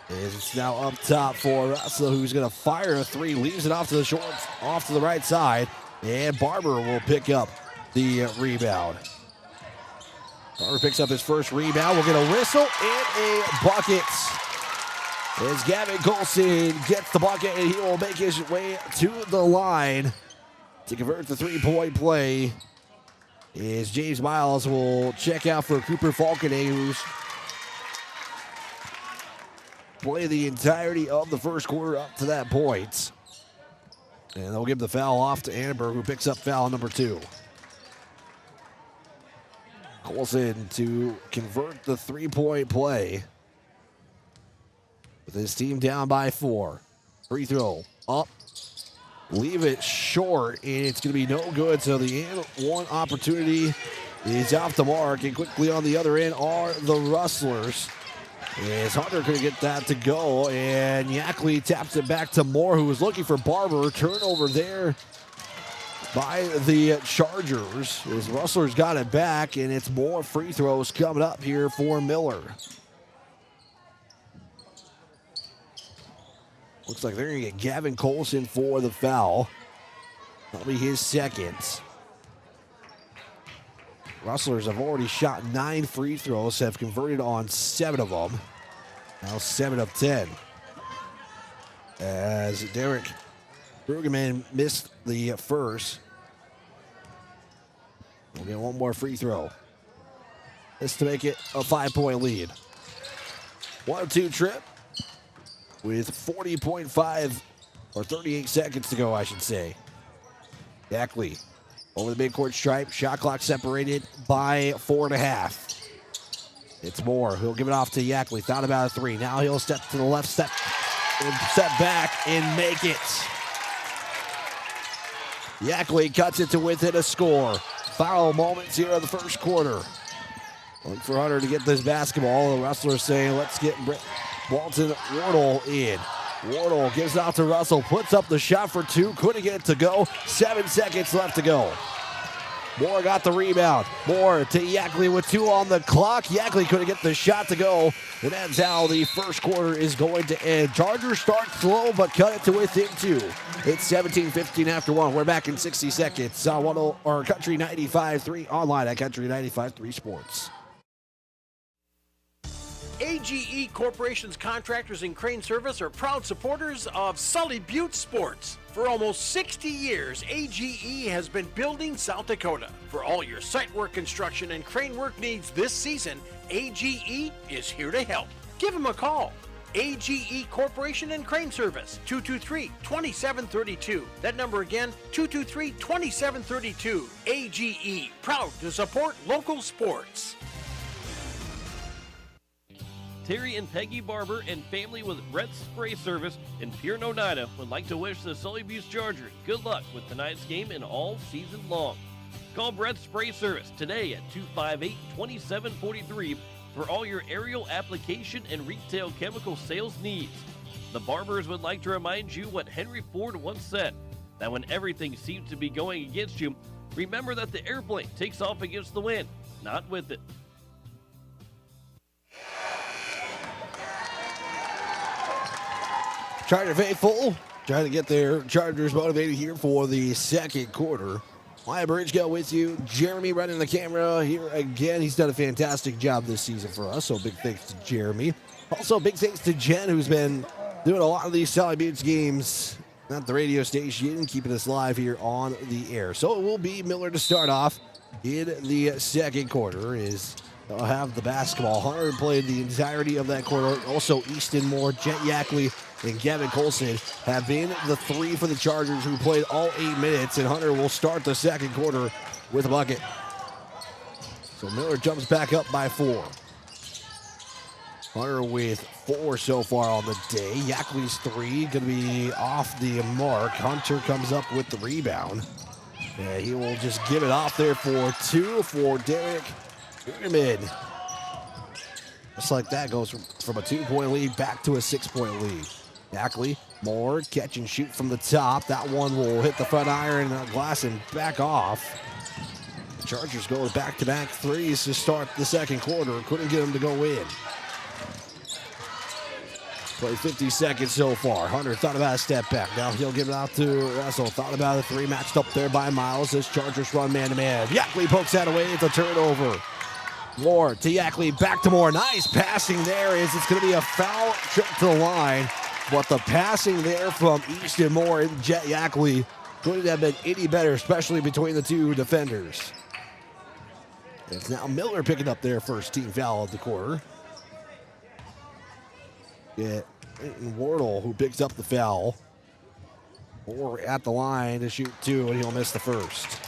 As it's now up top for Russell, who's going to fire a three. Leaves it off to the shorts, off to the right side. And Barber will pick up the rebound. Barber picks up his first rebound. We'll get a whistle and a bucket. As Gavin Colson gets the bucket, and he will make his way to the line to convert the three-point play. As James Miles will check out for Cooper Falconet, who's played the entirety of the first quarter up to that point. And they'll give the foul off to Annenberg, who picks up foul number 2. Colson to convert the three-point play with his team down by 4. Free throw up, leave it short, and it's going to be no good. So the one opportunity is off the mark, and quickly on the other end are the Rustlers. As Hunter couldn't get that to go, and Yackley taps it back to Moore, who was looking for Barber. Turnover there by the Chargers. As Rustlers got it back, and it's more free throws coming up here for Miller. Looks like they're going to get Gavin Colson for the foul. That'll be his second. Rustlers have already shot 9 free throws, have converted on 7 of them. Now 7 of 10. As Derek Pregame missed the first. We'll get one more free throw. This to make it a 5-point lead. 1-2 trip with 40.5 or 38 seconds to go, I should say. Yackley over the midcourt stripe. Shot clock separated by 4.5. It's Moore. He'll give it off to Yackley. Thought about a three. Now he'll step to the left, step back and make it. Yackley cuts it to within a score. Foul moments here in the first quarter. Look for Hunter to get this basketball. The Rustlers saying, let's get Walton Wardle in. Wardle gives it out to Russell. Puts up the shot for two. Couldn't get it to go. 7 seconds left to go. Moore got the rebound. Moore to Yackley with 2 on the clock. Yackley couldn't get the shot to go. And that's how the first quarter is going to end. Chargers start slow, but cut it to within 2. It's 17-15 after 1. We're back in 60 seconds on Country 95.3 online at Country 95.3 Sports. AGE Corporation's contractors and crane service are proud supporters of Sully Butte Sports. For almost 60 years, AGE has been building South Dakota. For all your site work, construction, and crane work needs this season, AGE is here to help. Give them a call. AGE Corporation and Crane Service, 223-2732. That number again, 223-2732. AGE, proud to support local sports. Terry and Peggy Barber and family with Brett's Spray Service in Pierre, Oneida would like to wish the Sully Butte Chargers good luck with tonight's game and all season long. Call Brett's Spray Service today at 258-2743 for all your aerial application and retail chemical sales needs. The Barbers would like to remind you what Henry Ford once said, that when everything seems to be going against you, remember that the airplane takes off against the wind, not with it. Charger faithful trying to get their Chargers motivated here for the second quarter. Maya Bridgego with you. Jeremy running the camera here again. He's done a fantastic job this season for us, so big thanks to Jeremy. Also, big thanks to Jen, who's been doing a lot of these Sully Butte games at the radio station, keeping us live here on the air. So it will be Miller to start off in the second quarter. They'll have the basketball. Hunter played the entirety of that quarter. Also, Easton Moore, Jet Yackley, and Gavin Colson have been the 3 for the Chargers who played all 8 minutes, and Hunter will start the second quarter with a bucket. So Miller jumps back up by 4. Hunter with 4 so far on the day. Yackley's 3 going to be off the mark. Hunter comes up with the rebound. And he will just give it off there for 2 for Derek Pyramid. Just like that, goes from a 2-point lead back to a 6-point lead. Yackley, Moore, catch and shoot from the top. That one will hit the front iron glass and back off. The Chargers go with back-to-back threes to start the second quarter. Couldn't get them to go in. Played 50 seconds so far. Hunter thought about a step back. Now he'll give it out to Russell. Thought about a 3, matched up there by Miles. This Chargers run man-to-man. Yackley pokes that away. It's a turnover. Moore to Yackley, back to Moore. Nice passing there. It's going to be a foul trip to the line. But the passing there from Easton Moore and Jet Yackley couldn't have been any better, especially between the 2 defenders. It's now Miller picking up their first team foul of the quarter. Yeah, and Wardle who picks up the foul. Moore at the line to shoot 2, and he'll miss the first.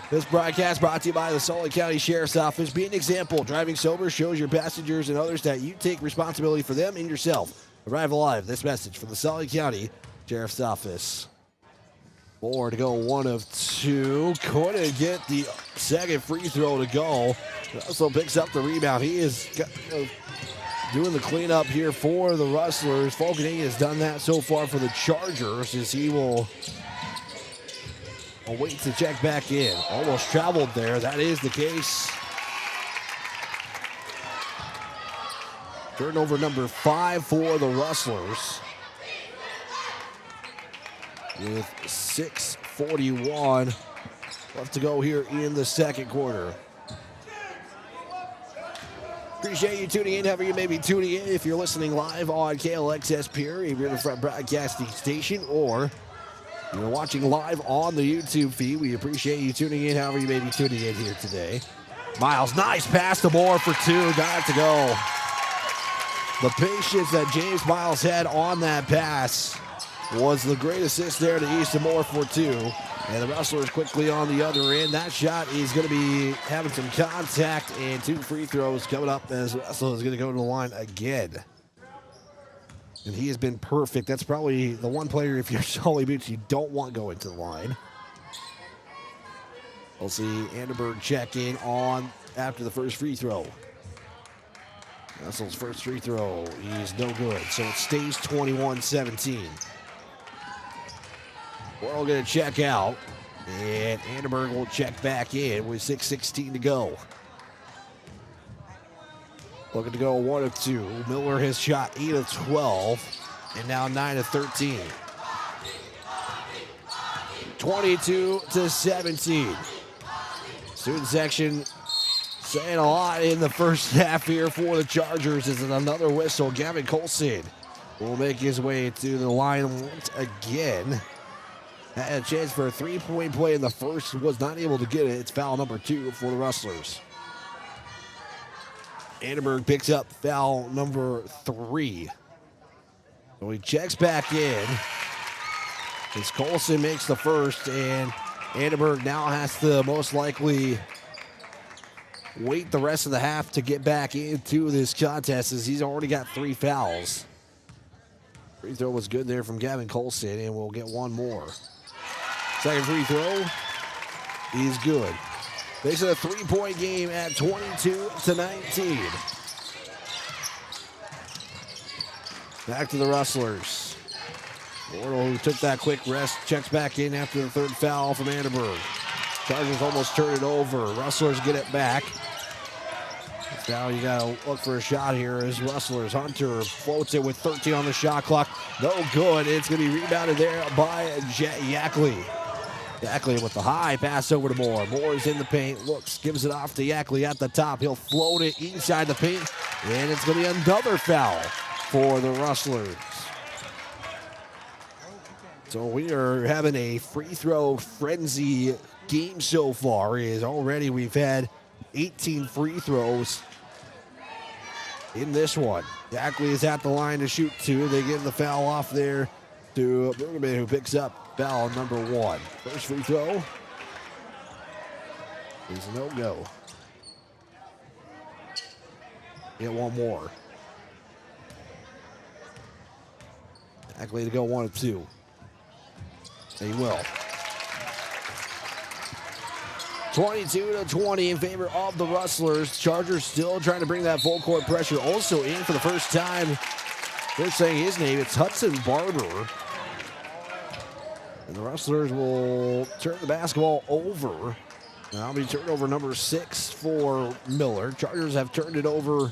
This broadcast brought to you by the Sully County Sheriff's Office. Be an example. Driving sober shows your passengers and others that you take responsibility for them and yourself. Arrive alive. This message from the Sully County Sheriff's Office. Moore to go 1 of 2. Couldn't get the second free throw to go. Russell picks up the rebound. He is doing the cleanup here for the Rustlers. Fulgenay has done that so far for the Chargers as he will wait to check back in. Almost traveled there. That is the case. Turnover number 5 for the Rustlers. With 6:41 left to go here in the second quarter. Appreciate you tuning in, however you may be tuning in. If you're listening live on KLXS Pier, a Riverfront Broadcasting Station, or you're watching live on the YouTube feed, we appreciate you tuning in, however you may be tuning in here today. Miles, nice pass to Moore for two. Got it to go. The patience that James Miles had on that pass was the great assist there to Easton Moore for two. And the Rustlers quickly on the other end. That shot is going to be having some contact, and 2 free throws coming up as Russell is going to go to the line again. And he has been perfect. That's probably the one player, if you're Sully Boots, you don't want going to the line. We'll see Anderberg check in on after the first free throw. Russell's first free throw is no good, so it stays 21-17. We're all going to check out, and Anderberg will check back in with 6:16 to go. Looking to go 1 of 2. Miller has shot 8 of 12, and now 9 of 13. 22-17. Student section saying a lot in the first half here for the Chargers. Is another whistle. Gavin Colson will make his way to the line once again. Had a chance for a 3-point play in the first, was not able to get it. It's foul number 2 for the Rustlers. Anderberg picks up foul number 3. So he checks back in. As Colson makes the first, and Anderberg now has to most likely wait the rest of the half to get back into this contest, as he's already got 3 fouls. Free throw was good there from Gavin Colson, and we'll get one more. Second free throw is good. Makes it a 3-point game at 22-19. Back to the Rustlers. Wardle, who took that quick rest, checks back in after the third foul from Anderberg. Chargers almost turn it over. Rustlers get it back. Now you got to look for a shot here as Rustlers. Hunter floats it with 13 on the shot clock. No good. It's going to be rebounded there by Yackley. Yackley with the high pass over to Moore. Moore is in the paint. Looks, gives it off to Yackley at the top. He'll float it inside the paint. And it's going to be another foul for the Rustlers. So we are having a free throw frenzy game so far. Is already we've had 18 free throws in this one. Yackley is at the line to shoot 2. They give the foul off there to Pregame, who picks up foul number 1. First free throw is a no-go. Get one more. Yackley to go 1 of 2. He will. 22-20 in favor of the Rustlers. Chargers still trying to bring that full court pressure. Also in for the first time, they're saying his name, it's Hudson Barber. And the Rustlers will turn the basketball over. That'll be turnover number 6 for Miller. Chargers have turned it over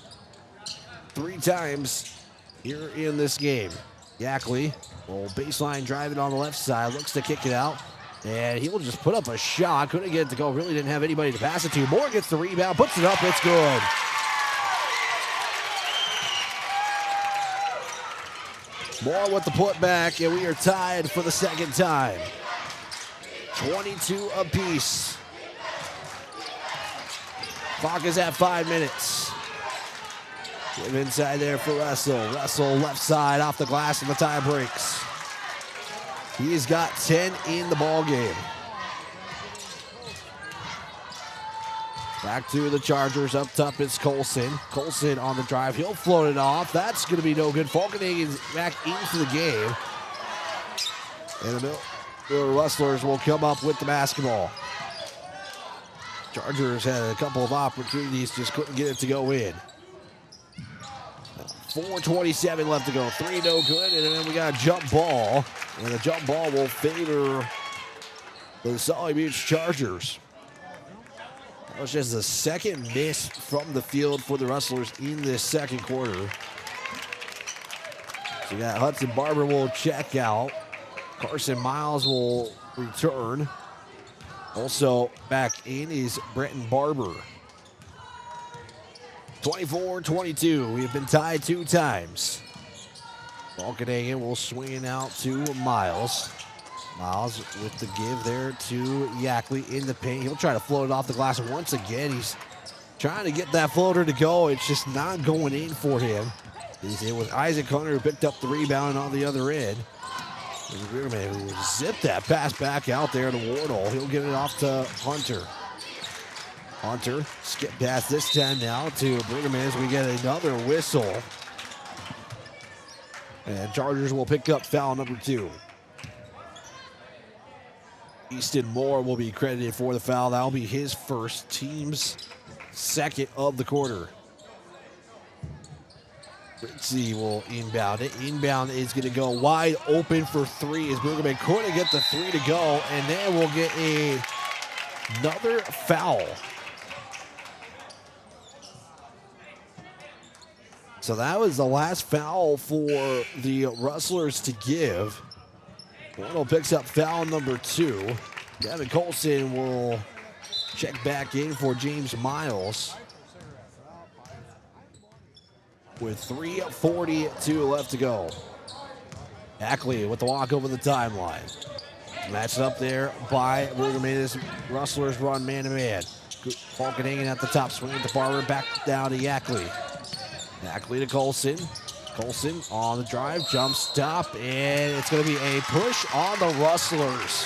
3 times here in this game. Yackley will baseline drive it on the left side. Looks to kick it out. And he will just put up a shot. Couldn't get it to go. Really didn't have anybody to pass it to. Moore gets the rebound. Puts it up. It's good. Moore with the putback. And we are tied for the second time. 22 apiece. Clock is at 5 minutes. Give inside there for Russell. Russell left side off the glass and the tie breaks. He's got 10 in the ball game. Back to the Chargers. Up top is Colson. Colson on the drive. He'll float it off. That's going to be no good. Falkenhagen's back into the game. And the Rustlers will come up with the basketball. Chargers had a couple of opportunities, just couldn't get it to go in. 4:27 left to go. 3 no good, and then we got a jump ball. And the jump ball will favor the Sully Buttes Chargers. That was just the second miss from the field for the Rustlers in this second quarter. So you got Hudson Barber will check out. Carson Miles will return. Also back in is Brenton Barber. 24-22. We have been tied 2 times. Falkenhagen will swing it out to Miles. Miles with the give there to Yackley in the paint. He'll try to float it off the glass once again. He's trying to get that floater to go. It's just not going in for him. It was Isaac Hunter who picked up the rebound on the other end. Zip that pass back out there to Wardle. He'll get it off to Hunter. Hunter skip pass this time now to Brigham as we get another whistle. And Chargers will pick up foul number 2. Easton Moore will be credited for the foul. That'll be his first, team's second of the quarter. Ritzy will inbound it. Inbound is going to go wide open for 3 as Brigham couldn't get the 3 to go. And then we'll get another foul. So that was the last foul for the Rustlers to give. Wardle picks up foul number 2. Devin Colson will check back in for James Miles. With 3:42 left to go. Ackley with the walk over the timeline. Matched up there by Rugerman. Rustlers run man-to-man. Falcon hanging at the top, swinging to Barber, back down to Ackley. Ackley to Colson. Colson on the drive, jump stop, and it's going to be a push on the Rustlers.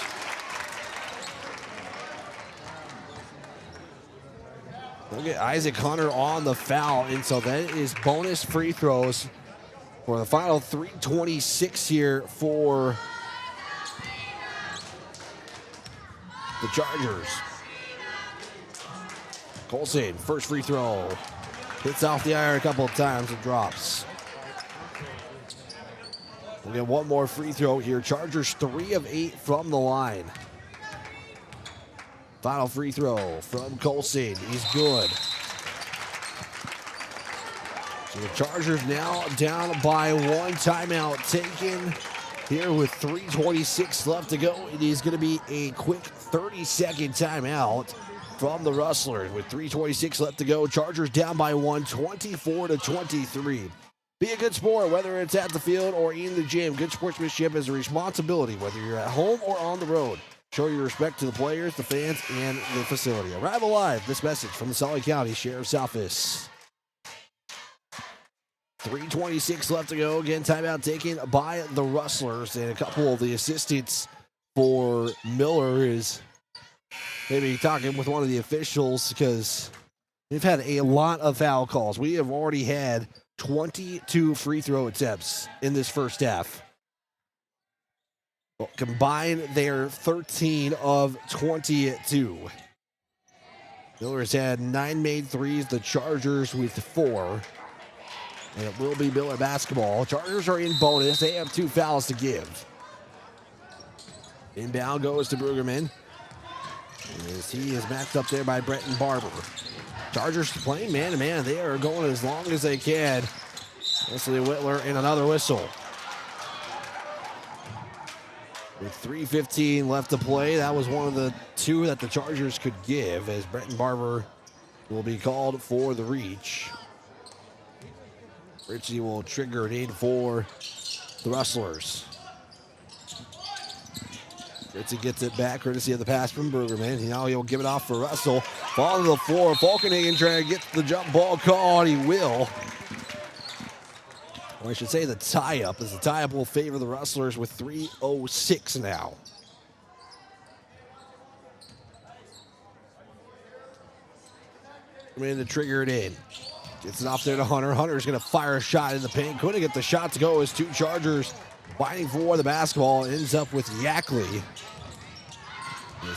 Look at Isaac Hunter on the foul, and so that is bonus free throws for the final 3:26 here for the Chargers. Colson, first free throw. Hits off the iron a couple of times and drops. We'll get one more free throw here. Chargers 3 of 8 from the line. Final free throw from Colson. He's good. So the Chargers now down by 1. Timeout taken here with 3:26 left to go. It is going to be a quick 30-second timeout from the Rustlers with 3:26 left to go. Chargers down by 1, 24-23. Be a good sport, whether it's at the field or in the gym. Good sportsmanship is a responsibility, whether you're at home or on the road. Show your respect to the players, the fans, and the facility. Arrive alive. This message from the Sully County Sheriff's Office. 3:26 left to go. Again, timeout taken by the Rustlers, and a couple of the assistants for Miller is maybe talking with one of the officials because we've had a lot of foul calls. We have already had 22 free throw attempts in this first half. Well, combined, they're 13 of 22. Miller's had 9 made threes, the Chargers with 4. And it will be Miller basketball. Chargers are in bonus. They have 2 fouls to give. Inbound goes to Brueggemann. As he is matched up there by Brenton Barber. Chargers playing man-to-man. They are going as long as they can. Wesley Whitler and another whistle. With 3:15 left to play, that was one of the 2 that the Chargers could give as Brenton Barber will be called for the reach. Ritchie will trigger it in for the Rustlers. Ritchie gets it back, courtesy of the pass from Brueggemann. Now he'll give it off for Russell. Fall to the floor. Falkenhagen trying to get the jump ball call, and he will. Or I should say the tie-up, as the tie-up will favor the Rustlers with 3:06 now. I'm in to trigger it in. Gets it off there to Hunter. Hunter's going to fire a shot in the paint. Couldn't get the shot to go as 2 Chargers fighting for the basketball. Ends up with Yackley.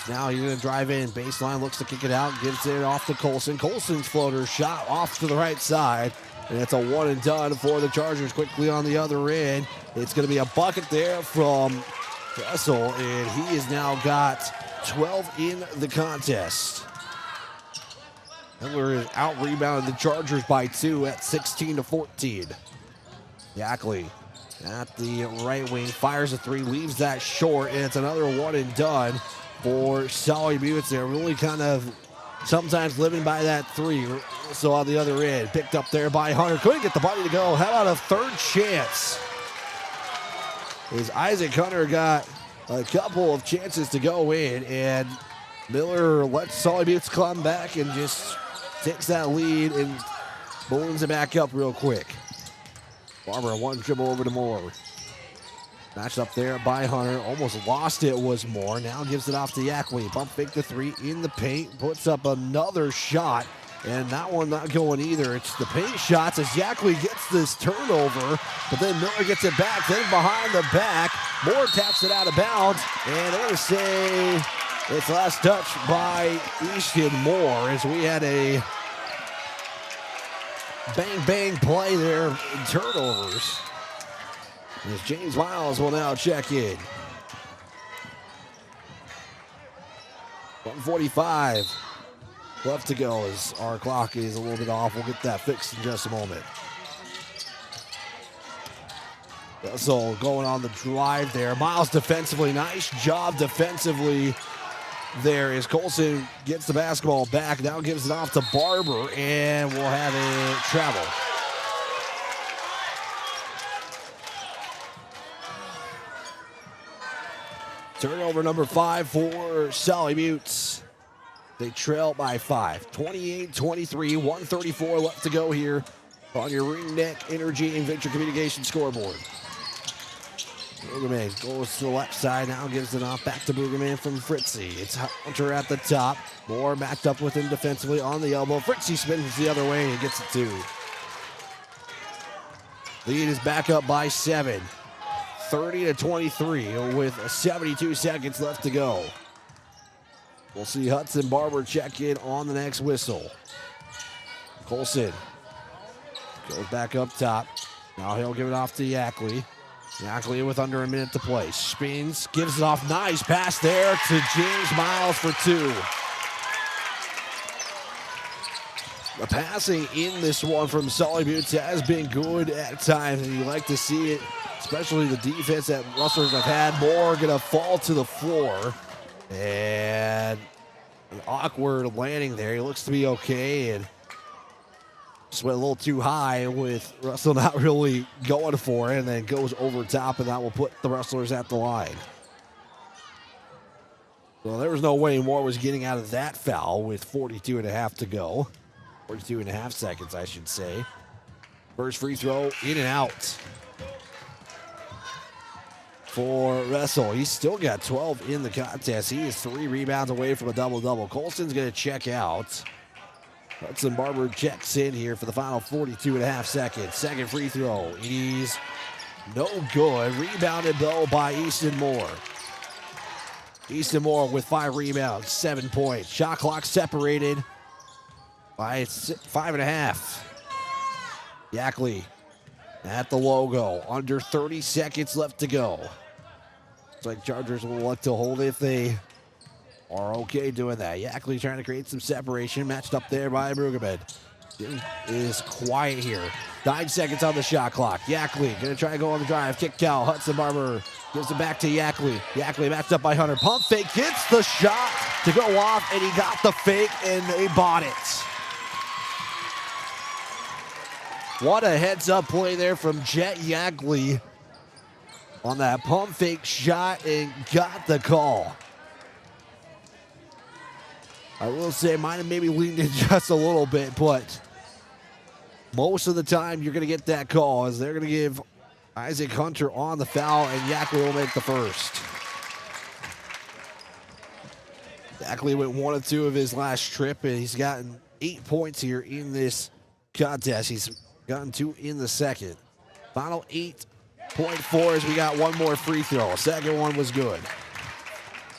Now he's going to drive in. Baseline, looks to kick it out. Gets it off to Colson. Colson's floater shot off to the right side. And it's a 1 and done for the Chargers. Quickly on the other end. It's going to be a bucket there from Russell. And he has now got 12 in the contest. Miller is out-rebounded the Chargers by 2 at 16-14. Yackley at the right wing, fires a 3, leaves that short, and it's another 1 and done for Sully Buttes. They're really kind of sometimes living by that 3. So on the other end, picked up there by Hunter. Couldn't get the body to go. How about a third chance? As Isaac Hunter got a couple of chances to go in, and Miller lets Sully Buttes come back and just takes that lead and balloons it back up real quick. Barber, one dribble over to Moore. Matched up there by Hunter. Almost lost it was Moore. Now gives it off to Yakli. Bump fake the three in the paint. Puts up another shot. And that one not going either. It's the paint shots as Yakli gets this turnover. But then Miller gets it back. Then behind the back. Moore taps it out of bounds. And they're going to say it's last touch by Easton Moore as we had a bang play there in turnovers. As James Miles will now check in. 1:45 left to go as our clock is a little bit off. We'll get that fixed in just a moment. So going on the drive there. Miles defensively. Nice job defensively there as Colson gets the basketball back. Now gives it off to Barber, and we'll have a travel. Turnover number 5 for Sully Buttes. They trail by 5. 28-23, 134 left to go here on your Ring Neck Energy and Venture Communication scoreboard. Brueggemann goes to the left side, now gives it off back to Brueggemann from Fritzy. It's Hunter at the top. Moore matched up with him defensively on the elbow. Fritzy spins the other way and gets it 2. Lead is back up by 7. 30-23 with 72 seconds left to go. We'll see Hudson Barber check in on the next whistle. Colson goes back up top. Now he'll give it off to Yakli. Yakli with under a minute to play. Spins, gives it off. Nice pass there to James Miles for 2. The passing in this one from Sully Buttes has been good at times, and you like to see it, especially the defense that Rustlers have had. Moore gonna fall to the floor, and an awkward landing there. He looks to be okay, and just went a little too high with Russell not really going for it, and then goes over top, and that will put the Rustlers at the line. Well, there was no way Moore was getting out of that foul with 42.5 to go. 42.5 seconds, I should say. First free throw, in and out for Russell. He's still got 12 in the contest. He is 3 rebounds away from a double-double. Colson's going to check out. Hudson Barber checks in here for the final 42.5 seconds. Second free throw. It is no good. Rebounded, though, by Easton Moore. Easton Moore with 5 rebounds, 7 points. Shot clock separated by 5.5. Yakli at the logo. Under 30 seconds left to go. Looks like Chargers will look to hold if they are okay doing that. Yakli trying to create some separation. Matched up there by Brueggemann. Is quiet here. 9 seconds on the shot clock. Yakli going to try to go on the drive. Kick out. Hudson Barber gives it back to Yakli. Yakli matched up by Hunter. Pump fake. Gets the shot to go off, and he got the fake, and they bought it. What a heads-up play there from Jet Yakli on that pump fake shot and got the call. I will say might have maybe leaned in just a little bit, but most of the time you're going to get that call as they're going to give Isaac Hunter on the foul, and Yakli will make the first. Yakli went 1 of 2 of his last trip, and he's gotten 8 points here in this contest. He's gotten 2 in the second. Final 8.4 as we got 1 more free throw. Second one was good.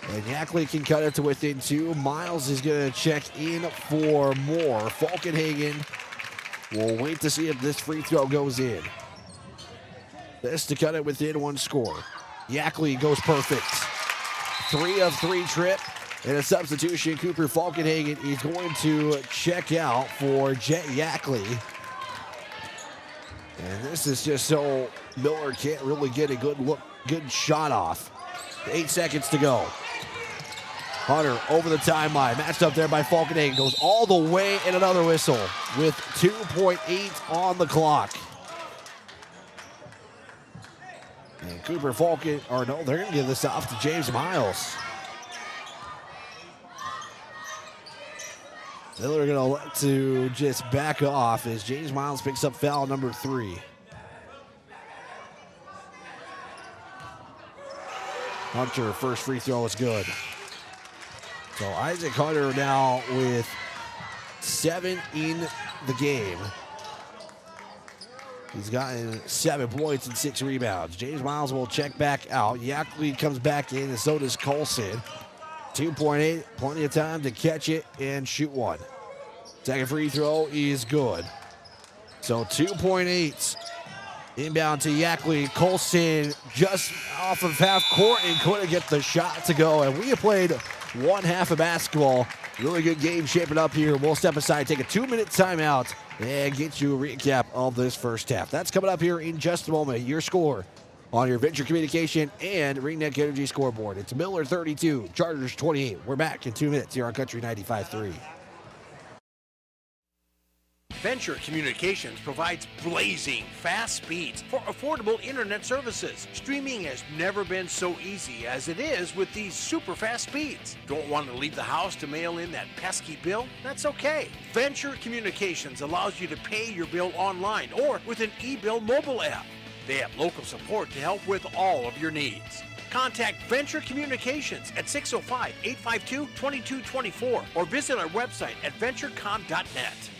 And Yakli can cut it to within 2. Miles is going to check in for more. Falkenhagen will wait to see if this free throw goes in. This to cut it within 1 score. Yakli goes perfect. 3 of 3 trip. And a substitution, Cooper Falkenhagen is going to check out for Jet Yakli. And this is just so Miller can't really get a good shot off. 8 seconds to go. Hunter over the timeline, matched up there by Falkenhagen, goes all the way, and another whistle with 2.8 on the clock. And Cooper Falken, or no, they're going to give this off to James Miles. Miller going to look to just back off as James Miles picks up foul number 3. Hunter, first free throw is good. So Isaac Hunter now with 7 in the game. He's gotten 7 points and 6 rebounds. James Miles will check back out. Yackley comes back in, and so does Colson. 2.8, plenty of time to catch it and shoot one. Second free throw is good. So 2.8. Inbound to Yackley. Colson just off of half court and couldn't get the shot to go. And we have played one half of basketball. Really good game shaping up here. We'll step aside, take a 2-minute timeout, and get you a recap of this first half. That's coming up here in just a moment. Your score on your Venture Communication and Ringneck Energy scoreboard. It's Miller 32, Chargers 28. We're back in 2 minutes here on Country 95.3. Venture Communications provides blazing fast speeds for affordable internet services. Streaming has never been so easy as it is with these super fast speeds. Don't want to leave the house to mail in that pesky bill? That's okay. Venture Communications allows you to pay your bill online or with an e-bill mobile app. They have local support to help with all of your needs. Contact Venture Communications at 605-852-2224 or visit our website at venturecom.net.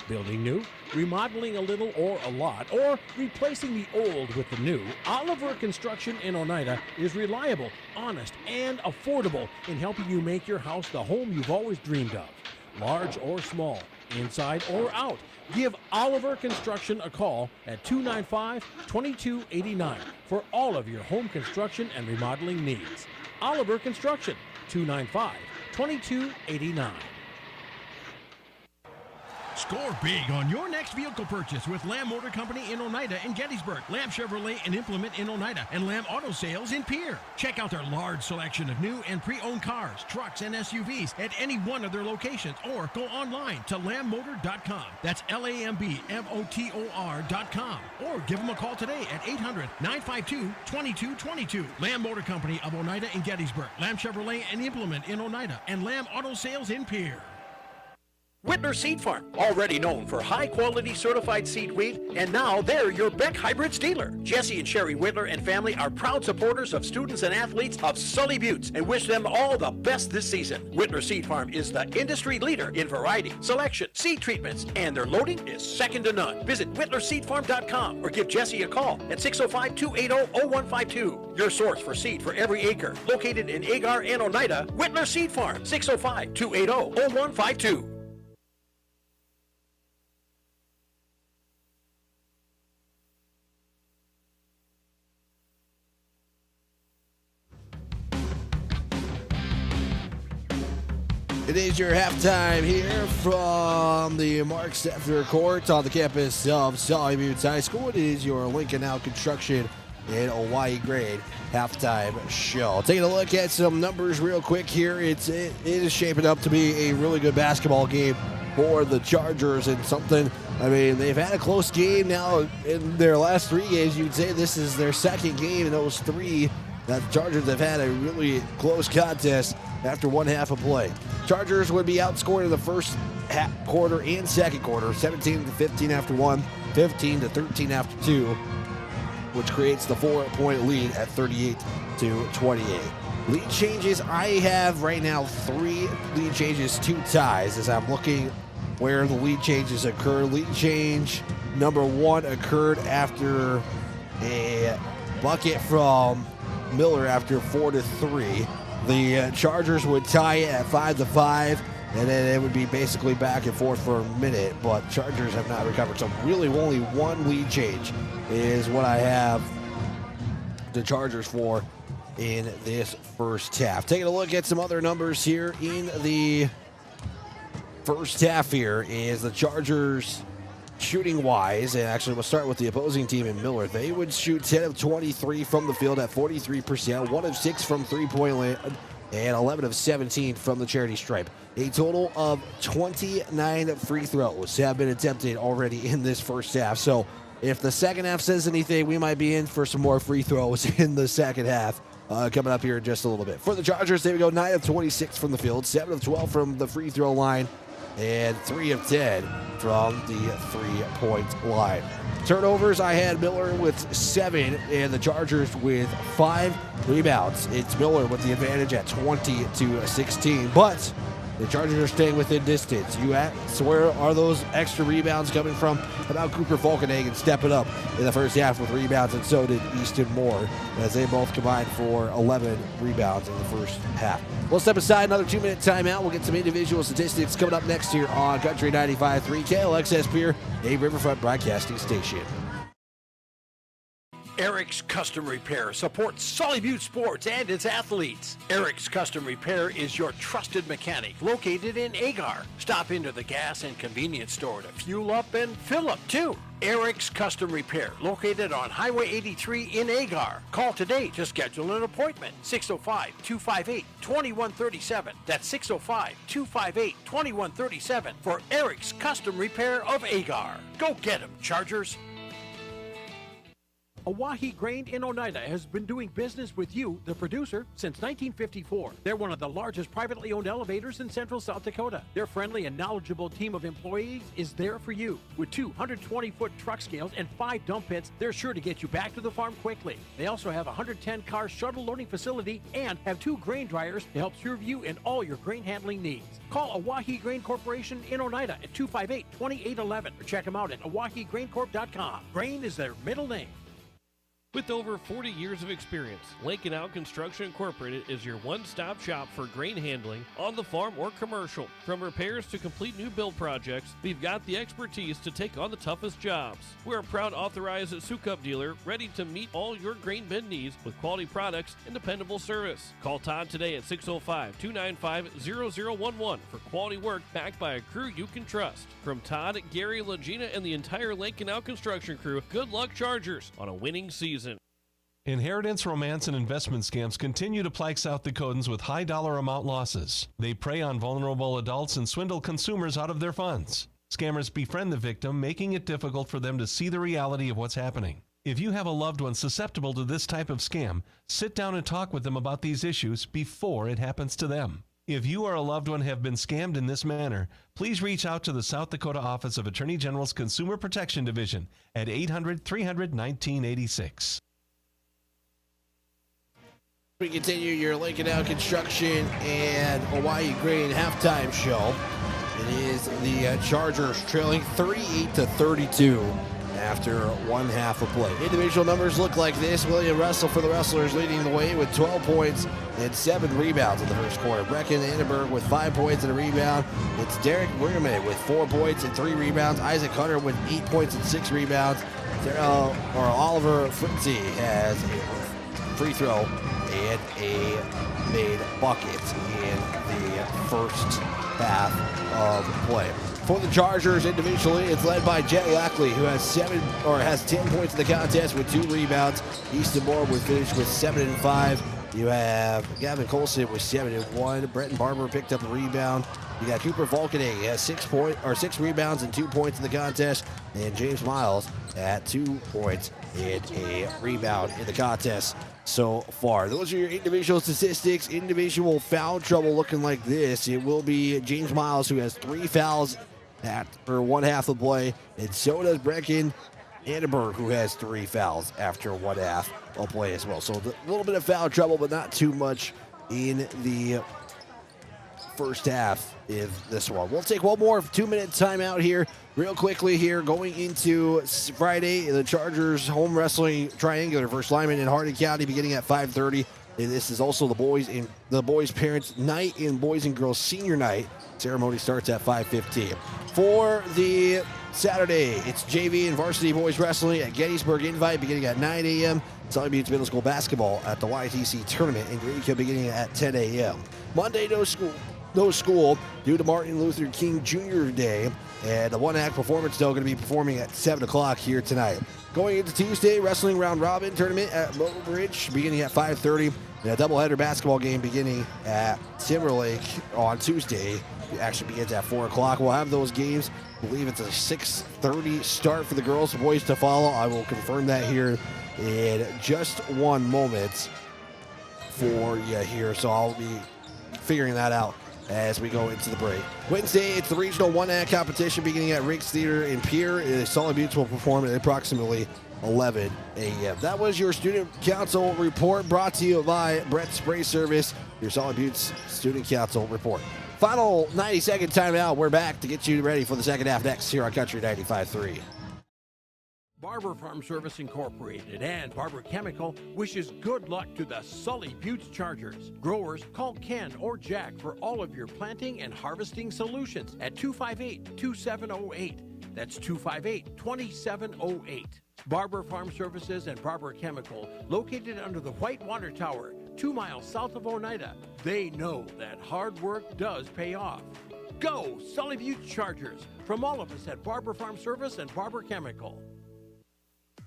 Building new, remodeling a little or a lot, or replacing the old with the new, Oliver Construction in Oneida is reliable, honest, and affordable in helping you make your house the home you've always dreamed of. Large or small, inside or out, give Oliver Construction a call at 295-2289 for all of your home construction and remodeling needs. Oliver Construction, 295-2289. Score big on your next vehicle purchase with Lamb Motor Company in Oneida and Gettysburg, Lamb Chevrolet and Implement in Oneida, and Lamb Auto Sales in Pierre. Check out their large selection of new and pre-owned cars, trucks, and SUVs at any one of their locations, or go online to lambmotor.com. That's LAMBMOTOR.com. Or give them a call today at 800-952-2222. Lamb Motor Company of Oneida and Gettysburg, Lamb Chevrolet and Implement in Oneida, and Lamb Auto Sales in Pierre. Whitner Seed Farm, already known for high-quality certified seed wheat, and now they're your Beck Hybrids dealer. Jesse and Sherry Whitler and family are proud supporters of students and athletes of Sully Buttes and wish them all the best this season. Whitner Seed Farm is the industry leader in variety, selection, seed treatments, and their loading is second to none. Visit WhitlerSeedFarm.com or give Jesse a call at 605-280-0152. Your source for seed for every acre. Located in Agar and Oneida, Whitler Seed Farm, 605-280-0152. It is your halftime here from the Mark Steffner Court on the campus of Sully Buttes High School. It is your Lincoln Out Construction and Hawaii Grade halftime show. Taking a look at some numbers real quick here. It is shaping up to be a really good basketball game for the Chargers, and something, I mean, they've had a close game now in their last 3 games. You would say this is their second game in those 3 that the Chargers have had a really close contest after one half of play. Chargers would be outscored in the first quarter and second quarter, 17-15 after 1, 15-13 after 2, which creates the 4-point lead at 38-28. Lead changes, I have right now 3 lead changes, 2 ties as I'm looking where the lead changes occur. Lead change number 1 occurred after a bucket from Miller after 4-3. The Chargers would tie it at 5-5, and then it would be basically back and forth for a minute, but Chargers have not recovered. So really only 1 lead change is what I have the Chargers for in this first half. Taking a look at some other numbers here in the first half here is the Chargers shooting wise, and actually we'll start with the opposing team in Miller. They would shoot 10 of 23 from the field at 43%, 1 of 6 from three-point land, and 11 of 17 from the charity stripe. A total of 29 free throws have been attempted already in this first half. So if the second half says anything, we might be in for some more free throws in the second half. Coming up here in just a little bit. For the Chargers, they would go 9 of 26 from the field, 7 of 12 from the free throw line, and 3 of 10 from the three-point line. Turnovers, I had Miller with 7 and the Chargers with 5 rebounds. It's Miller with the advantage at 20-16, but the Chargers are staying within distance. So where are those extra rebounds coming from? How about Cooper Volkenhagen stepping up in the first half with rebounds, and so did Easton Moore, as they both combined for 11 rebounds in the first half. We'll step aside, another 2-minute timeout. We'll get some individual statistics coming up next here on Country 95.3 KLXS Pier, a Riverfront broadcasting station. Eric's Custom Repair supports Sully Butte Sports and its athletes. Eric's Custom Repair is your trusted mechanic located in Agar. Stop into the gas and convenience store to fuel up and fill up too. Eric's Custom Repair, located on Highway 83 in Agar. Call today to schedule an appointment. 605-258-2137. That's 605-258-2137 for Eric's Custom Repair of Agar. Go get 'em, Chargers. Awahi Grain in Oneida has been doing business with you, the producer, since 1954. They're one of the largest privately owned elevators in central South Dakota. Their friendly and knowledgeable team of employees is there for you. With 220-foot truck scales and 5 dump pits, they're sure to get you back to the farm quickly. They also have a 110-car shuttle loading facility and have 2 grain dryers to help serve you in all your grain handling needs. Call Awahi Grain Corporation in Oneida at 258-2811 or check them out at awahigraincorp.com. Grain is their middle name. With over 40 years of experience, Lake and Out Construction Incorporated is your one-stop shop for grain handling on the farm or commercial. From repairs to complete new build projects, we've got the expertise to take on the toughest jobs. We're a proud authorized Sukup dealer ready to meet all your grain bin needs with quality products and dependable service. Call Todd today at 605-295-0011 for quality work backed by a crew you can trust. From Todd, Gary, Legina, and the entire Lake and Out Construction crew, good luck, Chargers, on a winning season. Inheritance, romance, and investment scams continue to plague South Dakotans with high dollar amount losses. They prey on vulnerable adults and swindle consumers out of their funds. Scammers befriend the victim, making it difficult for them to see the reality of what's happening. If you have a loved one susceptible to this type of scam, sit down and talk with them about these issues before it happens to them. If you or a loved one have been scammed in this manner, please reach out to the South Dakota Office of Attorney General's Consumer Protection Division at 800-300-1986. We continue your Lincoln Out Construction and Hawaii Grain halftime show. It is the Chargers trailing 38-32 after one half of play. Individual numbers look like this. William Russell for the Wrestlers leading the way with 12 points and 7 rebounds in the first quarter. Brecken Annenberg with 5 points and a rebound. It's Derek Werman with 4 points and 3 rebounds. Isaac Hunter with 8 points and 6 rebounds. Oliver Fritzy has a free throw and a made bucket in the first half of play. For the Chargers individually, it's led by Jay Ackley, who has 10 points in the contest with 2 rebounds. Easton Moore would finish with 7 and 5. You have Gavin Colson with 7 and 1. Bretton Barber picked up a rebound. You got Cooper Volkenhagen, he has 6 rebounds and 2 points in the contest, and James Miles at 2 points and a rebound in the contest so far. Those are your individual statistics. Individual foul trouble looking like this. It will be James Miles, who has 3 fouls after one half of play, and so does Brecken Annenberg, who has 3 fouls after one half of play as well. So a little bit of foul trouble, but not too much in the first half of this one. We'll take one more 2-minute timeout here real quickly here going into Friday, the Chargers home wrestling triangular versus Lyman in Hardin County beginning at 5:30. And this is also the boys parents night and boys and girls senior night. Ceremony starts at 5:15. For the Saturday, it's JV and varsity boys wrestling at Gettysburg Invite beginning at 9 a.m. Sully Butte Middle School basketball at the YTC tournament in Eureka beginning at 10 a.m. Monday, no school due to Martin Luther King Jr. Day. And the one-act performance, though, going to be performing at 7 o'clock here tonight. Going into Tuesday, wrestling round robin tournament at Myrtle Bridge beginning at 5:30. And a doubleheader basketball game beginning at Timberlake on Tuesday. It actually begins at 4 o'clock. We'll have those games. I believe it's a 6:30 start for the girls. The boys to follow. I will confirm that here in just one moment for you here. So I'll be figuring that out as we go into the break. Wednesday, it's the regional one-act competition beginning at Riggs Theater in Pierre. Sully Buttes will perform at approximately 11 a.m. That was your Student Council report brought to you by Brett Spray Service, your Sully Buttes Student Council report. Final 90-second timeout. We're back to get you ready for the second half next here on Country 95.3. Barber Farm Service Incorporated and Barber Chemical wishes good luck to the Sully Buttes Chargers. Growers, call Ken or Jack for all of your planting and harvesting solutions at 258-2708. That's 258-2708. Barber Farm Services and Barber Chemical, located under the White Water Tower, 2 miles south of Oneida. They know that hard work does pay off. Go, Sully Buttes Chargers, from all of us at Barber Farm Service and Barber Chemical.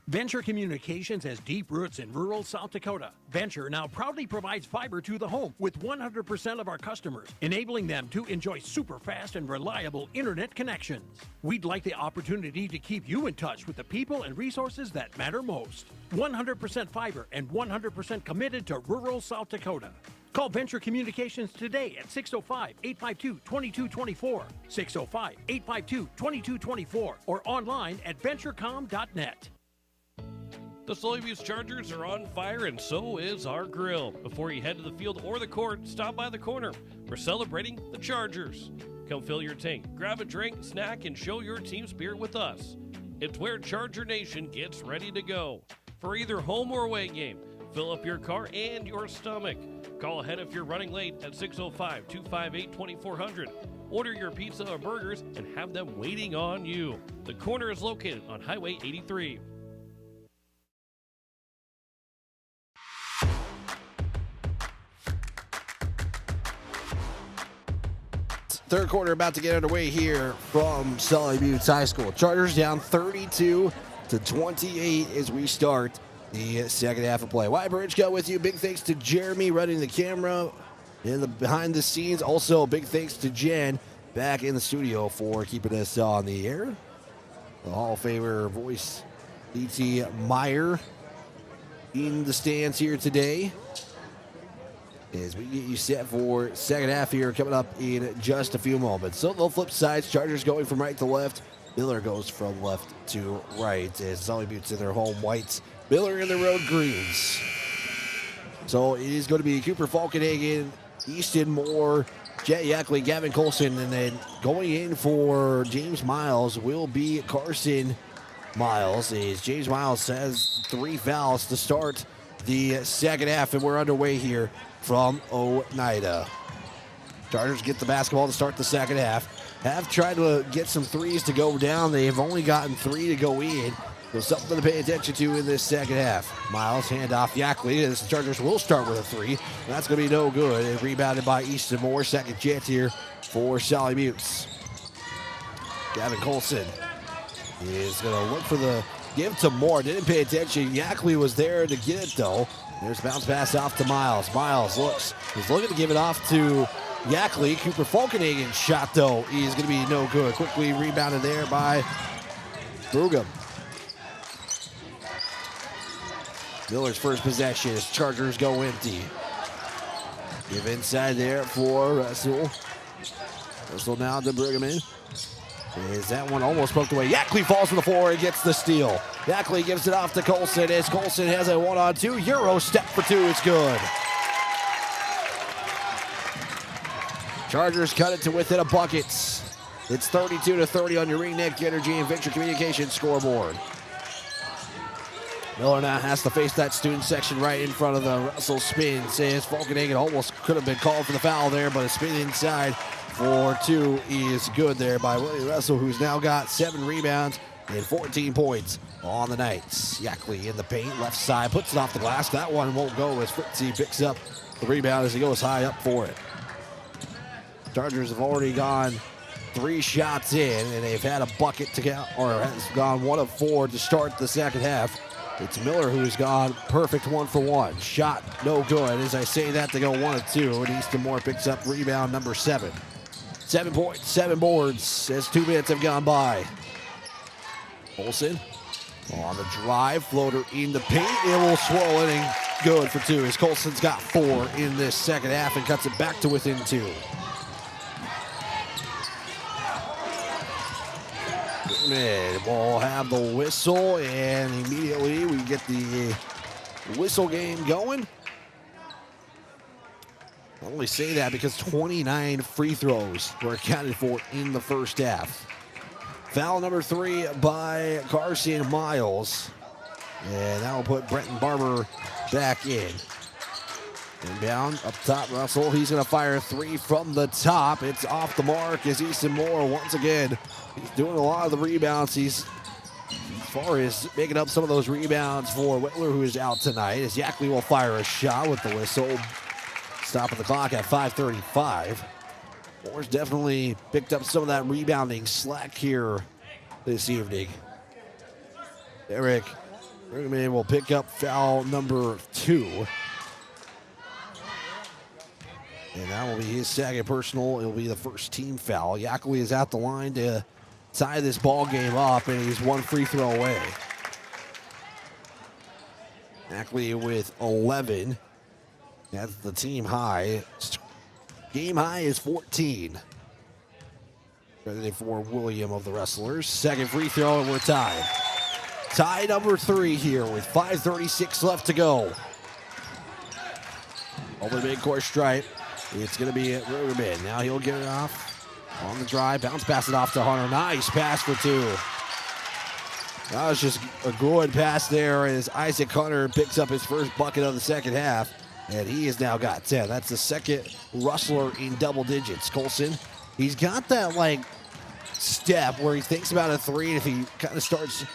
Venture Communications has deep roots in rural South Dakota. Venture now proudly provides fiber to the home with 100% of our customers, enabling them to enjoy super fast and reliable internet connections. We'd like the opportunity to keep you in touch with the people and resources that matter most. 100% fiber and 100% committed to rural South Dakota. Call Venture Communications today at 605-852-2224, 605-852-2224, or online at venturecom.net. The Sully Buttes Chargers are on fire, and so is our grill. Before you head to the field or the court, stop by the corner. We're celebrating the Chargers. Come fill your tank, grab a drink, snack, and show your team spirit with us. It's where Charger Nation gets ready to go. For either home or away game, fill up your car and your stomach. Call ahead if you're running late at 605-258-2400. Order your pizza or burgers and have them waiting on you. The corner is located on Highway 83. Third quarter about to get underway here from Sully Buttes High School. Chargers down 32-28 as we start the second half of play. Wyatt Bridgecott with you. Big thanks to Jeremy running the camera in the behind the scenes. Also, big thanks to Jen back in the studio for keeping us on the air. The Hall of Famer voice, E.T. Meyer, in the stands here today as we get you set for second half here coming up in just a few moments. So they'll flip sides. Chargers going from right to left. Miller goes from left to right as Sully Buttes in their home whites. Miller in the road greens. So it is going to be Cooper Falkenhagen, Easton Moore, Jet Yackley, Gavin Colson, and then going in for James Miles will be Carson Miles. As James Miles has 3 fouls to start the second half, and we're underway here from Oneida. Chargers get the basketball to start the second half. Have tried to get some threes to go down. They have only gotten 3 to go in. So something to pay attention to in this second half. Miles, handoff, Yackley. The Chargers will start with a 3. That's going to be no good. And rebounded by Easton Moore. Second chance here for Sully Buttes. Gavin Colson is going to look for the give to Moore. Didn't pay attention. Yackley was there to get it, though. There's a bounce pass off to Miles. Miles looks. He's looking to give it off to Yackley. Cooper Falkenhagen's shot, though, is going to be no good. Quickly rebounded there by Pregame. Miller's first possession as Chargers go empty. Give inside there for Russell. Russell now to Pregame. Is that one almost poked away? Yackley falls to the floor and gets the steal. Yackley gives it off to Colson as Colson has a 1-on-2. Euro step for 2. It's good. Chargers cut it to within a bucket. It's 32-30 on your Ringneck Energy and Venture Communications scoreboard. Miller now has to face that student section right in front of the Russell spin. Says Falkenhagen almost could have been called for the foul there, but a spin inside for 2 is good there by Willie Russell, who's now got 7 rebounds and 14 points on the night. Yackley in the paint, left side, puts it off the glass. That one won't go as Fritzy picks up the rebound as he goes high up for it. Chargers have already gone 3 shots in, and they've had a bucket to count, or has gone 1 of 4 to start the second half. It's Miller who's gone perfect 1 for 1. Shot no good. As I say that, they go 1 of 2, and Easton Moore picks up rebound number 7. 7 points, 7 boards as 2 minutes have gone by. Olsen on the drive, floater in the paint. It will swirl in and good for 2 as Colson's got 4 in this second half and cuts it back to within 2. Brugman will have the whistle, and immediately we get the whistle game going. I only say that because 29 free throws were accounted for in the first half. Foul number 3 by Carson Miles. And that will put Brenton Barber back in. Inbound, up top, Russell. He's going to fire 3 from the top. It's off the mark as Easton Moore, once again, he's doing a lot of the rebounds. He's, as far as making up some of those rebounds for Whitler, who is out tonight, as Yackley will fire a shot with the whistle. Stopping the clock at 5:35. Moore's definitely picked up some of that rebounding slack here this evening. Eric Brugman will pick up foul number 2. And that will be his second personal. It'll be the first team foul. Yackley is at the line to tie this ball game up, and he's 1 free throw away. Yackley with 11. That's the team high. Game high is 14. Ready for William of the Wrestlers. Second free throw, and we're tied. Tie number 3 here with 5:36 left to go. Over the midcourt stripe. It's going to be at Ruderman. Now he'll get it off on the drive. Bounce pass it off to Hunter. Nice pass for 2. That was just a good pass there as Isaac Hunter picks up his first bucket of the second half. And he has now got 10. That's the second Rustler in double digits. Colson, he's got that, like, step where he thinks about a 3, and if he kind of starts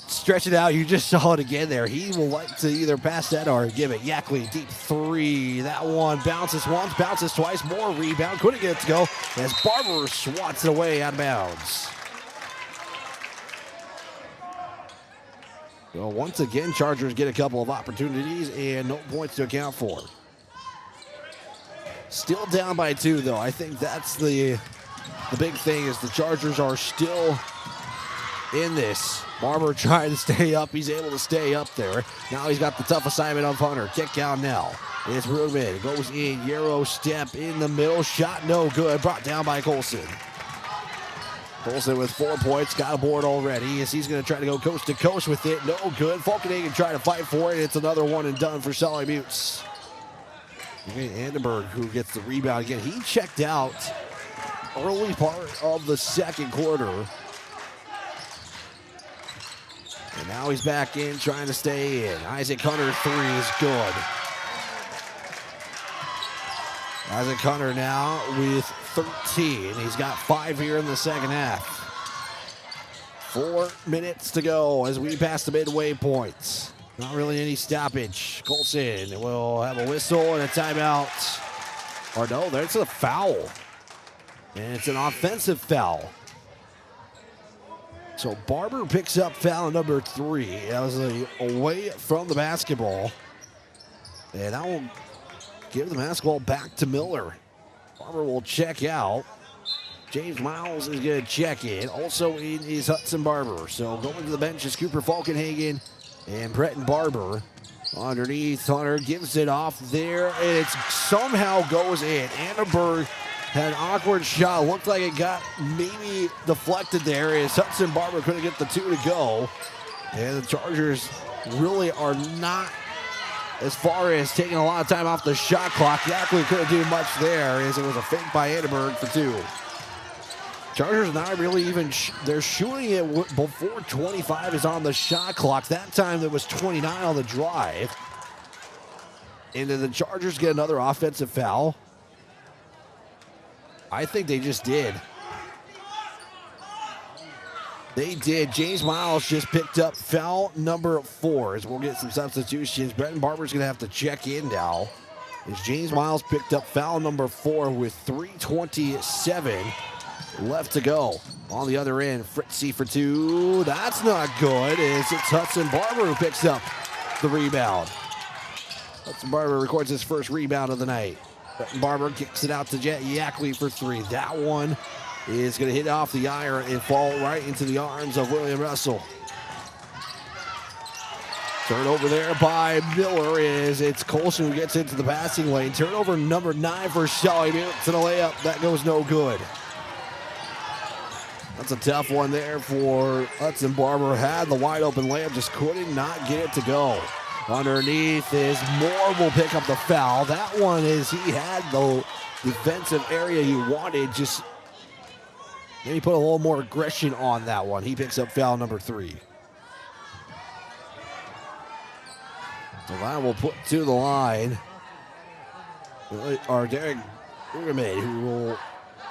stretching out, you just saw it again there. He will like to either pass that or give it. Yackley, deep 3. That one bounces once, bounces twice. More rebound. Couldn't get it to go as Barber swats it away out of bounds. So once again, Chargers get a couple of opportunities and no points to account for. Still down by 2, though. I think that's the big thing is the Chargers are still in this. Barber trying to stay up. He's able to stay up there. Now he's got the tough assignment of Hunter. Kick out now. It's Rudman. Goes in. Euro step in the middle. Shot no good. Brought down by Colson. Colson with 4 points, got a board already as he's going to try to go coast to coast with it. No good. Falkenhagen trying to fight for it. It's another one and done for Sully Buttes. Anderberg, who gets the rebound again. He checked out early part of the second quarter. And now he's back in, trying to stay in. Isaac Hunter 3 is good. Isaac Hunter now with 13. He's got 5 here in the second half. 4 minutes to go as we pass the midway points. Not really any stoppage. Colson will have a whistle and a timeout. Or no, there's a foul. And it's an offensive foul. So Barber picks up foul number 3. That was away from the basketball. And that will give the basketball back to Miller. Barber will check out. James Miles is going to check in. Also in is Hudson Barber. So going to the bench is Cooper Falkenhagen and Bretton Barber. Underneath, Hunter gives it off there, and it somehow goes in. Annenberg had an awkward shot. Looked like it got maybe deflected there as Hudson Barber couldn't get the 2 to go. And the Chargers really are not, as far as taking a lot of time off the shot clock. Yackley couldn't do much there as it was a fake by Annenberg for 2. Chargers not really even, they're shooting it before 25 is on the shot clock. That time there was 29 on the drive. And then the Chargers get another offensive foul. I think they just did. They did. James Miles just picked up foul number 4 as we'll get some substitutions. Bretton Barber's going to have to check in now. As James Miles picked up foul number 4 with 3:27 left to go. On the other end, Fritzy for 2. That's not good. It's Hudson Barber who picks up the rebound. Hudson Barber records his first rebound of the night. Barber kicks it out to Jet Yackley for 3. That one is going to hit off the iron and fall right into the arms of William Russell. Turnover there by Miller is it's Colson who gets into the passing lane. Turnover number 9 for Sully. It's in a layup. That goes no good. That's a tough one there for Hudson Barber. Had the wide open layup, just could not get it to go. Underneath is Moore will pick up the foul. That one is he had the defensive area he wanted. Just maybe put a little more aggression on that one. He picks up foul number 3. So that will put to the line. Or Derek Pregame, who will,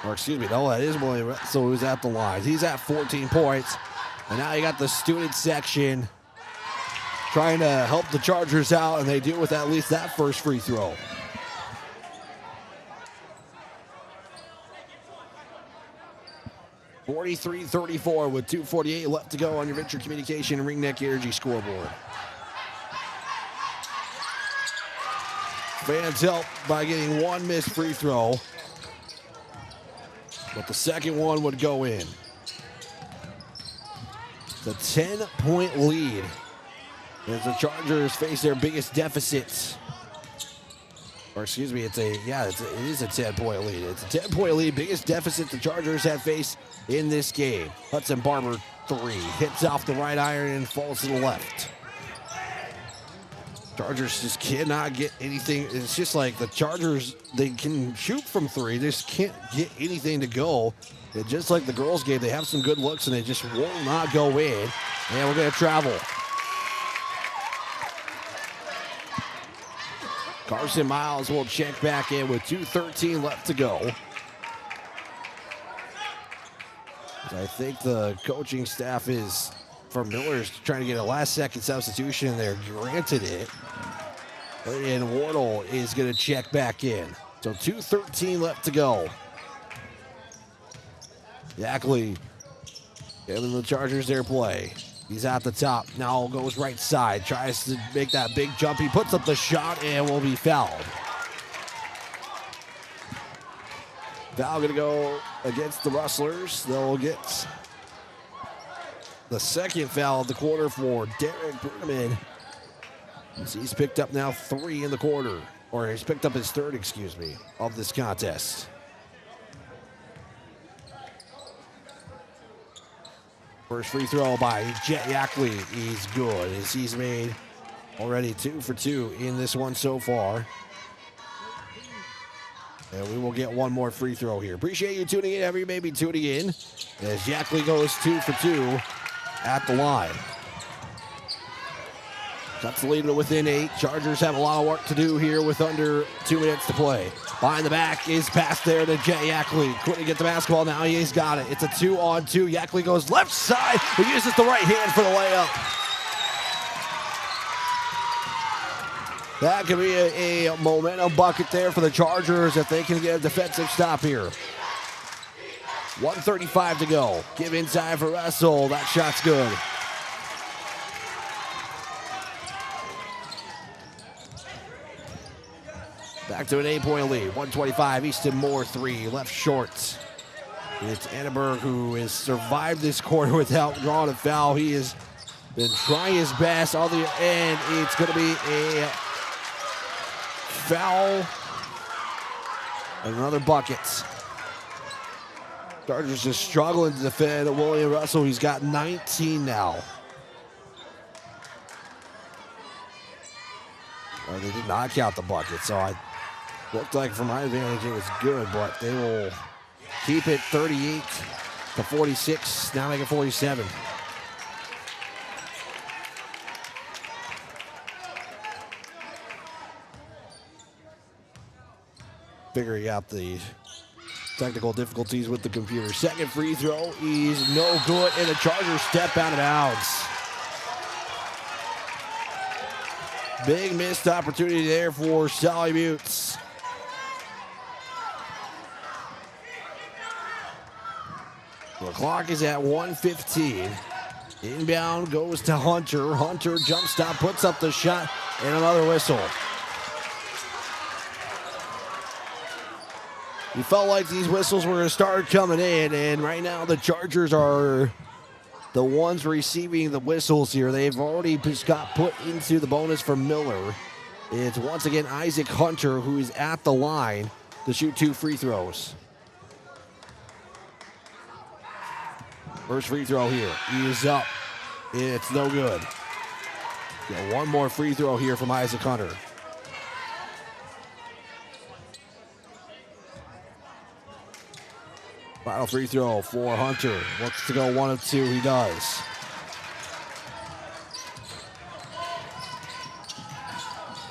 or excuse me, no, that is William Russell who's at the line. He's at 14 points. And now you got the student section trying to help the Chargers out, and they do with at least that first free throw. (43-34) with 2:48 left to go on your Venture Communication and Ringneck Energy scoreboard. Fans help by getting one missed free throw, but the second one would go in. The 10-point lead as the Chargers face their biggest deficits. Or excuse me, it is a 10-point lead. It's a 10-point lead, biggest deficit the Chargers have faced in this game. Hudson Barber 3, hits off the right iron and falls to the left. Chargers just cannot get anything. It's just like the Chargers, they can shoot from 3, they just can't get anything to go. And just like the girls' game, they have some good looks and they just will not go in. And we're going to travel. Carson Miles will check back in with 2:13 left to go. I think the coaching staff is, for Miller's, trying to get a last-second substitution, and they're granted it. And Wardle is going to check back in. So 2:13 left to go. Yackley giving the Chargers their play. He's at the top. Now goes right side. Tries to make that big jump. He puts up the shot and will be fouled. Foul going to go against the Rustlers. They'll get the second foul of the quarter for Derek Pregame. He's picked up now 3 in the quarter. Or he's picked up his 3rd, excuse me, of this contest. First free throw by Jet Yackley is good, as he's made already 2 for 2 in this one so far. And we will get one more free throw here. Appreciate you tuning in, ever you may be tuning in, as Yackley goes 2 for 2 at the line. Cuts the lead to within 8. Chargers have a lot of work to do here with under 2 minutes to play. Behind the back is passed there to Jet Yackley. Couldn't get the basketball. Now he's got it. It's a 2-on-2. Yackley goes left side. He uses the right hand for the layup. That could be a momentum bucket there for the Chargers if they can get a defensive stop here. 1:35 to go. Give inside for Russell. That shot's good. Back to an 8-point lead. 1:25. Easton Moore 3. Left short. It's Annenberg who has survived this quarter without drawing a foul. He has been trying his best on the end. It's going to be a foul. Another bucket. Chargers just struggling to defend William Russell. He's got 19 now. Well, they did not count the bucket, so I looked like from my advantage it was good, but they will keep it 38-46. Now make it 47. Figuring out the technical difficulties with the computer. Second free throw is no good, and the Chargers step out of bounds. Big missed opportunity there for Sully Buttes. The clock is at 1:15. Inbound goes to Hunter. Hunter jump stop, puts up the shot, and another whistle. You felt like these whistles were going to start coming in, and right now the Chargers are the ones receiving the whistles here. They've already just got put into the bonus for Miller. It's once again Isaac Hunter who is at the line to shoot 2 free throws. First free throw here. He is up. It's no good. Got one more free throw here from Isaac Hunter. Final free throw for Hunter. Looks to go 1 of 2. He does.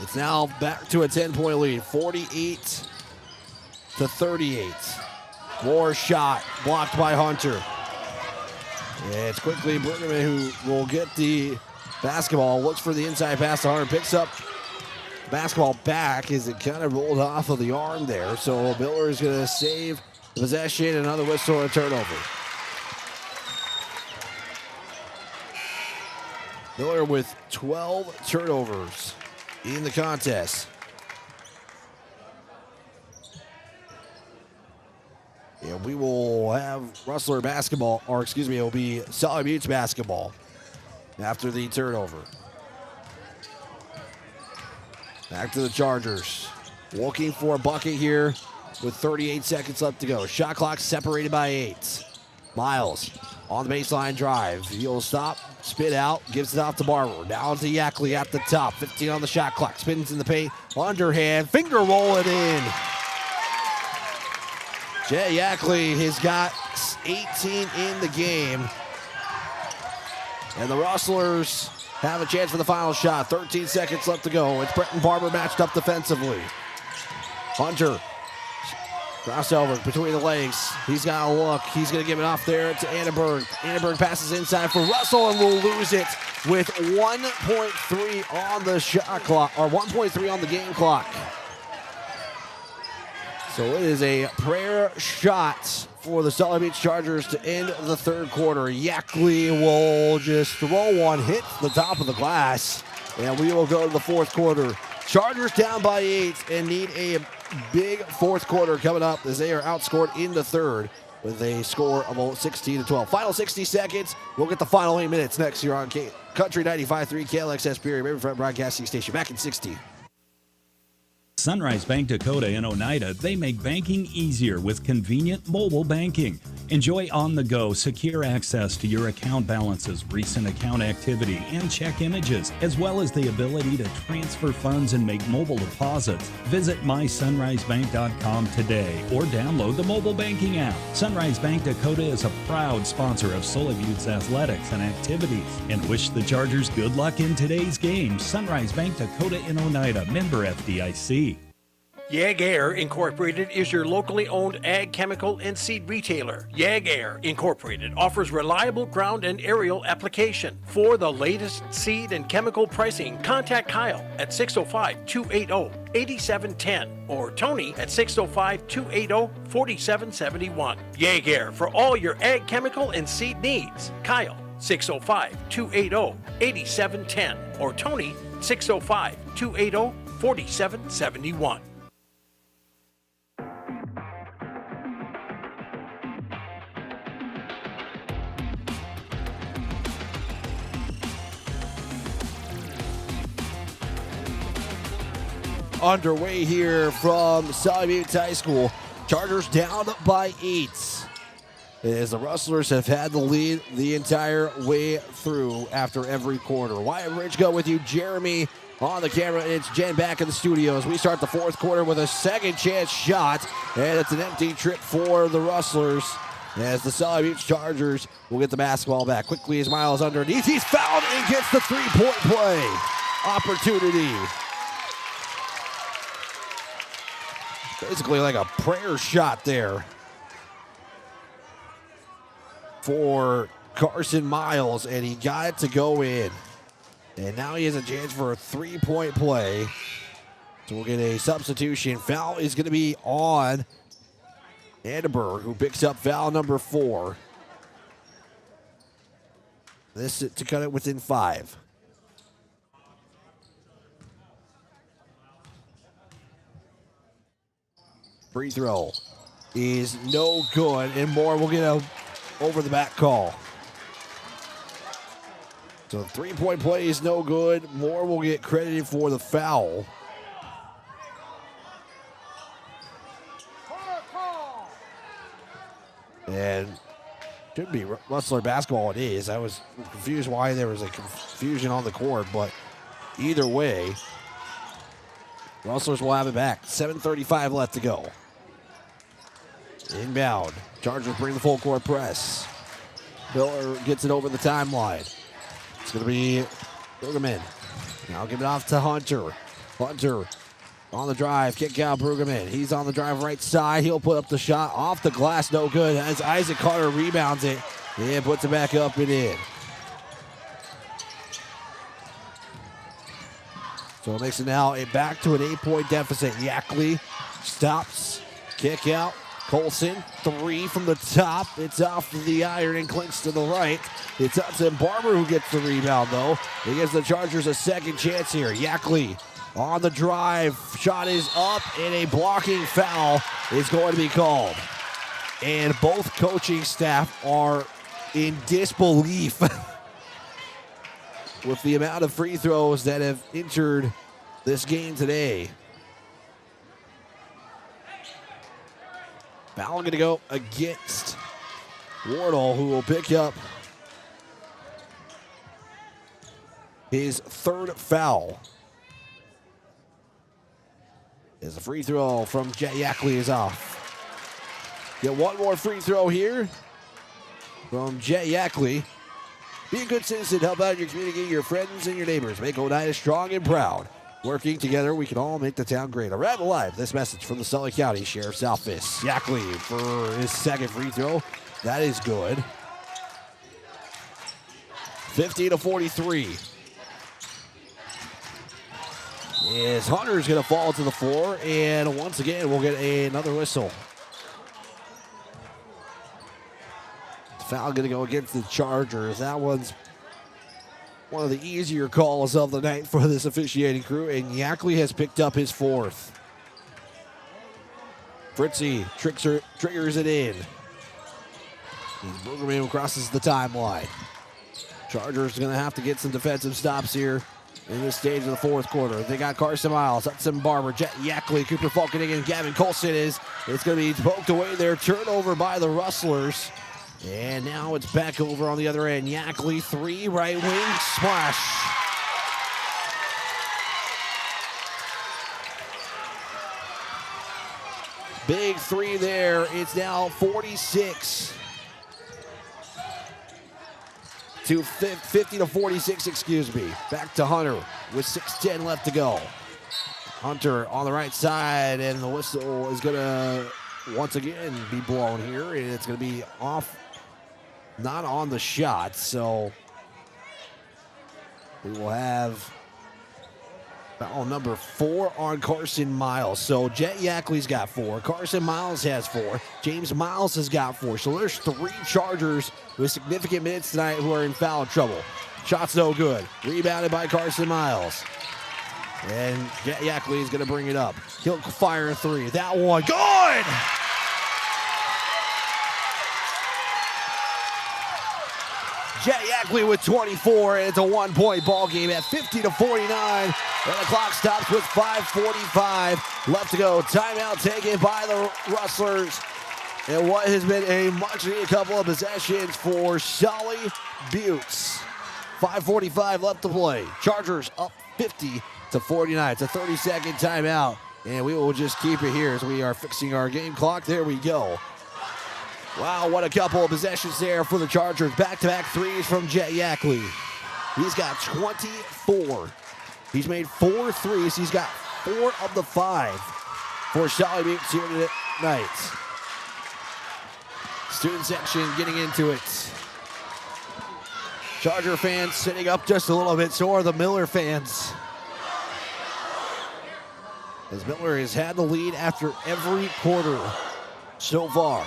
It's now back to a 10-point lead. 48-38. More shot blocked by Hunter. It's quickly Pregame who will get the basketball. Looks for the inside pass to Hunter. Picks up basketball back as it kind of rolled off of the arm there. So Miller is going to save the possession. Another whistle and a turnover. Miller with 12 turnovers in the contest. And we will have Rustler basketball, or excuse me, it will be Sully Buttes basketball after the turnover. Back to the Chargers. Looking for a bucket here with 38 seconds left to go. Shot clock separated by 8. Miles on the baseline drive. He'll stop, spit out, gives it off to Barber. Down to Yackley at the top. 15 on the shot clock. Spins in the paint. Underhand. Finger roll it in. Jay Yackley has got 18 in the game. And the Rustlers have a chance for the final shot. 13 seconds left to go. It's Bretton Barber matched up defensively. Hunter. Crossover between the legs. He's got a look. He's going to give it off there to Annenberg. Annenberg passes inside for Russell and will lose it with 1.3 on the shot clock, or 1.3 on the game clock. So it is a prayer shot for the Sully Buttes Chargers to end the third quarter. Yackley will just throw one, hit the top of the glass, and we will go to the fourth quarter. Chargers down by 8 and need a big fourth quarter coming up as they are outscored in the third with a score of 16-12. Final 60 seconds. We'll get the final 8 minutes next here on Country 95.3 KLXS Period Riverfront Broadcasting Station. Back in 60. Sunrise Bank Dakota in Oneida, they make banking easier with convenient mobile banking. Enjoy on-the-go, secure access to your account balances, recent account activity, and check images, as well as the ability to transfer funds and make mobile deposits. Visit mysunrisebank.com today or download the mobile banking app. Sunrise Bank Dakota is a proud sponsor of Sully Buttes athletics and activities and wish the Chargers good luck in today's game. Sunrise Bank Dakota in Oneida, member FDIC. Yag Air Incorporated is your locally owned ag chemical and seed retailer. Yag Air Incorporated offers reliable ground and aerial application. For the latest seed and chemical pricing, contact Kyle at 605-280-8710 or Tony at 605-280-4771. Yag Air for all your ag chemical and seed needs. Kyle 605-280-8710 or Tony 605-280-4771. Underway here from Sully Buttes High School. Chargers down by 8 as the Rustlers have had the lead the entire way through after every quarter. Wyatt Ridgeko with you, Jeremy on the camera. It's Jen back in the studio as we start the fourth quarter with a second chance shot, and it's an empty trip for the Rustlers as the Sully Buttes Chargers will get the basketball back. Quickly as Miles underneath, he's fouled and gets the three-point play opportunity. Basically like a prayer shot there for Carson Miles, and he got it to go in. And now he has a chance for a three-point play. So we'll get a substitution. Foul is going to be on Annenberg, who picks up foul number 4. This to cut it within 5. Free throw is no good, and Moore will get a over-the-back call. So three-point play is no good. Moore will get credited for the foul. And Should be Rustler basketball. It is. I was confused why there was a confusion on the court, but either way, Rustlers will have it back. 7:35 left to go. Inbound. Chargers bring the full court press. Miller gets it over the timeline. It's going to be Pregame. Now give it off to Hunter. Hunter on the drive. Kick out Pregame. He's on the drive right side. He'll put up the shot off the glass. No good. As Isaac Carter rebounds it and puts it back up and in. So it makes it now back to an 8-point deficit. Yackley stops. Kick out. Colson, 3 from the top. It's off the iron and clinks to the right. It's Hudson Barber who gets the rebound, though. He gives the Chargers a second chance here. Yackley on the drive. Shot is up, and a blocking foul is going to be called. And both coaching staff are in disbelief with the amount of free throws that have entered this game today. Foul going to go against Wardle, who will pick up his third foul. As a free throw from Jet Yackley is off. Get one more free throw here from Jet Yackley. Be a good citizen, help out your community, your friends, and your neighbors. Make Oneida strong and proud. Working together, we can all make the town great. Around alive, this message from the Sully County Sheriff's Office. Yackley for his second free throw. That is good. 50-43. As Hunter's going to fall to the floor, and once again, we'll get another whistle. Foul going to go against the Chargers. That one's one of the easier calls of the night for this officiating crew, and Yackley has picked up his fourth. Fritzy triggers it in. Pregame crosses the timeline. Chargers going to have to get some defensive stops here in this stage of the fourth quarter. They got Carson Miles, Hudson Barber, Jet Yackley, Cooper Falkening, and Gavin Colson is. It's going to be poked away there. Turnover by the Rustlers. And now it's back over on the other end. Yackley, 3, right wing, splash. Big 3 there. It's now 46 to 50-46, excuse me. Back to Hunter with 6:10 left to go. Hunter on the right side, and the whistle is going to once again be blown here, and it's going to be off. Not on the shot, so we will have foul number 4 on Carson Miles. So Jet Yackley's got 4. Carson Miles has 4. James Miles has got 4. So there's 3 Chargers with significant minutes tonight who are in foul trouble. Shot's no good. Rebounded by Carson Miles. And Jet Yackley is going to bring it up. He'll fire a 3. That one, good! Jet Yackley with 24, and it's a 1-point ball game at 50-49. And the clock stops with 5:45 left to go. Timeout taken by the Rustlers. And what has been a much-needed couple of possessions for Sully Buttes. 5:45 left to play. Chargers up 50-49. It's a 30-second timeout, and we will just keep it here as we are fixing our game clock. There we go. Wow, what a couple of possessions there for the Chargers. Back-to-back threes from Jet Yackley. He's got 24. He's made 4 threes. He's got 4 of the 5 for Sully Buttes here tonight. Student section getting into it. Charger fans sitting up just a little bit. So are the Miller fans. As Miller has had the lead after every quarter so far.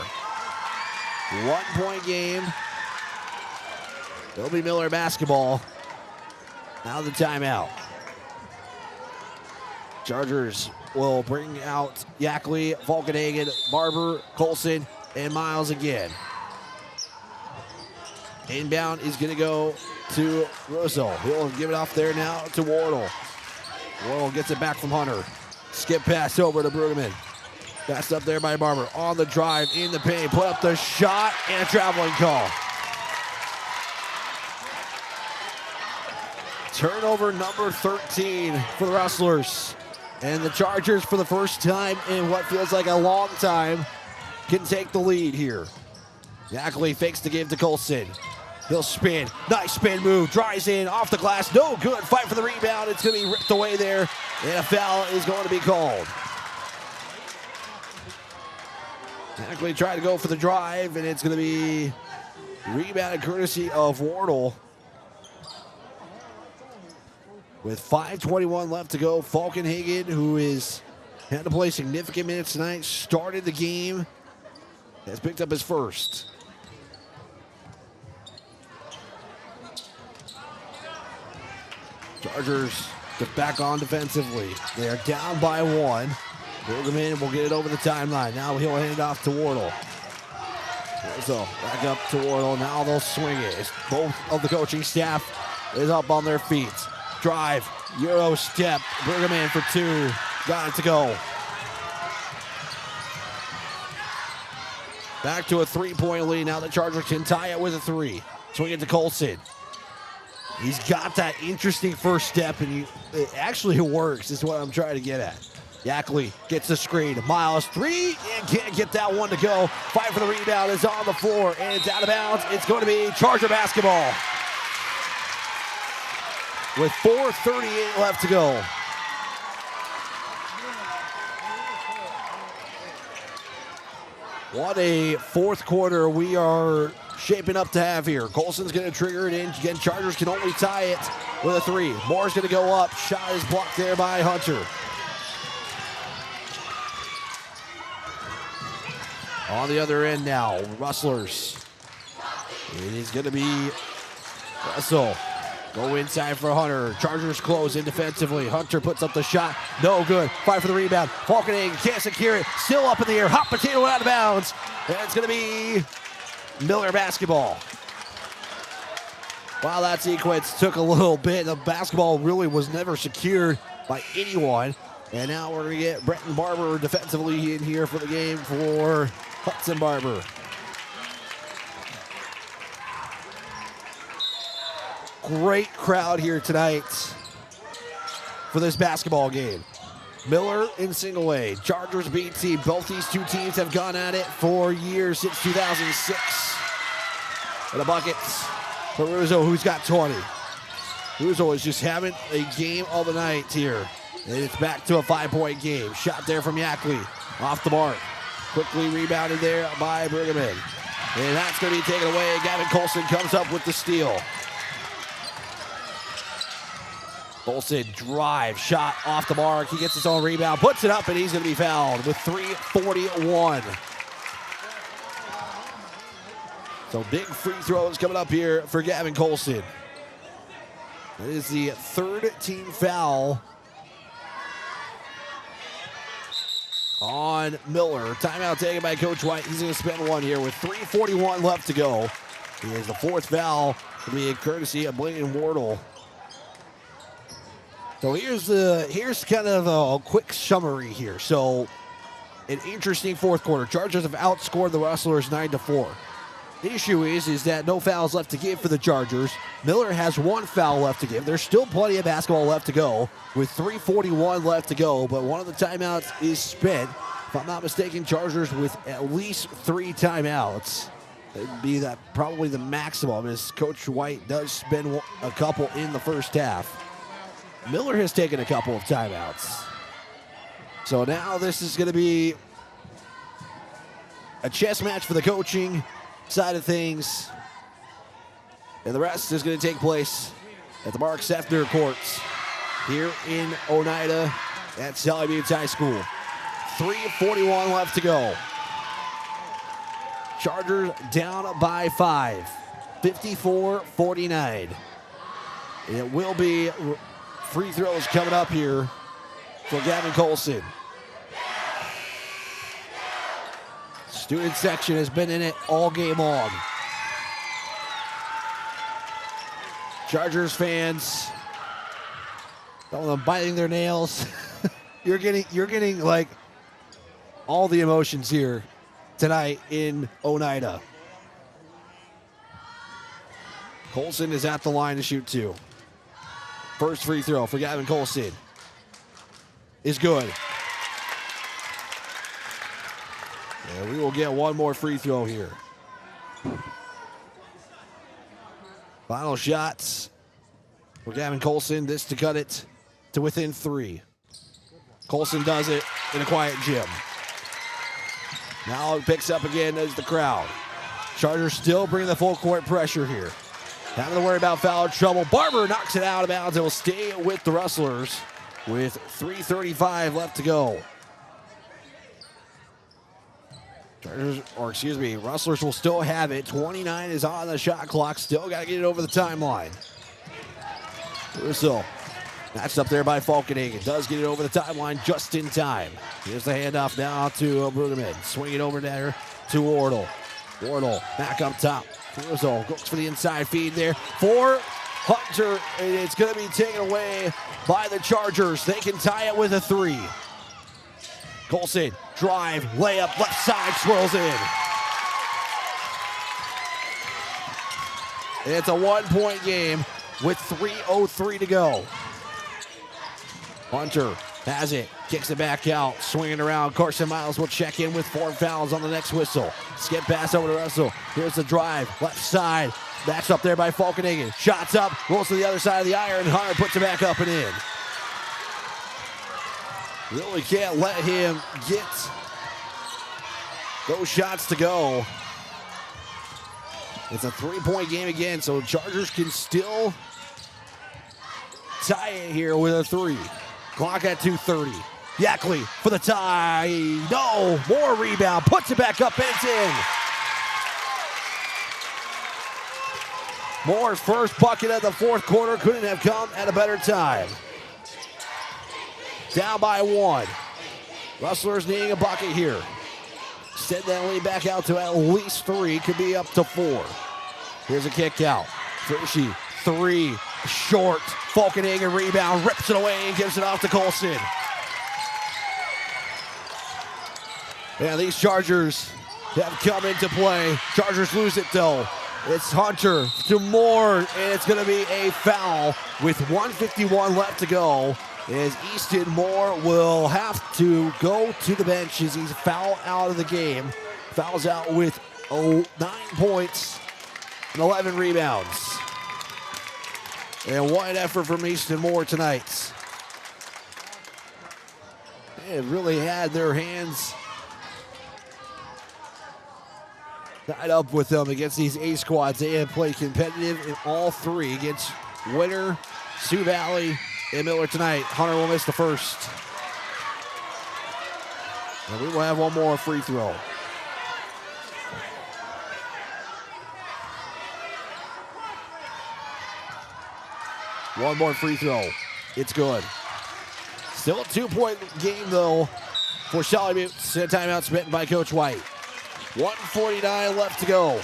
1-point game. It'll be Miller basketball. Now the timeout. Chargers will bring out Yackley, Falkenhagen, Barber, Colson, and Miles again. Inbound is going to go to Russell. He'll give it off there now to Wardle. Wardle gets it back from Hunter. Skip pass over to Pregame. That's up there by Barber. On the drive, in the paint, put up the shot, and a traveling call. Turnover number 13 for the Rustlers. And the Chargers, for the first time in what feels like a long time, can take the lead here. Yackley fakes the give to Colson. He'll spin. Nice spin move. Drives in off the glass. No good. Fight for the rebound. It's going to be ripped away there. And a foul is going to be called. Yackley tried to go for the drive, and it's going to be rebounded courtesy of Wardle. With 5:21 left to go, Falkenhagen, who is had to play significant minutes tonight, started the game, has picked up his first. Chargers get back on defensively. They are down by one. Pregame will get it over the timeline. Now he'll hand it off to Wardle. So back up to Wardle. Now they'll swing it. It's both of the coaching staff is up on their feet. Drive, Euro step, Pregame for two. Got it to go. Back to a three-point lead. Now the Chargers can tie it with a three. Swing it to Colson. He's got that interesting first step, and it actually works, is what I'm trying to get at. Yackley gets the screen. Miles, three, and can't get that one to go. Fight for the rebound is on the floor, and it's out of bounds. It's going to be Charger basketball. With 4:38 left to go. What a fourth quarter we are shaping up to have here. Colson's going to trigger it in. Again, Chargers can only tie it with a three. Moore's going to go up. Shot is blocked there by Hunter. On the other end now, Rustlers. It is going to be Russell. Go inside for Hunter. Chargers close in defensively. Hunter puts up the shot. No good. Fight for the rebound. Falkenhagen can't secure it. Still up in the air. Hot potato out of bounds. And it's going to be Miller basketball. Wow, that sequence took a little bit. The basketball really was never secured by anyone. And now we're going to get Brenton Barber defensively in here for the game for Hudson Barber. Great crowd here tonight for this basketball game. Miller in single A, Chargers B team. Both these two teams have gone at it for years, since 2006. And the buckets for Russo, who's got 20. Russo is just having a game of the night here. And it's back to a 5-point game. Shot there from Yackley. Off the mark. Quickly rebounded there by Pregame. And that's going to be taken away. Gavin Colson comes up with the steal. Colson drive, shot off the mark. He gets his own rebound, puts it up, and he's going to be fouled with 3:41. So big free throws coming up here for Gavin Colson. That is the third team foul on Miller. Timeout taken by Coach White. He's going to spend one here with 3:41 left to go. He has the fourth foul to be a courtesy of Blaine Wardle. So here's kind of a quick summary here. So an interesting fourth quarter. Chargers have outscored the Rustlers 9-4. The issue is that no fouls left to give for the Chargers. Miller has one foul left to give. There's still plenty of basketball left to go with 3:41 left to go, but one of the timeouts is spent. If I'm not mistaken, Chargers with at least 3 timeouts. It'd be that probably the maximum, as Coach White does spend a couple in the first half. Miller has taken a couple of timeouts. So now this is going to be a chess match for the coaching side of things. And the rest is going to take place at the Mark Sefner courts here in Oneida at Sally Buttes High School. 3:41 left to go. Chargers down by 5, 54-49. It will be free throws coming up here for Gavin Colson. Student section has been in it all game long. Chargers fans, some of them biting their nails. You're getting like all the emotions here tonight in Oneida. Colson is at the line to shoot 2. First free throw for Gavin Colson is good. And we will get one more free throw here. Final shots for Gavin Colson. This to cut it to within 3. Colson does it in a quiet gym. Now it picks up again as the crowd. Chargers still bringing the full court pressure here. Having to worry about foul trouble. Barber knocks it out of bounds. It will stay with the Rustlers with 3:35 left to go. Rustlers will still have it. 29 is on the shot clock. Still got to get it over the timeline. Russo matched up there by Falkenhagen. Does get it over the timeline just in time. Here's the handoff now to Brueggemann. Swing it over there to Wardle. Wardle back up top. Russo goes for the inside feed there for Hunter. And it's going to be taken away by the Chargers. They can tie it with a 3. Colson, drive, layup, left side, swirls in. It's a 1-point game with 3:03 to go. Hunter has it, kicks it back out, swinging around. Carson Miles will check in with 4 fouls on the next whistle. Skip pass over to Russell. Here's the drive, left side. Matched up there by Falkenhagen. Shots up, rolls to the other side of the iron. Hunter puts it back up and in. Really can't let him get those shots to go. It's a 3-point game again, so Chargers can still tie it here with a 3. Clock at 2:30. Yackley for the tie. No, more rebound. Puts it back up and it's in. Moore's first bucket of the fourth quarter couldn't have come at a better time. Down by 1. Rustlers needing a bucket here. Extend that lead back out to at least 3. Could be up to 4. Here's a kick out. Frishy, 3, short. Falkenhagen rebound, rips it away and gives it off to Colson. Yeah, these Chargers have come into play. Chargers lose it though. It's Hunter to Moore, and it's going to be a foul with 1:51 left to go. As Easton Moore will have to go to the bench as he's foul out of the game. Fouls out with 9 points and 11 rebounds. And what an effort from Easton Moore tonight. They really had their hands tied up with them against these A squads. They have played competitive in all 3 against Winter, Sioux Valley, and Miller tonight. Hunter will miss the first. And we will have one more free throw. One more free throw. It's good. Still a 2-point game, though, for Sully Buttes. A timeout spent by Coach White. 1:49 left to go.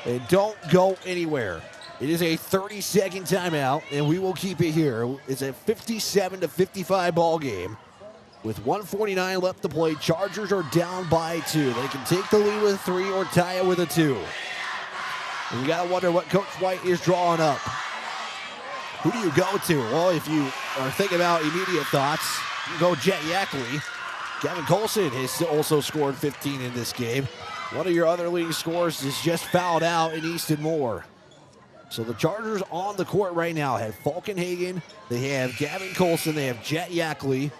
And don't go anywhere. It is a 30-second timeout, and we will keep it here. It's a 57-55 ball game. With 1:49 left to play, Chargers are down by 2. They can take the lead with a 3 or tie it with a 2. And you got to wonder what Coach White is drawing up. Who do you go to? Well, if you are thinking about immediate thoughts, you go Jet Yackley. Gavin Colson has also scored 15 in this game. One of your other leading scorers is just fouled out in Easton Moore. So the Chargers on the court right now have Falkenhagen, they have Gavin Colson, they have Jet Yackley,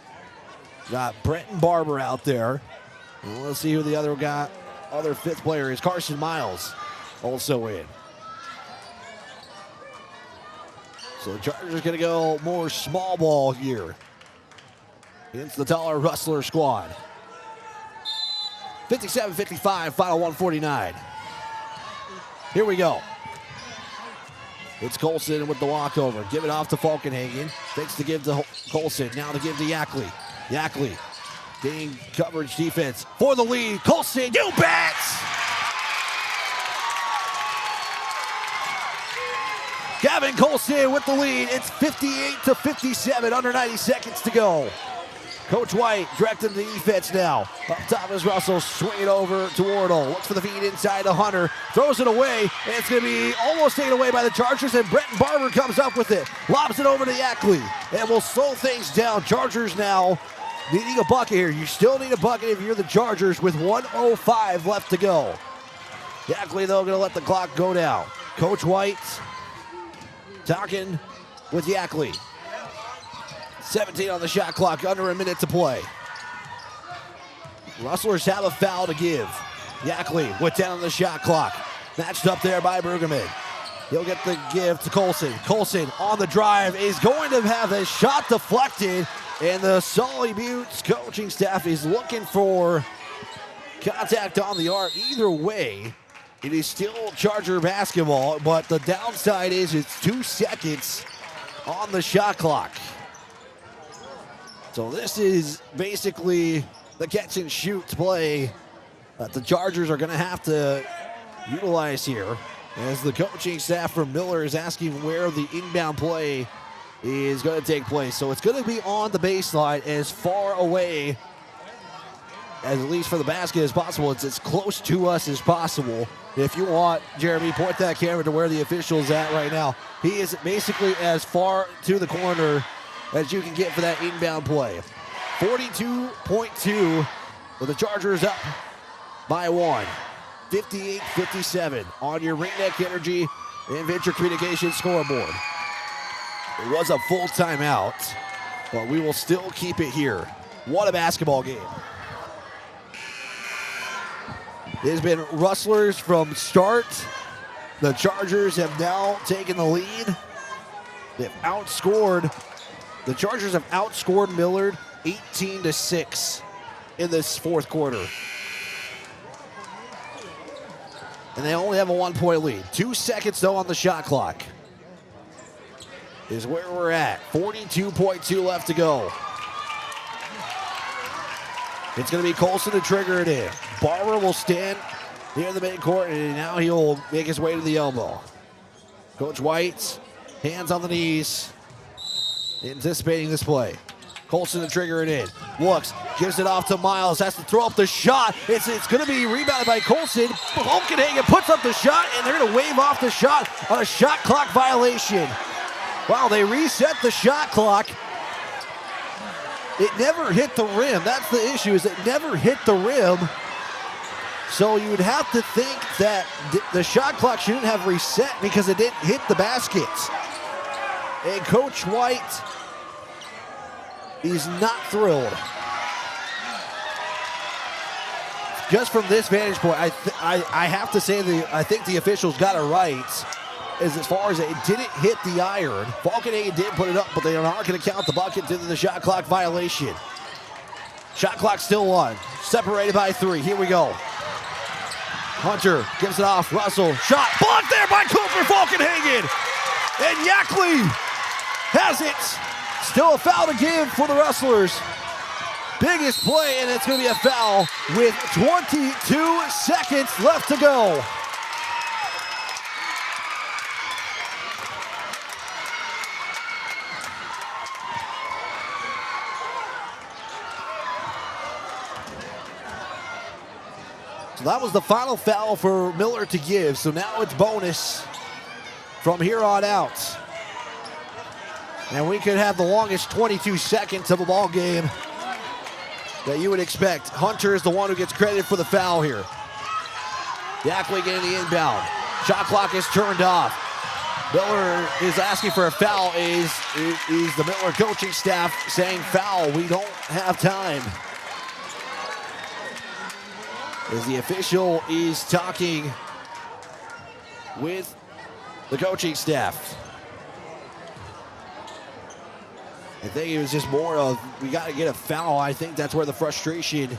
got Brenton Barber out there. And let's see who the other fifth player is. Carson Miles also in. So the Chargers are going to go more small ball here against the taller Rustler squad. 57-55, final 1:49. Here we go. It's Colson with the walkover. Give it off to Falkenhagen. Fakes to give to Colson. Now to give to Yackley. Yackley getting coverage defense for the lead. Colson, you bet! Gavin Colson with the lead. It's 58-57, under 90 seconds to go. Coach White directing the defense now. Up top is Russell, swing it over to Wardle. Looks for the feed inside to Hunter. Throws it away, and it's going to be almost taken away by the Chargers, and Brenton Barber comes up with it. Lobs it over to Yackley, and will slow things down. Chargers now needing a bucket here. You still need a bucket if you're the Chargers with 1:05 left to go. Yackley, though, going to let the clock go down. Coach White talking with Yackley. 17 on the shot clock, under a minute to play. Rustlers have a foul to give. Yackley with 10 on the shot clock. Matched up there by Pregame. He'll get the give to Colson. Colson on the drive is going to have a shot deflected, and the Sully Buttes coaching staff is looking for contact on the arc. Either way, it is still Charger basketball, but the downside is it's 2 seconds on the shot clock. So this is basically the catch and shoot play that the Chargers are going to have to utilize here, as the coaching staff from Miller is asking where the inbound play is going to take place. So it's going to be on the baseline, as far away, as at least for the basket as possible. It's as close to us as possible. If you want, Jeremy, point that camera to where the official is at right now. He is basically as far to the corner as you can get for that inbound play. 42.2 with the Chargers up by 1. 58-57 on your Ringneck Energy and Venture Communications scoreboard. It was a full timeout, but we will still keep it here. What a basketball game. It has been Rustlers from start. The Chargers have now taken the lead. They've outscored. The Chargers have outscored Millard 18-6 in this fourth quarter. And they only have a 1-point lead. 2 seconds, though, on the shot clock is where we're at. 42.2 left to go. It's going to be Colson to trigger it in. Barber will stand near the midcourt, and now he'll make his way to the elbow. Coach White, hands on the knees, anticipating this play. Colson to trigger it in. Looks, gives it off to Miles, has to throw up the shot. It's going to be rebounded by Colson. Volkenhagen puts up the shot, and they're going to wave off the shot on a shot clock violation. Wow, they reset the shot clock. It never hit the rim. That's the issue, is it never hit the rim. So you would have to think that the shot clock shouldn't have reset because it didn't hit the basket. And Coach White is not thrilled. Just from this vantage point, I have to say I think the officials got it right. As far as it didn't hit the iron. Volkenhagen did put it up, but they are not going to count the bucket due to the shot clock violation. Shot clock still on. Separated by 3. Here we go. Hunter gives it off. Russell. Shot blocked there by Cooper Volkenhagen. And Yackley has it. Still a foul to give for the Rustlers. Biggest play, and it's going to be a foul with 22 seconds left to go. So that was the final foul for Miller to give. So now it's bonus from here on out. And we could have the longest 22 seconds of a ball game that you would expect. Hunter is the one who gets credit for the foul here. Yackley getting the inbound. Shot clock is turned off. Miller is asking for a foul. Is the Miller coaching staff saying foul? We don't have time. As the official is talking with the coaching staff. I think it was just more of, we got to get a foul. I think that's where the frustration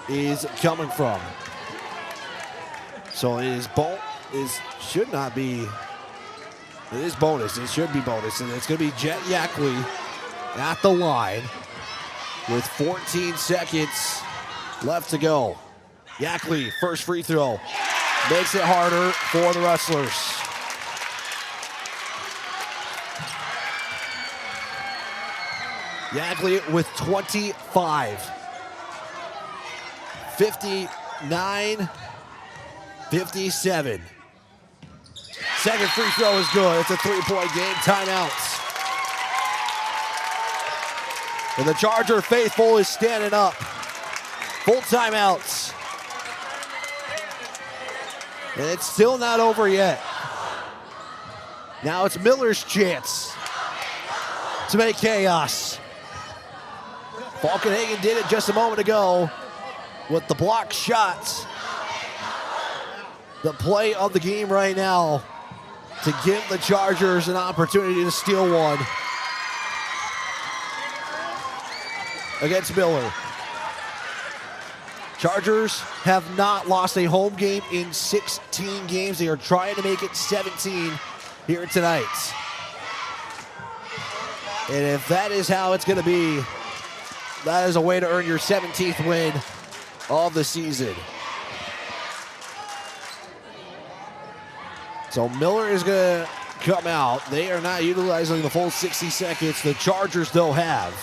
is coming from. So it is should not be, it is bonus. It should be bonus. And it's going to be Jet Yackley at the line with 14 seconds left to go. Yackley, first free throw, makes it harder for the Rustlers. Yackley with 25. 59, 57. Second free throw is good. It's a three-point game. Timeouts. And the Charger faithful is standing up. Full timeouts. And it's still not over yet. Now it's Miller's chance to make chaos. Falkenhagen did it just a moment ago with the block shots. The play of the game right now to give the Chargers an opportunity to steal one against Miller. Chargers have not lost a home game in 16 games. They are trying to make it 17 here tonight. And if that is how it's going to be, that is a way to earn your 17th win of the season. So Miller is going to come out. They are not utilizing the full 60 seconds. The Chargers, though, have.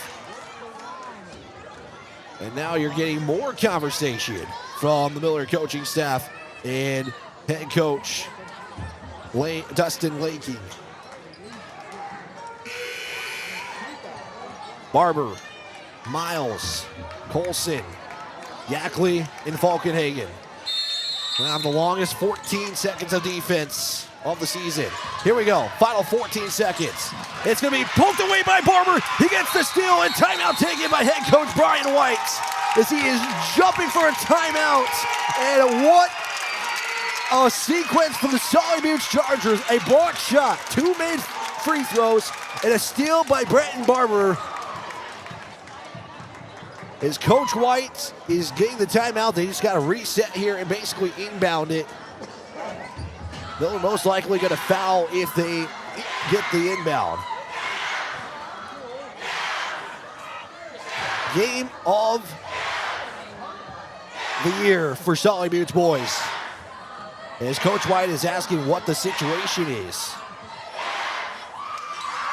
And now you're getting more conversation from the Miller coaching staff and head coach Dustin Lakey. Barber, Miles, Colson, Yackley, and Falkenhagen. Gonna have the longest 14 seconds of defense of the season. Here we go, final 14 seconds. It's gonna be poked away by Barber. He gets the steal, and timeout taken by head coach Brian White as he is jumping for a timeout. And what a sequence from the Sully Buttes Chargers. A block shot, two made free throws, and a steal by Bretton Barber. As Coach White is getting the timeout, they just got to reset here and basically inbound it. They're most likely going to foul if they get the inbound. Game of the year for Sully Buttes boys. As Coach White is asking what the situation is.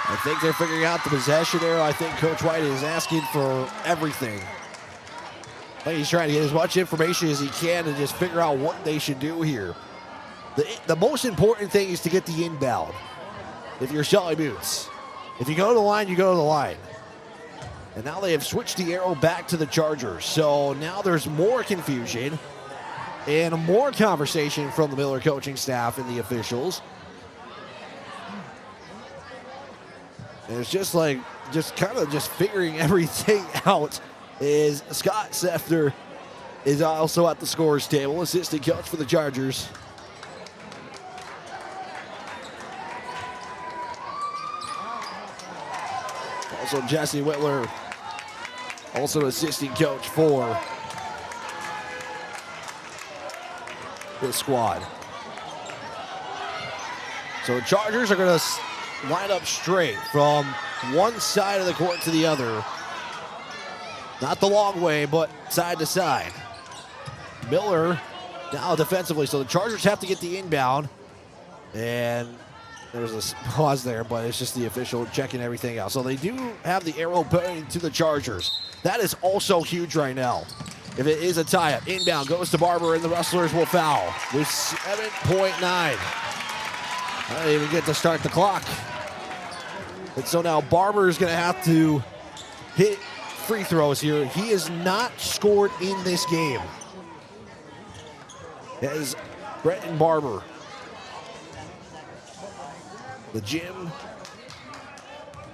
I think they're figuring out the possession there. I think Coach White is asking for everything. I think he's trying to get as much information as he can and just figure out what they should do here. The most important thing is to get the inbound. If you're Sully Buttes, if you go to the line, you go to the line. And now they have switched the arrow back to the Chargers. So now there's more confusion and more conversation from the Miller coaching staff and the officials. And it's just like, just figuring everything out. Is Scott Sefter is also at the scorer's table, assistant coach for the Chargers. Also Jesse Whitler, also assistant coach for the squad. So the Chargers are going to line up straight from one side of the court to the other. Not the long way, but side to side. Miller now defensively, so the Chargers have to get the inbound. And there's a pause there, but it's just the official checking everything out. So they do have the arrow pointing to the Chargers. That is also huge right now. If it is a tie-up, inbound goes to Barber, and the Rustlers will foul with 7.9. I don't even get to start the clock. And so now Barber is going to have to hit free throws here. He has not scored in this game. As Bretton Barber. The gym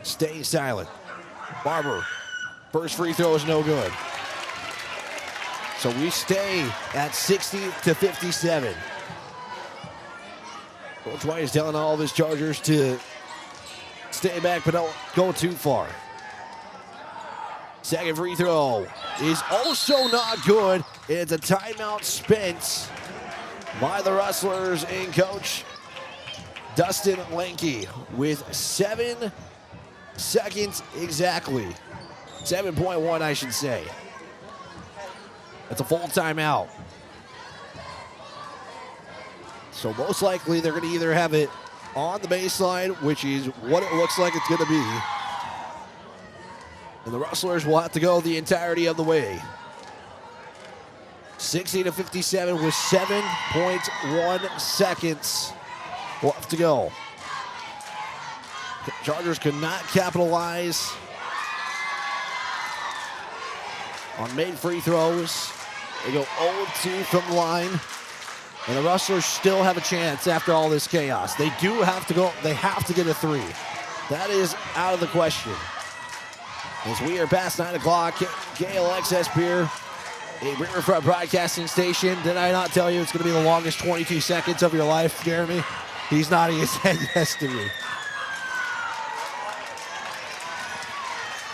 stays silent. Barber, first free throw is no good. So we stay at 60-57. Coach White is telling all of his Chargers to stay back, but don't go too far. Second free throw is also not good. It's a timeout spent by the Rustlers and Coach Dustin Lanky with 7 seconds exactly. 7.1, I should say. That's a full timeout. So most likely they're going to either have it on the baseline, which is what it looks like it's going to be, And the Rustlers will have to go the entirety of the way. 60-57 with 7.1 seconds left to go. Chargers could not capitalize on made free throws. They go 0-2 from the line. And the Rustlers still have a chance after all this chaos. They do have to go, they have to get a three. That is out of the question. As we are past 9 o'clock, KLXS Pier, a Riverfront Broadcasting Station. Did I not tell you it's going to be the longest 22 seconds of your life, Jeremy? He's nodding his head yes to me.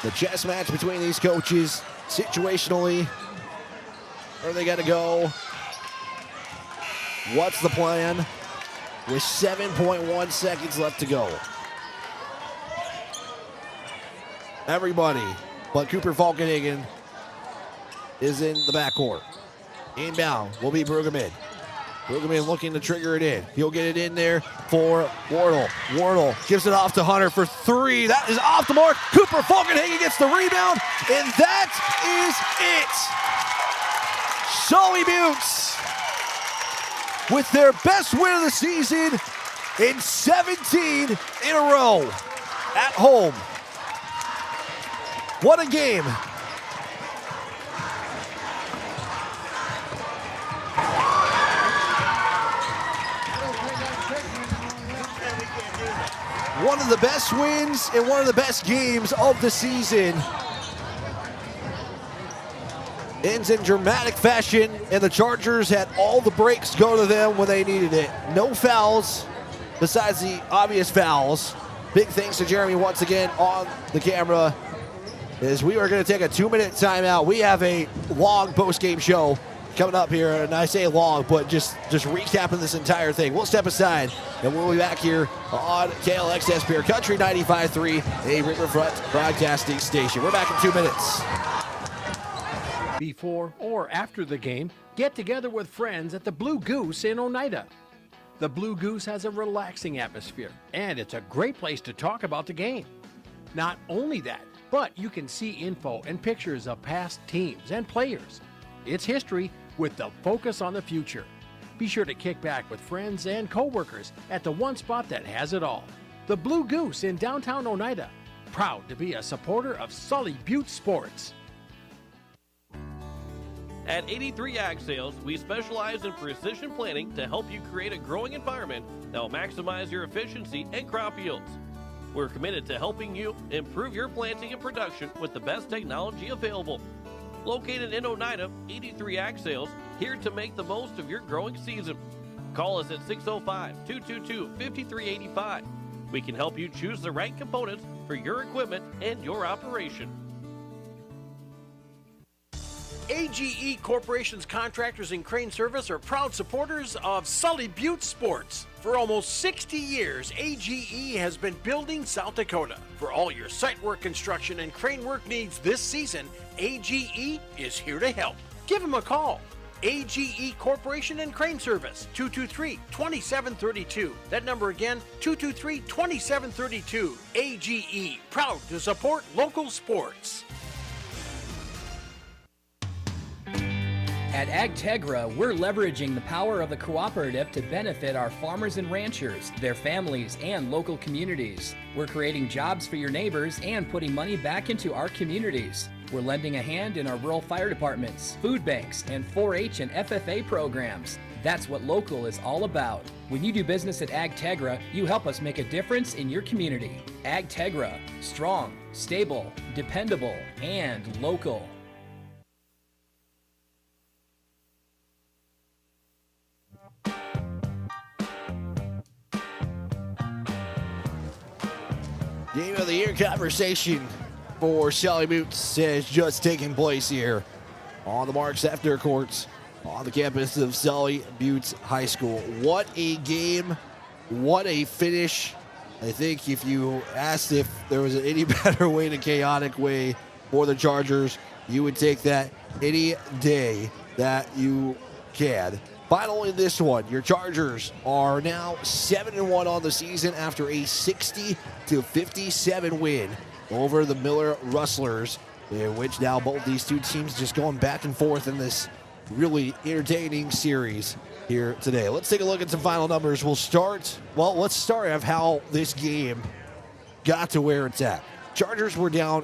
The chess match between these coaches, situationally, where they got to go. What's the plan? With 7.1 seconds left to go. Everybody but Cooper Falkenhagen is in the backcourt. Inbound will be Pregame. Pregame looking to trigger it in. He'll get it in there for Wardle. Wardle gives it off to Hunter for three. That is off the mark. Cooper Falkenhagen gets the rebound, and that is it. Sully Buttes with their best win of the season in 17 in a row at home. What a game. One of the best wins and one of the best games of the season. Ends in dramatic fashion, and the Chargers had all the breaks go to them when they needed it. No fouls, besides the obvious fouls. Big thanks to Jeremy once again on the camera, as we are going to take a 2-minute timeout. We have a long post-game show coming up here, and I say long, but just recapping this entire thing. We'll step aside, and we'll be back here on KLXS Pier Country 95.3, a Riverfront Broadcasting Station. We're back in 2 minutes. Before or after the game, get together with friends at the Blue Goose in Oneida. The Blue Goose has a relaxing atmosphere, and it's a great place to talk about the game. Not only that, but you can see info and pictures of past teams and players. It's history with the focus on the future. Be sure to kick back with friends and co-workers at the one spot that has it all. The Blue Goose in downtown Oneida. Proud to be a supporter of Sully Butte Sports. At 83 Ag Sales, we specialize in precision planting to help you create a growing environment that will maximize your efficiency and crop yields. We're committed to helping you improve your planting and production with the best technology available. Located in Oneida, 83 Ag Sales, here to make the most of your growing season. Call us at 605-222-5385. We can help you choose the right components for your equipment and your operation. AGE Corporation's contractors and crane service are proud supporters of Sully Butte Sports. For almost 60 years, AGE has been building South Dakota. For all your site work, construction, and crane work needs this season, AGE is here to help. Give them a call. AGE Corporation and Crane Service, 223-2732. That number again, 223-2732. AGE, proud to support local sports. At AgTegra, we're leveraging the power of the cooperative to benefit our farmers and ranchers, their families, and local communities. We're creating jobs for your neighbors and putting money back into our communities. We're lending a hand in our rural fire departments, food banks, and 4-H and FFA programs. That's what local is all about. When you do business at AgTegra, you help us make a difference in your community. AgTegra, strong, stable, dependable, and local. Game of the Year conversation for Sully Buttes has just taken place here on the Mark Sefner courts on the campus of Sully Buttes High School. What a game. What a finish. I think if you asked if there was any better way, to chaotic way for the Chargers, you would take that any day that you can. Finally, this one, your Chargers are now 7-1 on the season after a 60-57 win over the Miller Rustlers, in which now both these two teams just going back and forth in this really entertaining series here today. Let's take a look at some final numbers. Let's start of how this game got to where it's at. Chargers were down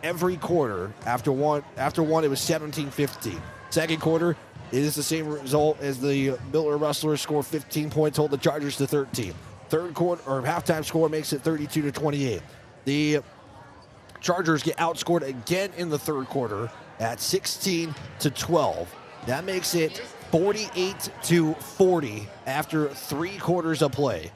every quarter. After one, it was 17-15. Second quarter, it is the same result as the Miller Rustlers score 15 points, hold the Chargers to 13. Third quarter, or halftime score, makes it 32-28. The Chargers get outscored again in the third quarter at 16-12. That makes it 48-40 after 3 quarters of play.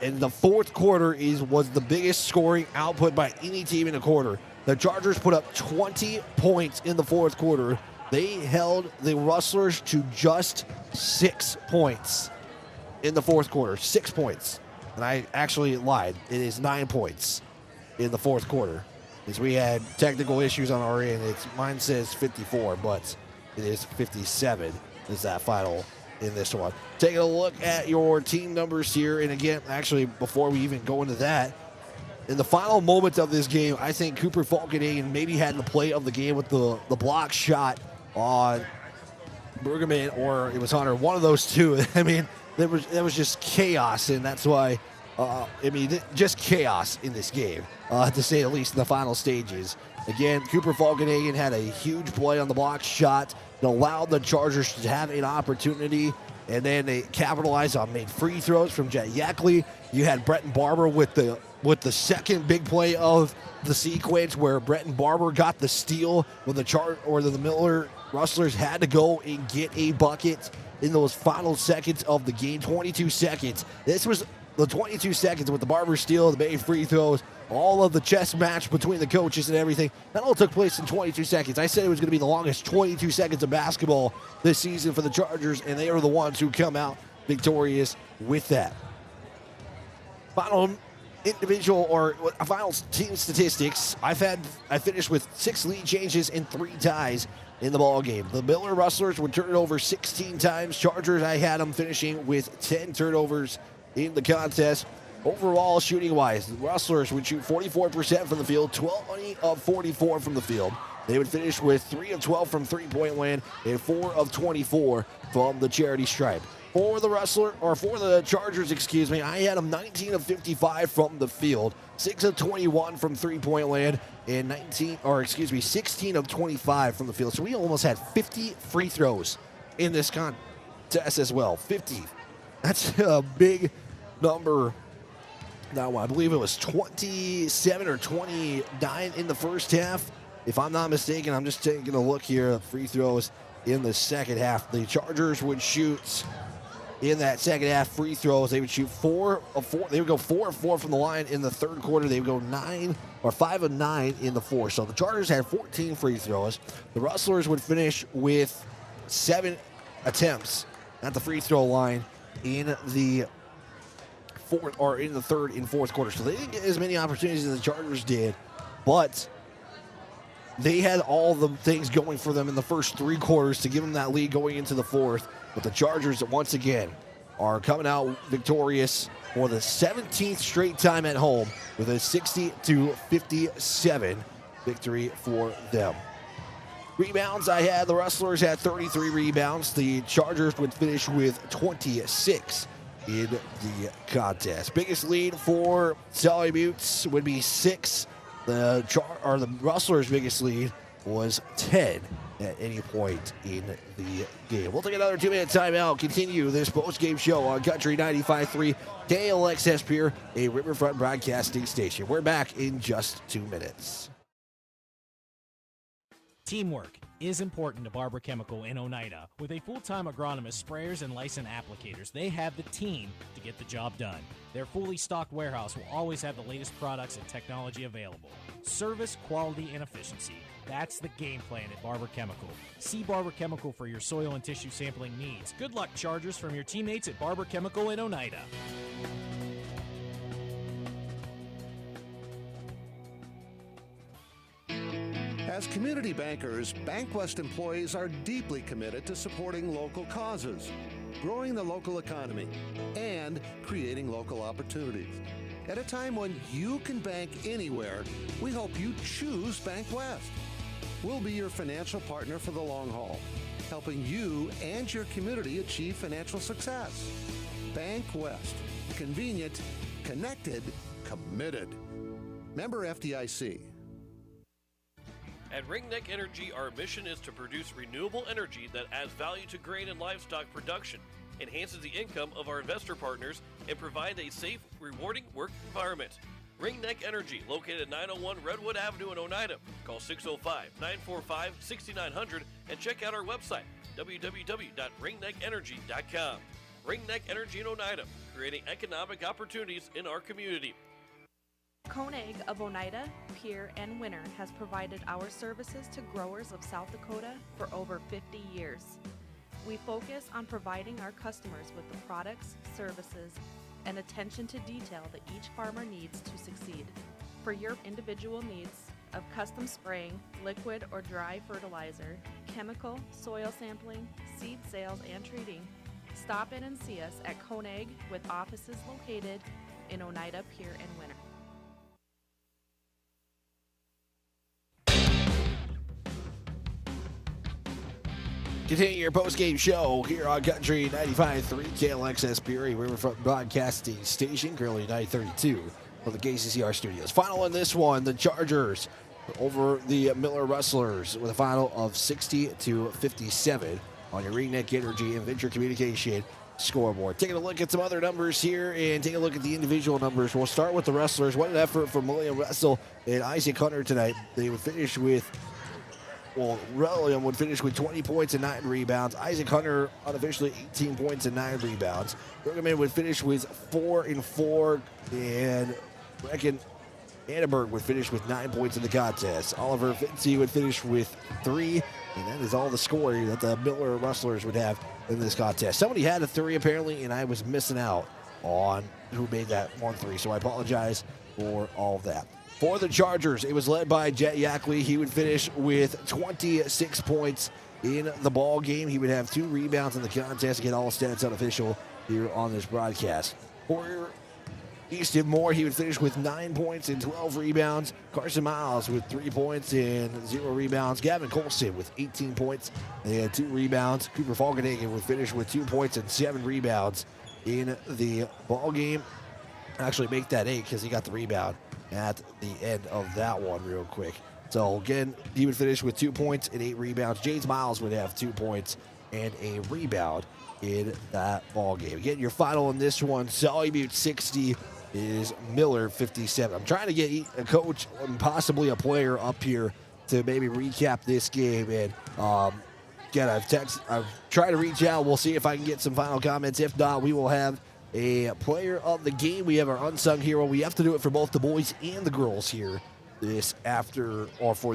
And the fourth quarter was the biggest scoring output by any team in a quarter. The Chargers put up 20 points in the fourth quarter. They held the Rustlers to just 6 points in the fourth quarter. 6 points. And I actually lied. It is 9 points in the fourth quarter. Because we had technical issues on our end. Mine says 54, but it is 57 is that final in this one. Taking a look at your team numbers here. And again, actually, before we even go into that, in the final moments of this game, I think Cooper Falkenhagen maybe had the play of the game with the block shot on Pregame, or it was Hunter. One of those two. I mean, there was just chaos, and that's why, just chaos in this game, to say the least, in the final stages. Again, Cooper Falkenhagen had a huge play on the block shot that allowed the Chargers to have an opportunity, and then they capitalized on made free throws from Jet Yackley. You had Bretton Barber with the second big play of the sequence, where Bretton Barber got the steal when the Miller Rustlers had to go and get a bucket in those final seconds of the game. 22 seconds. This was the 22 seconds with the Barber steal, the made free throws, all of the chess match between the coaches and everything. That all took place in 22 seconds. I said it was going to be the longest 22 seconds of basketball this season for the Chargers, and they are the ones who come out victorious with that. Final individual or final team statistics. I finished with 6 lead changes and 3 ties in the ball game. The Miller Rustlers would turn it over 16 times. Chargers, I had them finishing with 10 turnovers in the contest. Overall, shooting-wise, the Rustlers would shoot 44% from the field, 20 of 44 from the field. They would finish with 3 of 12 from three-point land and 4 of 24 from the charity stripe. For the Chargers, I had them 19 of 55 from the field, 6 of 21 from three-point land, and 16 of 25 from the field. So we almost had 50 free throws in this contest as well. 50. That's a big number. Now, I believe it was 27 or 29 in the first half. If I'm not mistaken, I'm just taking a look here at free throws in the second half. The Chargers would shoot, in that second half, free throws. They would shoot 4 of 4. They would go 4 of 4 from the line in the third quarter. They would go 5 of 9 in the fourth. So the Chargers had 14 free throws. The Rustlers would finish with 7 attempts at the free throw line in the third and fourth quarter. So they didn't get as many opportunities as the Chargers did, but they had all the things going for them in the first 3 quarters to give them that lead going into the fourth. But the Chargers, once again, are coming out victorious for the 17th straight time at home with a 60-57 victory for them. Rebounds, I had the Rustlers had 33 rebounds. The Chargers would finish with 26 in the contest. Biggest lead for Sully Buttes would be 6. The Rustlers' biggest lead was 10 at any point in the game. We'll take another 2-minute timeout. Continue this post-game show on Country 95.3 KLXS Pier, a Riverfront broadcasting station. We're back in just 2 minutes. Teamwork is important to Barber Chemical in Oneida. With a full-time agronomist, sprayers, and licensed applicators, they have the team to get the job done. Their fully stocked warehouse will always have the latest products and technology available. Service, quality, and efficiency. That's the game plan at Barber Chemical. See Barber Chemical for your soil and tissue sampling needs. Good luck, Chargers, from your teammates at Barber Chemical in Oneida. As community bankers, BankWest employees are deeply committed to supporting local causes, growing the local economy, and creating local opportunities. At a time when you can bank anywhere, we hope you choose Bank West. We'll be your financial partner for the long haul, helping you and your community achieve financial success. Bank West. Convenient, connected, committed. Member FDIC. At Ringneck Energy, our mission is to produce renewable energy that adds value to grain and livestock production, enhances the income of our investor partners, and provide a safe, rewarding work environment. Ringneck Energy, located at 901 Redwood Avenue in Oneida. Call 605-945-6900 and check out our website, www.ringneckenergy.com. Ringneck Energy in Oneida, creating economic opportunities in our community. Koenig of Oneida, Pierre, and Winter has provided our services to growers of South Dakota for over 50 years. We focus on providing our customers with the products, services, and attention to detail that each farmer needs to succeed. For your individual needs of custom spraying, liquid or dry fertilizer, chemical, soil sampling, seed sales, and treating, stop in and see us at Koenig with offices located in Oneida, Pierre, and Winter. Continue your post-game show here on Country 95.3 KLXS Peoria Riverfront Broadcasting Station, currently 9:32 from the KCCR studios. Final in this one, the Chargers over the Miller Rustlers with a final of 60-57 on your Ringneck Energy and Venture Communication scoreboard. Taking a look at some other numbers here and take a look at the individual numbers. We'll start with the Rustlers. What an effort from William Russell and Isaac Hunter tonight. They would finish with William would finish with 20 points and 9 rebounds. Isaac Hunter unofficially 18 points and 9 rebounds. Pregame would finish with 4 and 4, and Brecken Annenberg would finish with 9 points in the contest. Oliver Fincy would finish with 3, and that is all the scoring that the Miller Rustlers would have in this contest. Somebody had a 3 apparently, and I was missing out on who made that 1-3, so I apologize for all of that. For the Chargers, it was led by Jet Yackley. He would finish with 26 points in the ball game. He would have 2 rebounds in the contest. Get all stats unofficial here on this broadcast. For Easton Moore, he would finish with 9 points and 12 rebounds. Carson Miles with 3 points and 0 rebounds. Gavin Colson with 18 points and 2 rebounds. Cooper Falkenhagen would finish with 2 points and 7 rebounds in the ball game. Actually make that 8 because he got the rebound at the end of that one real quick. So again, he would finish with 2 points and 8 rebounds. James Miles would have 2 points and a rebound in that ball game. Again, your final in this one, Sully Butte 60 is Miller 57. I'm trying to get a coach and possibly a player up here to maybe recap this game. And again, I've tried to reach out. We'll see if I can get some final comments. If not, we will have a player of the game. We have our unsung hero. We have to do it for both the boys and the girls here for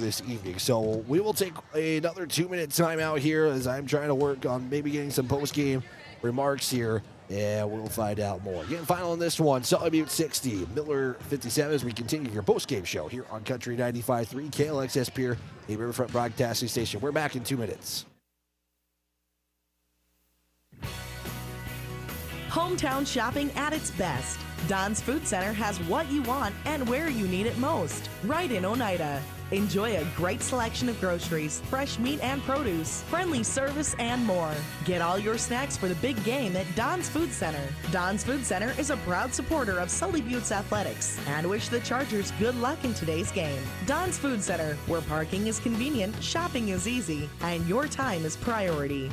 this evening. So we will take another 2-minute timeout here as I'm trying to work on maybe getting some post-game remarks here, and we'll find out more. Again, final in this one, Sully Butte 60, Miller 57, as we continue your post-game show here on Country 95.3 KLXS Pier, a Riverfront Broadcasting Station. We're back in 2 minutes. Hometown shopping at its best. Don's Food Center has what you want and where you need it most, right in Oneida. Enjoy a great selection of groceries, fresh meat and produce, friendly service, and more. Get all your snacks for the big game at Don's Food Center. Don's Food Center is a proud supporter of Sully Butte's athletics and wish the Chargers good luck in today's game. Don's Food Center, where parking is convenient, shopping is easy, and your time is priority.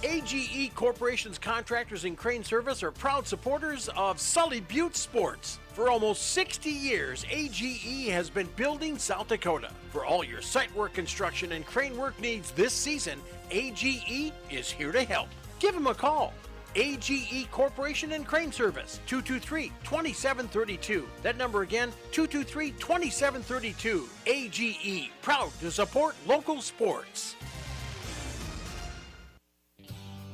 AGE Corporation's contractors and crane service are proud supporters of Sully Butte Sports. For almost 60 years, AGE has been building South Dakota. For all your site work, construction, and crane work needs this season, AGE is here to help. Give them a call. AGE Corporation and Crane Service, 223-2732. That number again, 223-2732. AGE, proud to support local sports.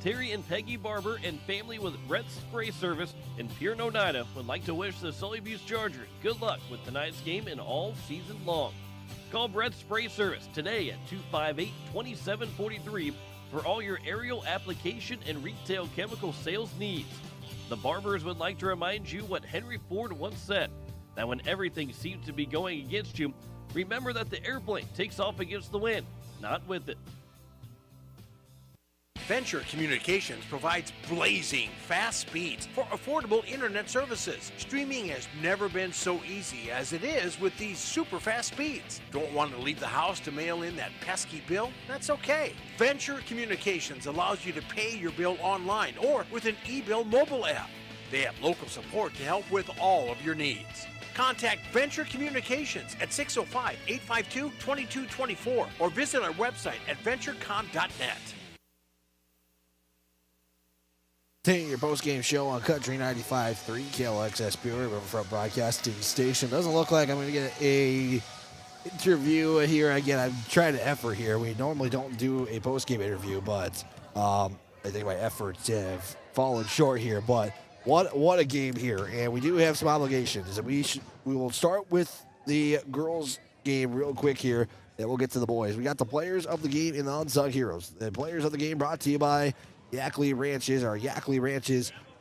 Terry and Peggy Barber and family with Brett's Spray Service in Pierre, Oneida would like to wish the Sully Butte Chargers good luck with tonight's game and all season long. Call Brett's Spray Service today at 258-2743 for all your aerial application and retail chemical sales needs. The Barbers would like to remind you what Henry Ford once said, that when everything seems to be going against you, remember that the airplane takes off against the wind, not with it. Venture Communications provides blazing fast speeds for affordable internet services. Streaming has never been so easy as it is with these super fast speeds. Don't want to leave the house to mail in that pesky bill? That's okay. Venture Communications allows you to pay your bill online or with an e-bill mobile app. They have local support to help with all of your needs. Contact Venture Communications at 605-852-2224 or visit our website at venturecom.net. Your post-game show on Country 95.3 KLXS Pure Riverfront Broadcasting Station. Doesn't look like I'm going to get a interview here. Again, I'm trying to effort here. We normally don't do a post-game interview, but I think my efforts have fallen short here. But what a game here, and we do have some obligations. We will start with the girls' game real quick here, then we'll get to the boys. We got the players of the game and the unsung heroes. The players of the game brought to you by Yackley Ranches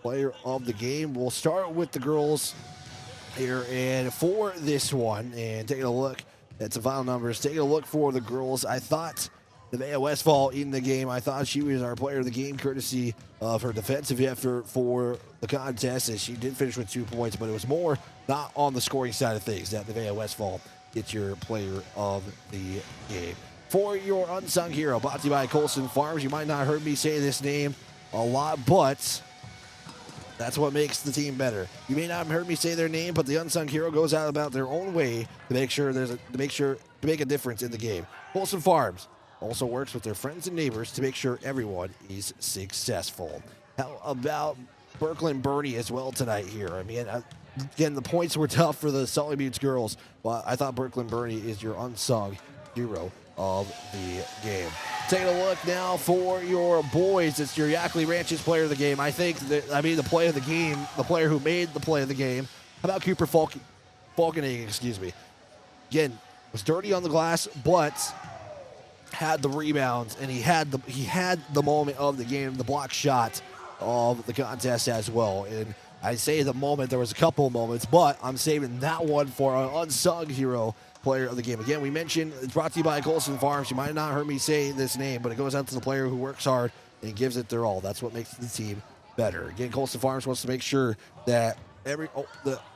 player of the game. We'll start with the girls here, and for this one, and taking a look at some final numbers, taking a look for the girls, I thought Nevaeh Westfall in the game, I thought she was our player of the game, courtesy of her defensive effort for the contest, as she did finish with 2 points, but it was more not on the scoring side of things that Nevaeh Westfall gets your player of the game. For your unsung hero, brought to you by Colson Farms. You might not have heard me say this name a lot, but that's what makes the team better. You may not have heard me say their name, but the unsung hero goes out about their own way to make sure to make a difference in the game. Colson Farms also works with their friends and neighbors to make sure everyone is successful. How about Brooklyn Bernie as well tonight here? I mean, again, the points were tough for the Sully Buttes girls, but I thought Brooklyn Bernie is your unsung hero of the game. Taking a look now for your boys. It's your Yackley Ranches player of the game. The play of the game, the player who made the play of the game. How about Cooper Falkenhagen, excuse me. Again, was dirty on the glass, but had the rebounds, and he had the moment of the game, the block shot of the contest as well. And I say the moment, there was a couple of moments, but I'm saving that one for our unsung hero player of the game. Again, we mentioned it's brought to you by Colson Farms. You might not have heard me say this name, but it goes out to the player who works hard and gives it their all. That's what makes the team better. Again, Colson Farms wants to make sure that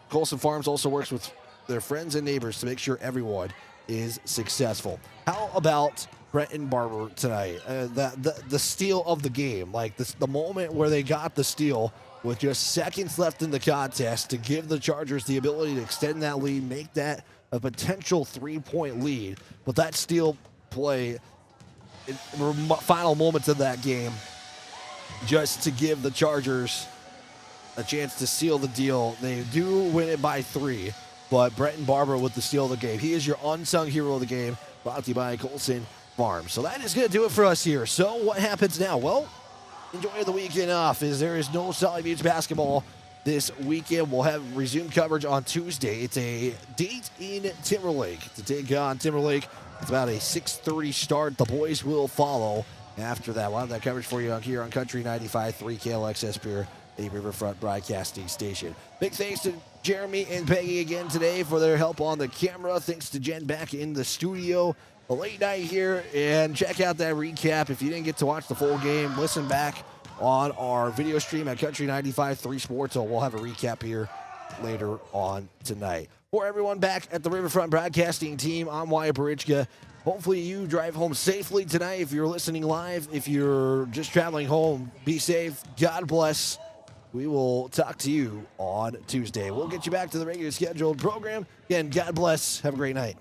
Colson Farms also works with their friends and neighbors to make sure everyone is successful. How about Brenton Barber tonight? The steal of the game, like the moment where they got the steal with just seconds left in the contest to give the Chargers the ability to extend that lead, make that a potential 3-point lead. But that steal play, in final moments of that game, just to give the Chargers a chance to seal the deal. They do win it by 3, but Brenton Barber with the steal of the game. He is your unsung hero of the game, brought to you by Colson Farms. So that is going to do it for us here. So what happens now? Well, enjoy the weekend off, as there is no Sully Buttes basketball this weekend. We'll have resumed coverage on Tuesday. It's a date in Timberlake to take on Timberlake. It's about a 6:30 start. The boys will follow after that. We'll have that coverage for you here on Country 95.3 KLXS Pure, a Riverfront broadcasting station. Big thanks to Jeremy and Peggy again today for their help on the camera. Thanks to Jen back in the studio. A late night here, and check out that recap. If you didn't get to watch the full game, listen back on our video stream at Country 95.3 Sports. So we'll have a recap here later on tonight. For everyone back at the Riverfront Broadcasting team, I'm Wyatt Barichka. Hopefully you drive home safely tonight. If you're listening live, if you're just traveling home, be safe. God bless. We will talk to you on Tuesday. We'll get you back to the regular scheduled program. Again, God bless. Have a great night.